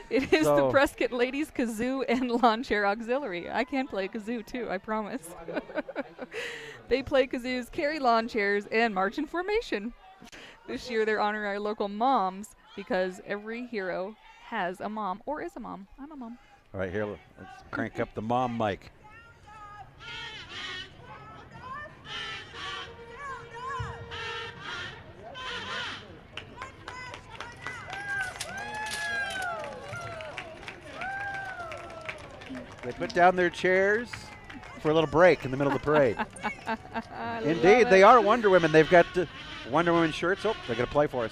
It is the Prescott Ladies Kazoo and Lawn Chair Auxiliary. I can play kazoo too, I promise. They play kazoos, carry lawn chairs, and march in formation. This year they're honoring our local moms because every hero has a mom or is a mom. I'm a mom. All right, here, let's crank up the mom mic. They put down their chairs for a little break in the middle of the parade. Indeed, they are Wonder Women. They've got Wonder Woman shirts. Oh, they're going to play for us.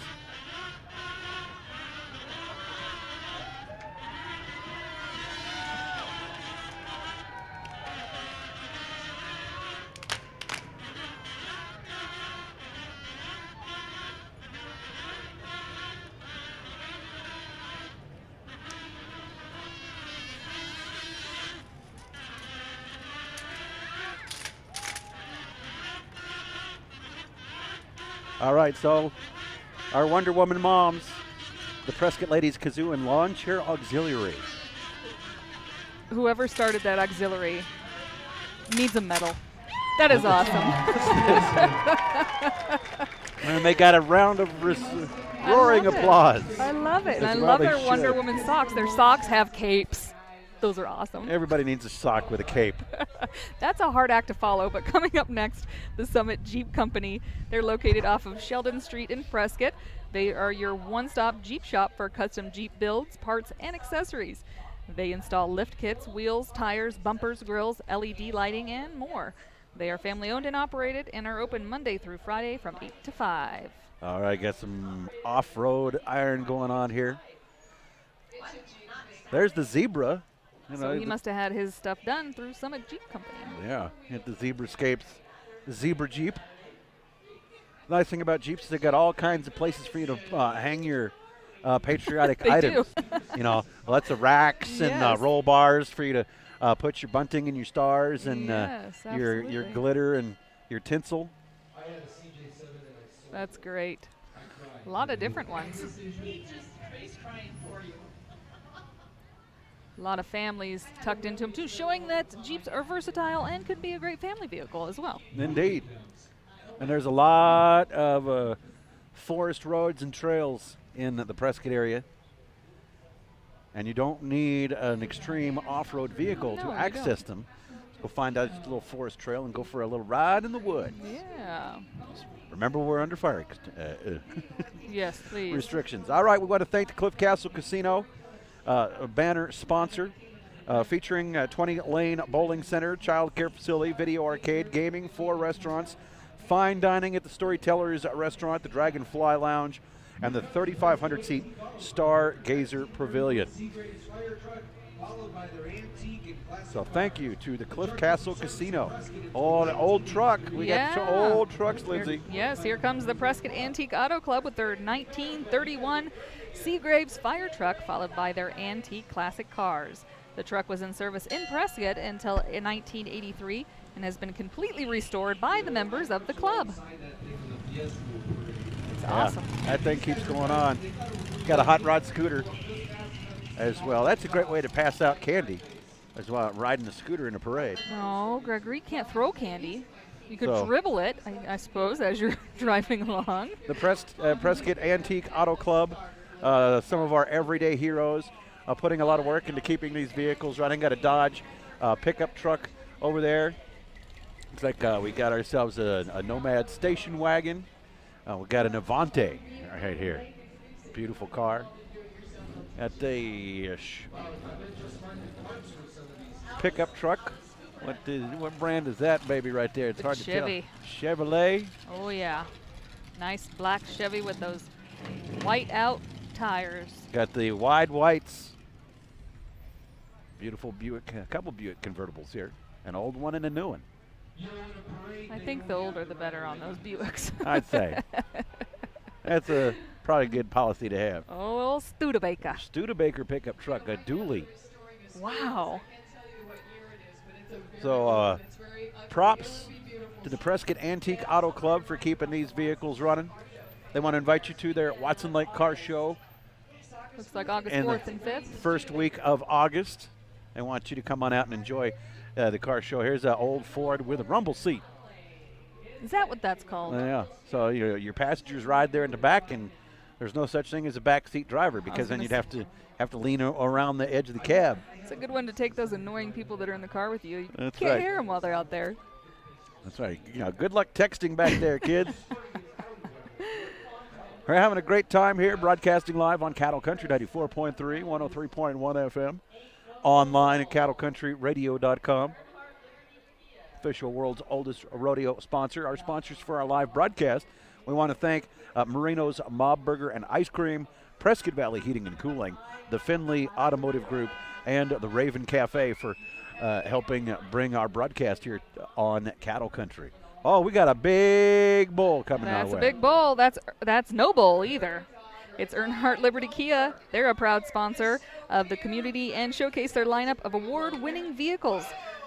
All right, so our Wonder Woman moms, the Prescott Ladies Kazoo and Lawn Chair Auxiliary. Whoever started that auxiliary needs a medal. That is awesome. And they got a round of roaring applause. I love it. And I love their Wonder Woman socks. Their socks have capes. Those are awesome. Everybody needs a sock with a cape. That's a hard act to follow, but coming up next, the Summit Jeep Company. They're located off of Sheldon Street in Prescott. They are your one-stop Jeep shop for custom Jeep builds, parts, and accessories. They install lift kits, wheels, tires, bumpers, grills, LED lighting, and more. They are family-owned and operated and are open Monday through Friday from 8 to 5. All right, got some off-road iron going on here. There's the zebra. So he must have had his stuff done through Summit Jeep Company. Yeah, hit the zebra scapes Zebra Jeep. Nice thing about Jeeps is they got all kinds of places for you to hang your patriotic They items. do. You know, lots of racks and Yes. roll bars for you to put your bunting and your stars and Yes, your absolutely. glitter and your tinsel. That's great. A lot of different ones. He just face crying for you. A lot of families tucked into them too, showing that Jeeps are versatile and could be a great family vehicle as well. Indeed. And there's a lot of forest roads and trails in the Prescott area. And you don't need an extreme off-road vehicle No, to you access them. Go find out a little forest trail and go for a little ride in the woods. Yeah. Remember, we're under fire Yes, please. restrictions. All right, we want to thank the Cliff Castle Casino, a banner sponsor, featuring 20-lane bowling center, child care facility, video arcade, gaming, 4 restaurants, fine dining at the Storytellers Restaurant, the Dragonfly Lounge, and the 3,500-seat Stargazer Pavilion. So thank you to the Cliff Castle Casino. Oh, the old truck. We got Yeah. old trucks, Lindsay. Yes, here comes the Prescott Antique Auto Club with their 1931 Seagraves fire truck, followed by their antique classic cars. The truck was in service in Prescott until 1983 and has been completely restored by the members of the club. It's awesome. That thing keeps going on. Got a hot rod scooter as well. That's a great way to pass out candy as well, riding a scooter in a parade. No, Gregory can't throw candy. You could So- dribble it, I suppose, as you're driving along. The Prescott Antique Auto Club, some of our everyday heroes, putting a lot of work into keeping these vehicles running. Got a Dodge pickup truck over there. Looks like we got ourselves a Nomad station wagon. We got an Avante right here. Beautiful car. Got a pickup truck. What brand is that baby right there? It's The hard Chevy. to tell. Chevrolet. Oh, yeah. Nice black Chevy with those white out tires. Got the wide whites. Beautiful Buick, a couple Buick convertibles here. An old one and a new one, I think the older the better on those Buicks. I'd say. That's a probably good policy to have. Oh, old Studebaker. Studebaker pickup truck, a dually. Wow. So props to the Prescott Antique Auto Club for keeping these vehicles running. They want to invite you to their Watson Lake Car Show Looks like August in 4th the and 5th. first week of August. They want you to come on out and enjoy the car show. Here's an old Ford with a rumble seat. Is that what that's called? Yeah. So your passengers ride there in the back, and there's no such thing as a backseat driver because then gonna you'd have to lean around the edge of the cab. It's a good one to take those annoying people that are in the car with you. You That's can't right. hear them while they're out there. That's right. Good luck texting back there, kids. We're having a great time here, broadcasting live on Cattle Country 94.3, 103.1 FM, online at cattlecountryradio.com. Official world's oldest rodeo sponsor. Our sponsors for our live broadcast. We want to thank Marino's Mob Burger and Ice Cream, Prescott Valley Heating and Cooling, the Finley Automotive Group, and the Raven Cafe for helping bring our broadcast here on Cattle Country. Oh, we got a big bull coming our way. That's a big bowl. That's no bowl either. It's Earnhardt Liberty Kia. They're a proud sponsor of the community and showcase their lineup of award-winning vehicles.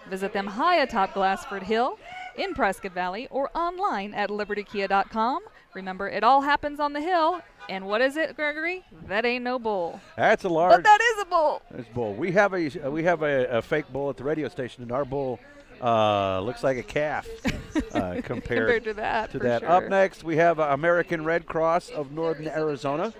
Visit them high atop Glassford Hill in Prescott Valley or online at libertykia.com. Remember, it all happens on the hill. And what is it, Gregory? That ain't no bull. That's a large. But that is a bull. That's bull. We have a fake bull at the radio station, and our bull looks like a calf compared to that. to for that. Sure. Up next, we have American Red Cross of Northern Arizona,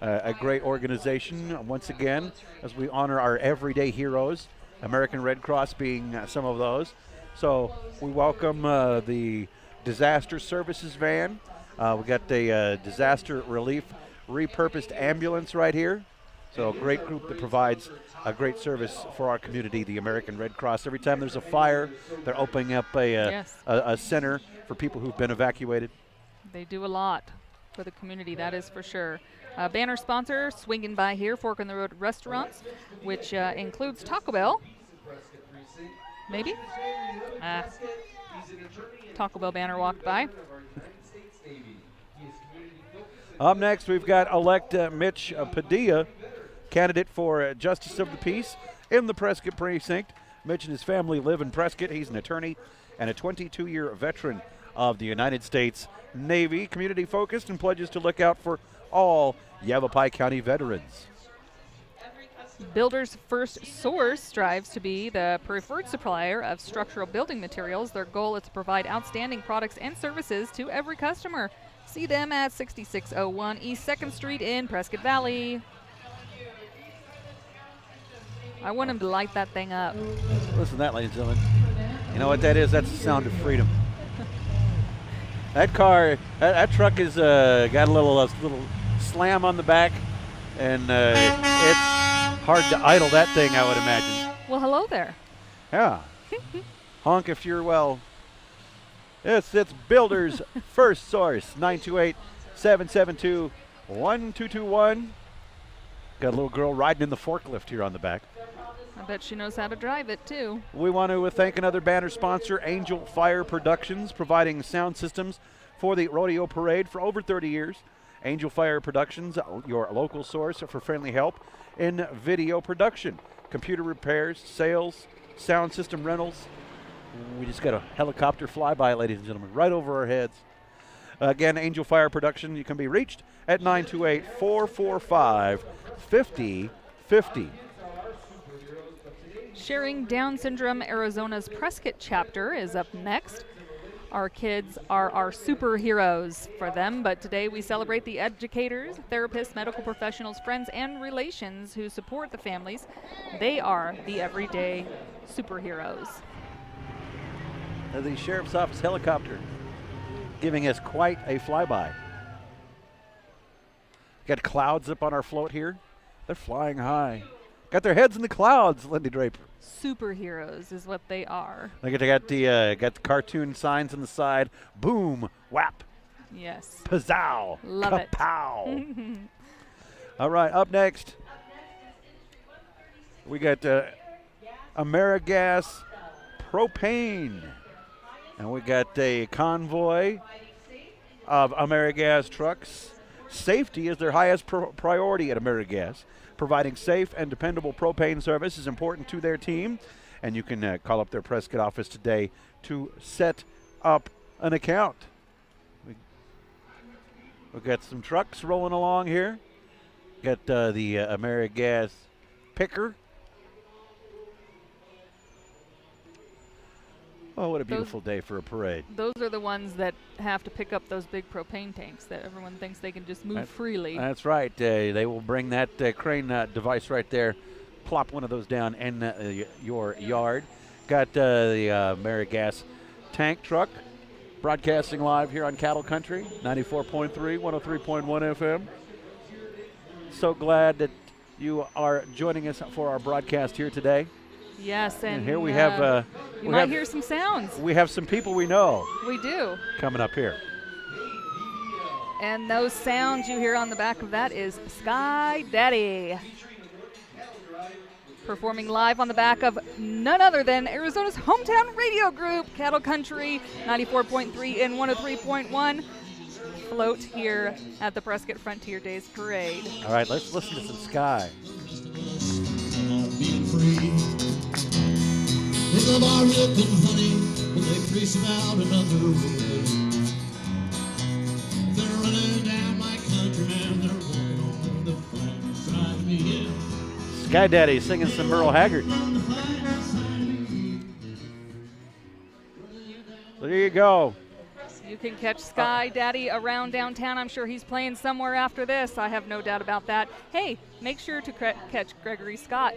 a great organization once again as we honor our everyday heroes. American Red Cross being some of those. So we welcome the disaster services van. We got the disaster relief repurposed ambulance right here. So a great group that provides a great service for our community, the American Red Cross. Every time there's a fire, they're opening up a center for people who've been evacuated. They do a lot for the community, that is for sure. Banner sponsor, swinging by here, Fork in the Road Restaurants, which includes Taco Bell. Maybe? Taco Bell banner walked by. Up next, we've got elect Mitch Padilla, candidate for Justice of the Peace in the Prescott precinct. Mitch and his family live in Prescott. He's an attorney and a 22-year veteran of the United States Navy, community-focused, and pledges to look out for all Yavapai County veterans. Builder's First Source strives to be the preferred supplier of structural building materials. Their goal is to provide outstanding products and services to every customer. See them at 6601 East 2nd Street in Prescott Valley. I want him to light that thing up. Listen to that, ladies and gentlemen. You know what that is? That's the sound of freedom. That car, that truck is got a little slam on the back, and it's hard to idle that thing, I would imagine. Well, hello there. Yeah. Honk if you're well. It's Builder's First Source, 928-772-1221. Got a little girl riding in the forklift here on the back. I bet she knows how to drive it, too. We want to thank another banner sponsor, Angel Fire Productions, providing sound systems for the Rodeo Parade for over 30 years. Angel Fire Productions, your local source for friendly help in video production, computer repairs, sales, sound system rentals. We just got a helicopter flyby, ladies and gentlemen, right over our heads. Again, Angel Fire Production, you can be reached at 928-445-5050. Sharing Down Syndrome Arizona's Prescott chapter is up next. Our kids are our superheroes for them, but today we celebrate the educators, therapists, medical professionals, friends, and relations who support the families. They are the everyday superheroes. The Sheriff's Office helicopter giving us quite a flyby. Got clouds up on our float here. They're flying high. Got their heads in the clouds, Lindy Draper. Superheroes is what they are. They got the cartoon signs on the side. Boom, whap, Yes. pizzow, Love it. kapow. All right, up next, we got Amerigas Propane. And we got a convoy of Amerigas trucks. Safety is their highest priority at Amerigas. Providing safe and dependable propane service is important to their team. And you can call up their Prescott office today to set up an account. We've got some trucks rolling along here. Got the Amerigas picker. Oh, what a beautiful day for a parade. Those are the ones that have to pick up those big propane tanks that everyone thinks they can just move freely. That's right. They will bring that crane device right there, plop one of those down in your yard. Got the Amerigas tank truck broadcasting live here on Cattle Country, 94.3, 103.1 FM. So glad that you are joining us for our broadcast here today. Yes, and here we have you might hear some sounds. We have some people we know. We do. Coming up here. And those sounds you hear on the back of that is Sky Daddy. Performing live on the back of none other than Arizona's hometown radio group, Cattle Country, 94.3 and 103.1. Float here at the Prescott Frontier Days Parade. All right, let's listen to some Sky. Being free. Think of our milk and honey when they trace them out another way. They're running down my country, man. They're walking on the planet, driving me in. Sky Daddy singing some Merle Haggard. There you go. You can catch Sky Daddy around downtown. I'm sure he's playing somewhere after this. I have no doubt about that. Hey, make sure to catch Gregory Scott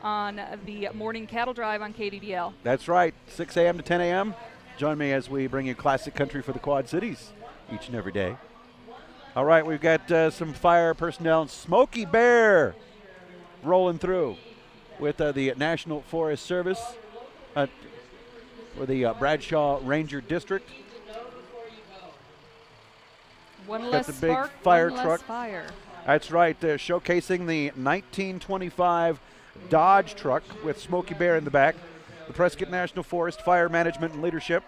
on the morning cattle drive on KDDL. That's right, 6 a.m. to 10 a.m. Join me as we bring you classic country for the Quad Cities each and every day. All right, we've got some fire personnel. Smokey Bear rolling through with the National Forest Service for the Bradshaw Ranger District. One less the big spark, fire one truck. less fire. That's right, showcasing the 1925 Dodge truck with Smokey Bear in the back. The Prescott National Forest Fire Management and Leadership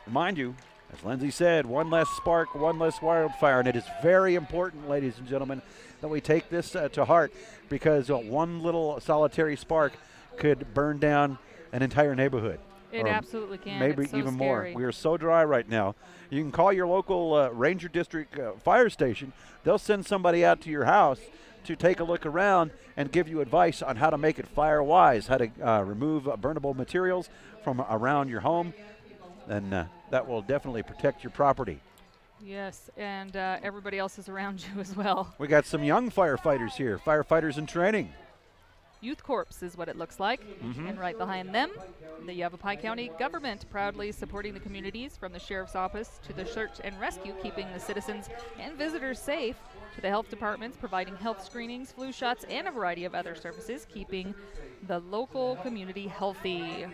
Mind you, as Lindsay said, one less spark, one less wildfire, and it is very important, ladies and gentlemen, that we take this to heart, because one little solitary spark could burn down an entire neighborhood. It or absolutely can. Maybe It's so even scary. more. We are so dry right now. You can call your local Ranger District fire station. They'll send somebody out to your house to take a look around and give you advice on how to make it fire-wise, how to remove burnable materials from around your home, and that will definitely protect your property. Yes, and everybody else is around you as well. We got some young firefighters here, firefighters in training. Youth Corps is what it looks like. And right behind them, the Yavapai County government proudly supporting the communities, from the sheriff's office to the search and rescue, keeping the citizens and visitors safe, to the health departments providing health screenings, flu shots, and a variety of other services, keeping the local community healthy.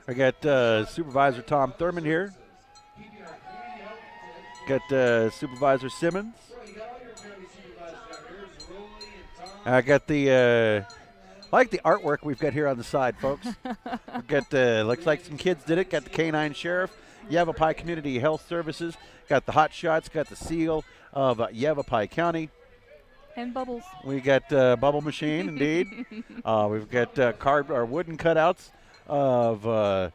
I got Supervisor Tom Thurman here. Got Supervisor Simmons. I got the I like the artwork we've got here on the side, folks. We've got looks like some kids did it. Got the Canine Sheriff, Yavapai Community Health Services. Got the Hot Shots. Got the seal of Yavapai County. And Bubbles. We got Bubble Machine, indeed. We've got wooden cutouts of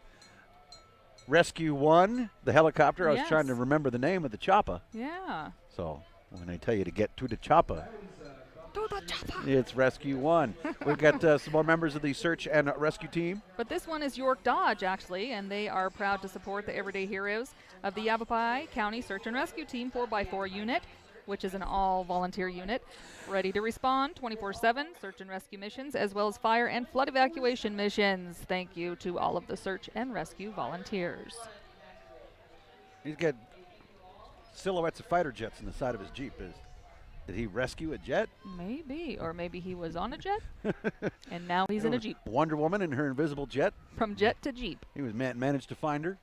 Rescue 1, the helicopter. I was trying to remember the name of the chopper. Yeah. So when I tell you to get to the chopper, it's Rescue 1. We've got some more members of the search and rescue team. But this one is York Dodge, actually, and they are proud to support the everyday heroes of the Yavapai County Search and Rescue Team 4x4 unit, which is an all-volunteer unit, ready to respond 24/7 search and rescue missions, as well as fire and flood evacuation missions. Thank you to all of the search and rescue volunteers. He's got silhouettes of fighter jets on the side of his Jeep. Did he rescue a jet? Maybe, or maybe he was on a jet, and now he's in a Jeep. Wonder Woman in her invisible jet. From jet to Jeep. He was managed to find her.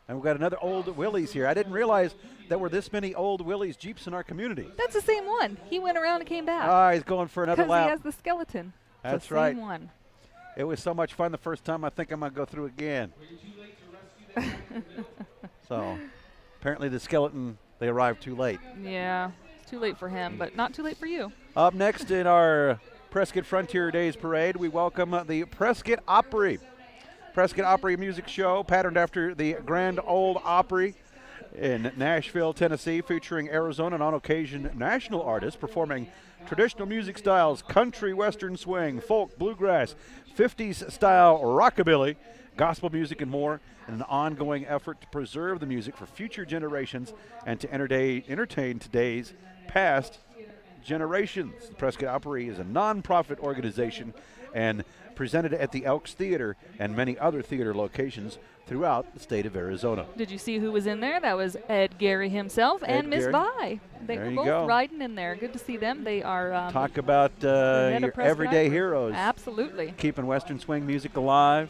And we've got another old Willys here. I didn't realize there were this many old Willys Jeeps in our community. That's the same one. He went around and came back. He's going for another Because lap. he has the skeleton. That's the right. Same one. It was so much fun the first time, I think I'm going to go through again. So apparently the skeleton, they arrived too late. Yeah, it's too late for him, but not too late for you. Up next in our Prescott Frontier Days Parade, we welcome the Prescott Opry. Prescott Opry music show, patterned after the Grand Ole Opry in Nashville, Tennessee, featuring Arizona and on occasion national artists performing traditional music styles, country, western swing, folk, bluegrass, 50s style rockabilly, gospel music, and more, in an ongoing effort to preserve the music for future generations and to entertain today's past generations. The Prescott Opry is a non-profit organization and presented at the Elks Theater and many other theater locations throughout the state of Arizona. Did you see who was in there? That was Ed Gary himself and Miss Gary. Vi. They There were you both go. riding in there. Good to see them. They are Talk about the head of your Prescott everyday Opry. heroes. Absolutely. Keeping western swing music alive.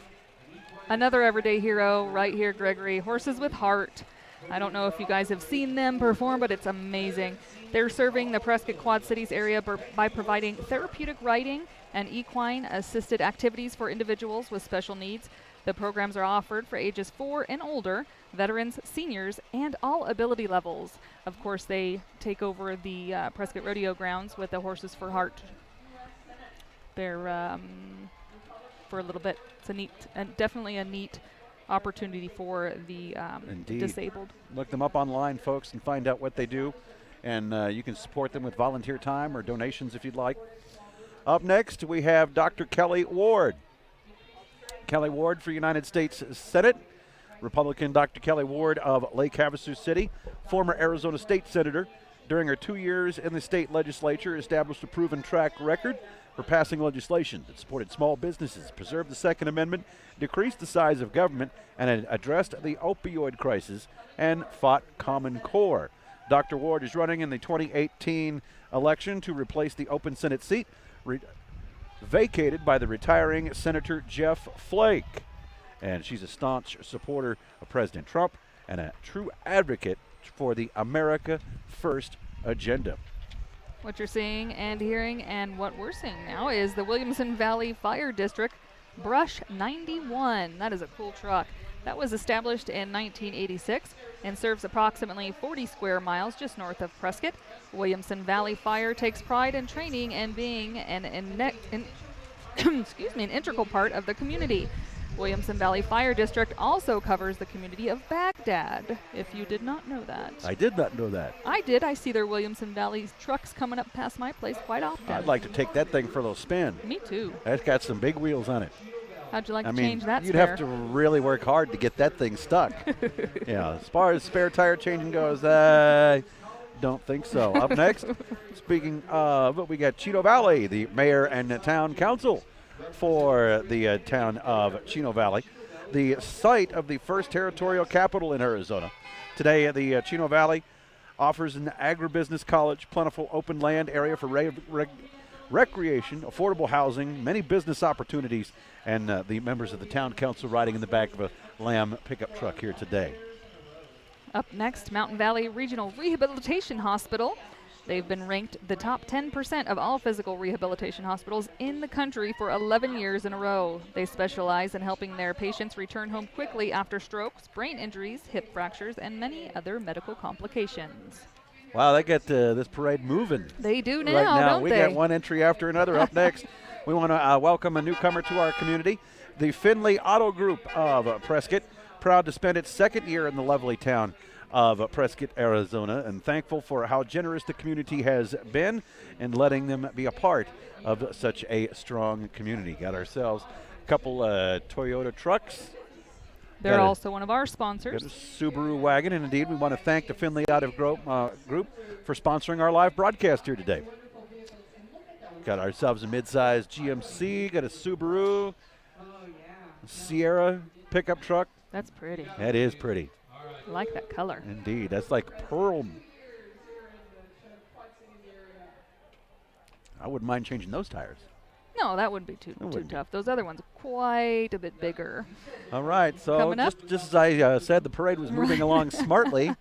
Another everyday hero right here, Gregory. Horses with Heart. I don't know if you guys have seen them perform, but it's amazing. They're serving the Prescott Quad Cities area by providing therapeutic riding and equine-assisted activities for individuals with special needs. The programs are offered for ages 4 and older, veterans, seniors, and all ability levels. Of course, they take over the Prescott Rodeo grounds with the Horses for Heart. They're for a little bit. It's definitely a neat opportunity for the disabled. Look them up online, folks, and find out what they do. And you can support them with volunteer time or donations if you'd like. Up next, we have Dr. Kelly Ward. Kelly Ward for United States Senate. Republican Dr. Kelly Ward of Lake Havasu City, former Arizona State Senator. During her 2 years in the state legislature, established a proven track record for passing legislation that supported small businesses, preserved the Second Amendment, decreased the size of government, and addressed the opioid crisis and fought Common Core. Dr. Ward is running in the 2018 election to replace the open Senate seat vacated by the retiring Senator Jeff Flake. And she's a staunch supporter of President Trump and a true advocate for the America First agenda. What you're seeing and hearing and what we're seeing now is the Williamson Valley Fire District Brush 91. That is a cool truck. That was established in 1986 and serves approximately 40 square miles just north of Prescott. Williamson Valley Fire takes pride in training and being an integral part of the community. Williamson Valley Fire District also covers the community of Baghdad, if you did not know that. I did not know that. I did. I see their Williamson Valley trucks coming up past my place quite often. I'd like to take that thing for a little spin. Me too. That's got some big wheels on it. How'd you like to change that you'd spare? have to really work hard to get that thing stuck. Yeah, as far as spare tire changing goes, I don't think so. Up next, speaking of, we got Chino Valley, the mayor and the town council for the town of Chino Valley, the site of the first territorial capital in Arizona. Today, the Chino Valley offers an agribusiness college, plentiful open land area for recreation, affordable housing, many business opportunities, and the members of the town council riding in the back of a Lamb pickup truck here today. Up next, Mountain Valley Regional Rehabilitation Hospital. They've been ranked the top 10% of all physical rehabilitation hospitals in the country for 11 years in a row. They specialize in helping their patients return home quickly after strokes, brain injuries, hip fractures, and many other medical complications. Wow, they get this parade moving. They do now, right now. don't We they? got one entry after another. Up next, we want to welcome a newcomer to our community, the Finley Auto Group of Prescott, proud to spend its second year in the lovely town of Prescott, Arizona, and thankful for how generous the community has been in letting them be a part of such a strong community. Got ourselves a couple Toyota trucks. They're Got also one of our sponsors. Got a Subaru wagon, and indeed we want to thank the Finley Auto Group for sponsoring our live broadcast here today. Got ourselves a mid-size GMC, got a Subaru, Sierra pickup truck. That's pretty. That is pretty. I like that color. Indeed, that's like pearl. I wouldn't mind changing those tires. No, that wouldn't be too tough. Those other ones are quite a bit bigger. All right, so Coming up. just as I said, the parade was moving along smartly.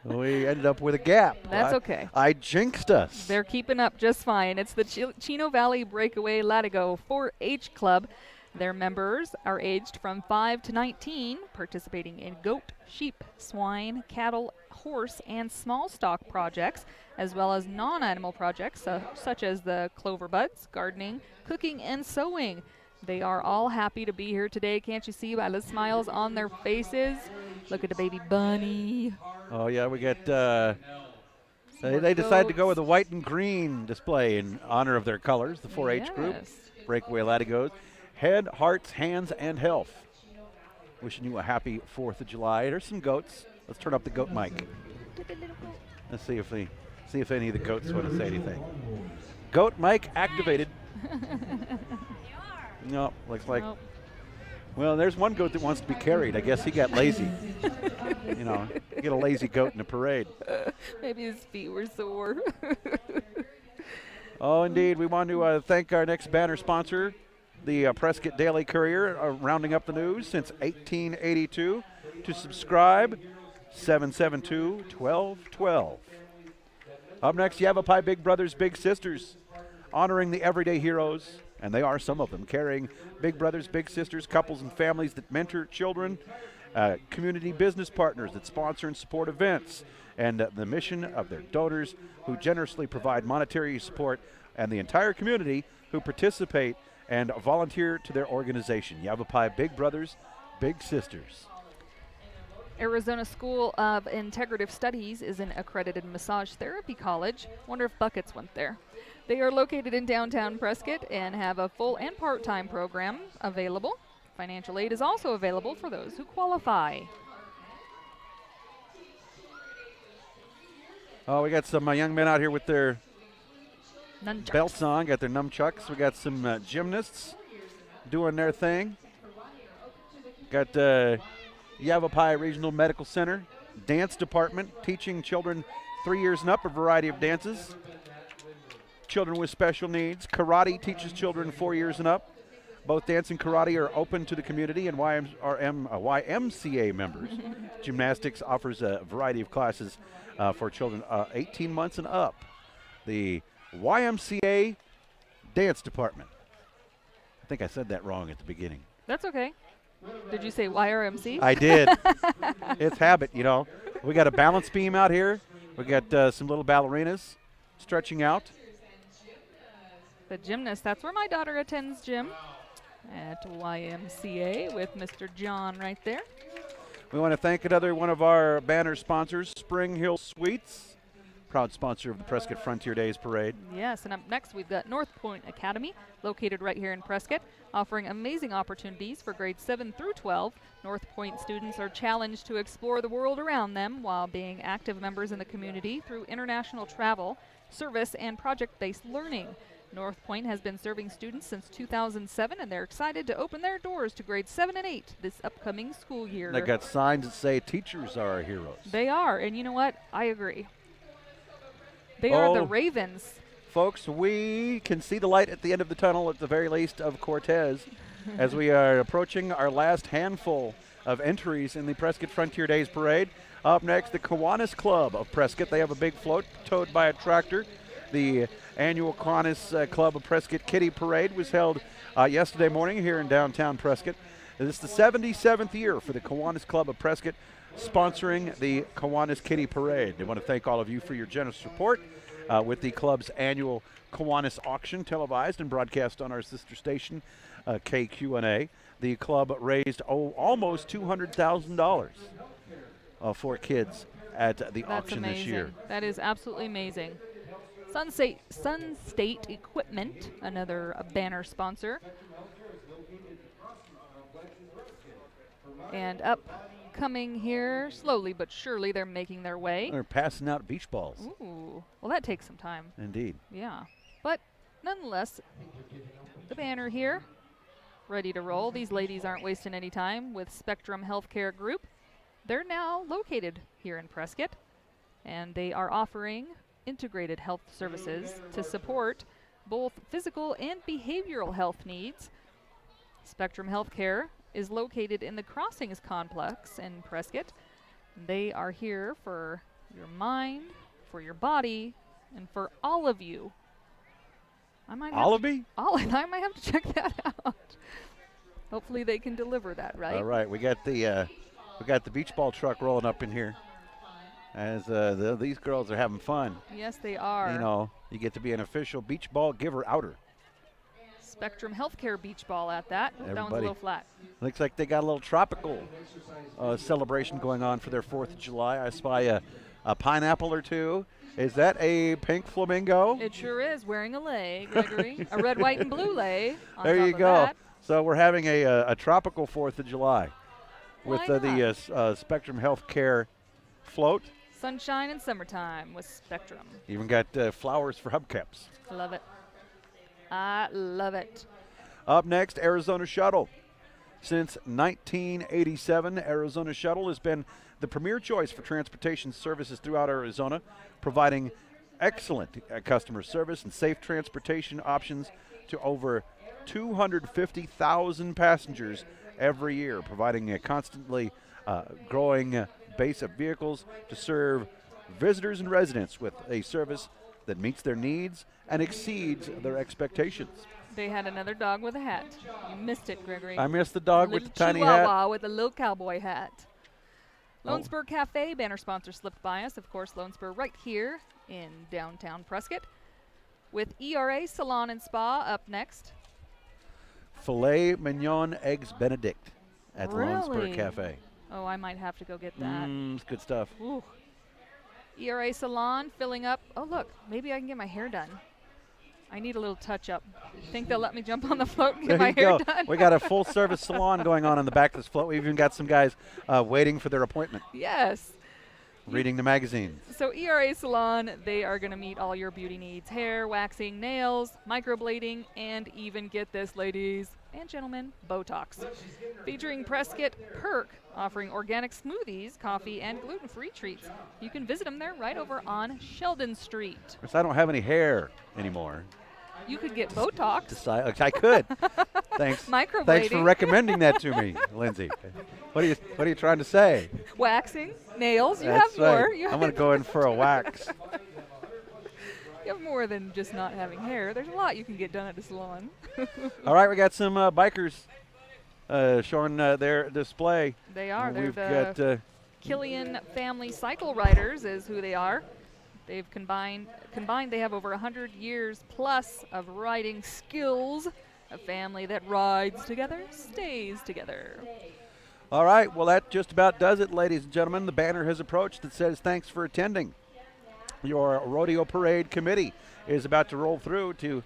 We ended up with a gap. That's okay. I jinxed us. They're keeping up just fine. It's the Chino Valley Breakaway Latigo 4-H Club. Their members are aged from 5 to 19, participating in goat, sheep, swine, cattle, horse, and small stock projects, as well as non-animal projects such as the clover buds, gardening, cooking, and sewing. They are all happy to be here today. Can't you see by the smiles on their faces? Look at the baby bunny. Oh, yeah, we got they decided to go with a white and green display in honor of their colors, the 4-H group, Breakaway Latigos. Head, hearts, hands, and health. Wishing you a happy 4th of July. There's some goats. Let's turn up the goat mic. Let's see if any of the goats want to say anything. Goat mic activated. No, looks like. Nope. Well, there's one goat that wants to be carried. I guess he got lazy. You know, get a lazy goat in a parade. Maybe his feet were sore. Oh, indeed. We want to thank our next banner sponsor, the Prescott Daily Courier, rounding up the news since 1882. To subscribe, 772-1212. Up next, Yavapai Big Brothers, Big Sisters, honoring the everyday heroes, and they are some of them, carrying big brothers, big sisters, couples and families that mentor children, community business partners that sponsor and support events, and the mission of their donors who generously provide monetary support, and the entire community who participate and volunteer to their organization. Yavapai Big Brothers, Big Sisters. Arizona School of Integrative Studies is an accredited massage therapy college. Wonder if Buckets went there. They are located in downtown Prescott and have a full and part-time program available. Financial aid is also available for those who qualify. Oh, we got some young men out here with their Nunchucks. belts on, got their nunchucks. We got some gymnasts doing their thing. Got Yavapai Regional Medical Center dance department teaching children 3 years and up a variety of dances. Children with special needs. Karate teaches children 4 years and up. Both dance and karate are open to the community and YMCA members. Gymnastics offers a variety of classes for children 18 months and up. The YMCA Dance Department. I think I said that wrong at the beginning. That's okay. Did you say YRMC? I did. It's habit, you know. We got a balance beam out here. We got some little ballerinas stretching out. The gymnast, that's where my daughter attends gym, at YMCA with Mr. John right there. We want to thank another one of our banner sponsors, Spring Hill Suites, proud sponsor of the Prescott Frontier Days Parade. Yes, and up next we've got North Point Academy, located right here in Prescott, offering amazing opportunities for grades 7 through 12. North Point students are challenged to explore the world around them while being active members in the community through international travel, service, and project-based learning. North Point has been serving students since 2007, and they're excited to open their doors to grades 7 and 8 this upcoming school year. They got signs that say teachers are our heroes. They are, and you know what? I agree. They are the Ravens. Folks, we can see the light at the end of the tunnel, at the very least, of Cortez, as we are approaching our last handful of entries in the Prescott Frontier Days Parade. Up next, the Kiwanis Club of Prescott. They have a big float towed by a tractor. The annual Kiwanis Club of Prescott Kitty Parade was held yesterday morning here in downtown Prescott. This is the 77th year for the Kiwanis Club of Prescott sponsoring the Kiwanis Kitty Parade. They want to thank all of you for your generous support with the club's annual Kiwanis auction, televised and broadcast on our sister station, KQNA. The club raised almost $200,000 for kids at the auction this year. That is absolutely amazing. Sun State Equipment, another banner sponsor. And upcoming here, slowly but surely, they're making their way. They're passing out beach balls. Ooh, well, that takes some time. Indeed. Yeah, but nonetheless, the banner here, ready to roll. These ladies aren't wasting any time with Spectrum Healthcare Group. They're now located here in Prescott, and they are offering integrated health services to support both physical and behavioral health needs. Spectrum Healthcare is located in the Crossings Complex in Prescott. They are here for your mind, for your body, and for all of you. I might All of me? I might have to check that out. Hopefully they can deliver that, right? All right, we got the beach ball truck rolling up in here. As these girls are having fun. Yes, they are. You know, you get to be an official beach ball giver outer. Spectrum Healthcare beach ball at that. Ooh, that one's a little flat. Looks like they got a little tropical celebration going on for their 4th of July. I spy a pineapple or two. Is that a pink flamingo? It sure is, wearing a lei, Gregory. A red, white, and blue lei. There you go. So we're having a tropical 4th of July with the Spectrum Healthcare float. Sunshine and summertime with Spectrum. Even got flowers for hubcaps. Love it. I love it. Up next, Arizona Shuttle. Since 1987, Arizona Shuttle has been the premier choice for transportation services throughout Arizona, providing excellent customer service and safe transportation options to over 250,000 passengers every year, providing a constantly growing base of vehicles to serve visitors and residents with a service that meets their needs and exceeds their expectations. They had another dog with a hat. You missed it, Gregory. I missed the dog with the tiny hat. Chihuahua with a little cowboy hat. Lone Spur Cafe, banner sponsor, slipped by us. Of course, Lone Spur right here in downtown Prescott. With ERA Salon and Spa up next. Filet mignon eggs Benedict at the Lone Spur Cafe. Oh, I might have to go get that. It's good stuff. Ooh. ERA Salon filling up. Oh, look, maybe I can get my hair done. I need a little touch-up. Think they'll let me jump on the float and get my hair done? We got a full-service salon going on in the back of this float. We've even got some guys waiting for their appointment. Yes. Reading the magazine. So ERA Salon, they are going to meet all your beauty needs. Hair, waxing, nails, microblading, and even, get this, ladies and gentlemen, Botox. Featuring Prescott Perk, offering organic smoothies, coffee, and gluten-free treats. You can visit them there right over on Sheldon Street. Because I don't have any hair anymore. You could get Botox. I could. Thanks. Microblading. Thanks for recommending that to me, Lindsay. What are you trying to say? Waxing, nails. You That's have more. Right. I'm going to go in for a wax. You have more than just not having hair. There's a lot you can get done at a salon. All right, we got some bikers showing their display. They are. They're We've the got Killian family cycle riders is who they are. They've combined they have over 100 years plus of riding skills. A family that rides together stays together. all right. Well, that just about does it, ladies and gentlemen. The banner has approached that says thanks for attending. Your rodeo parade committee is about to roll through to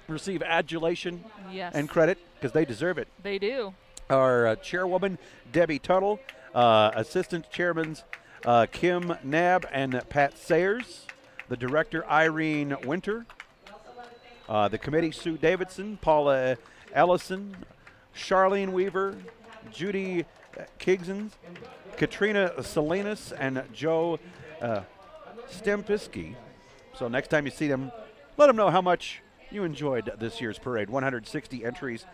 receive adulation Yes. and credit because they deserve it. They do. Our chairwoman, Debbie Tuttle, assistant chairmans, Kim Nab and Pat Sayers, the director, Irene Winter, the committee, Sue Davidson, Paula Ellison, Charlene Weaver, Judy Kigsons, Katrina Salinas, and Joe Stempisky. So next time you see them, let them know how much you enjoyed this year's parade. 160 entries.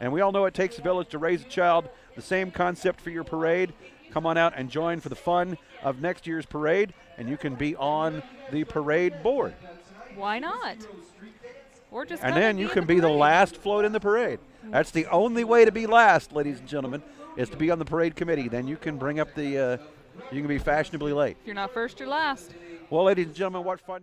And we all know it takes a village to raise a child. The same concept for your parade. Come on out and join for the fun of next year's parade, and you can be on the parade board. Why not? Or just And come then be you in can be the parade. last float in the parade. That's the only way to be last, ladies and gentlemen, is to be on the parade committee. Then you can bring up the, you can be fashionably late. If you're not first, you're last. Well, ladies and gentlemen, what fun.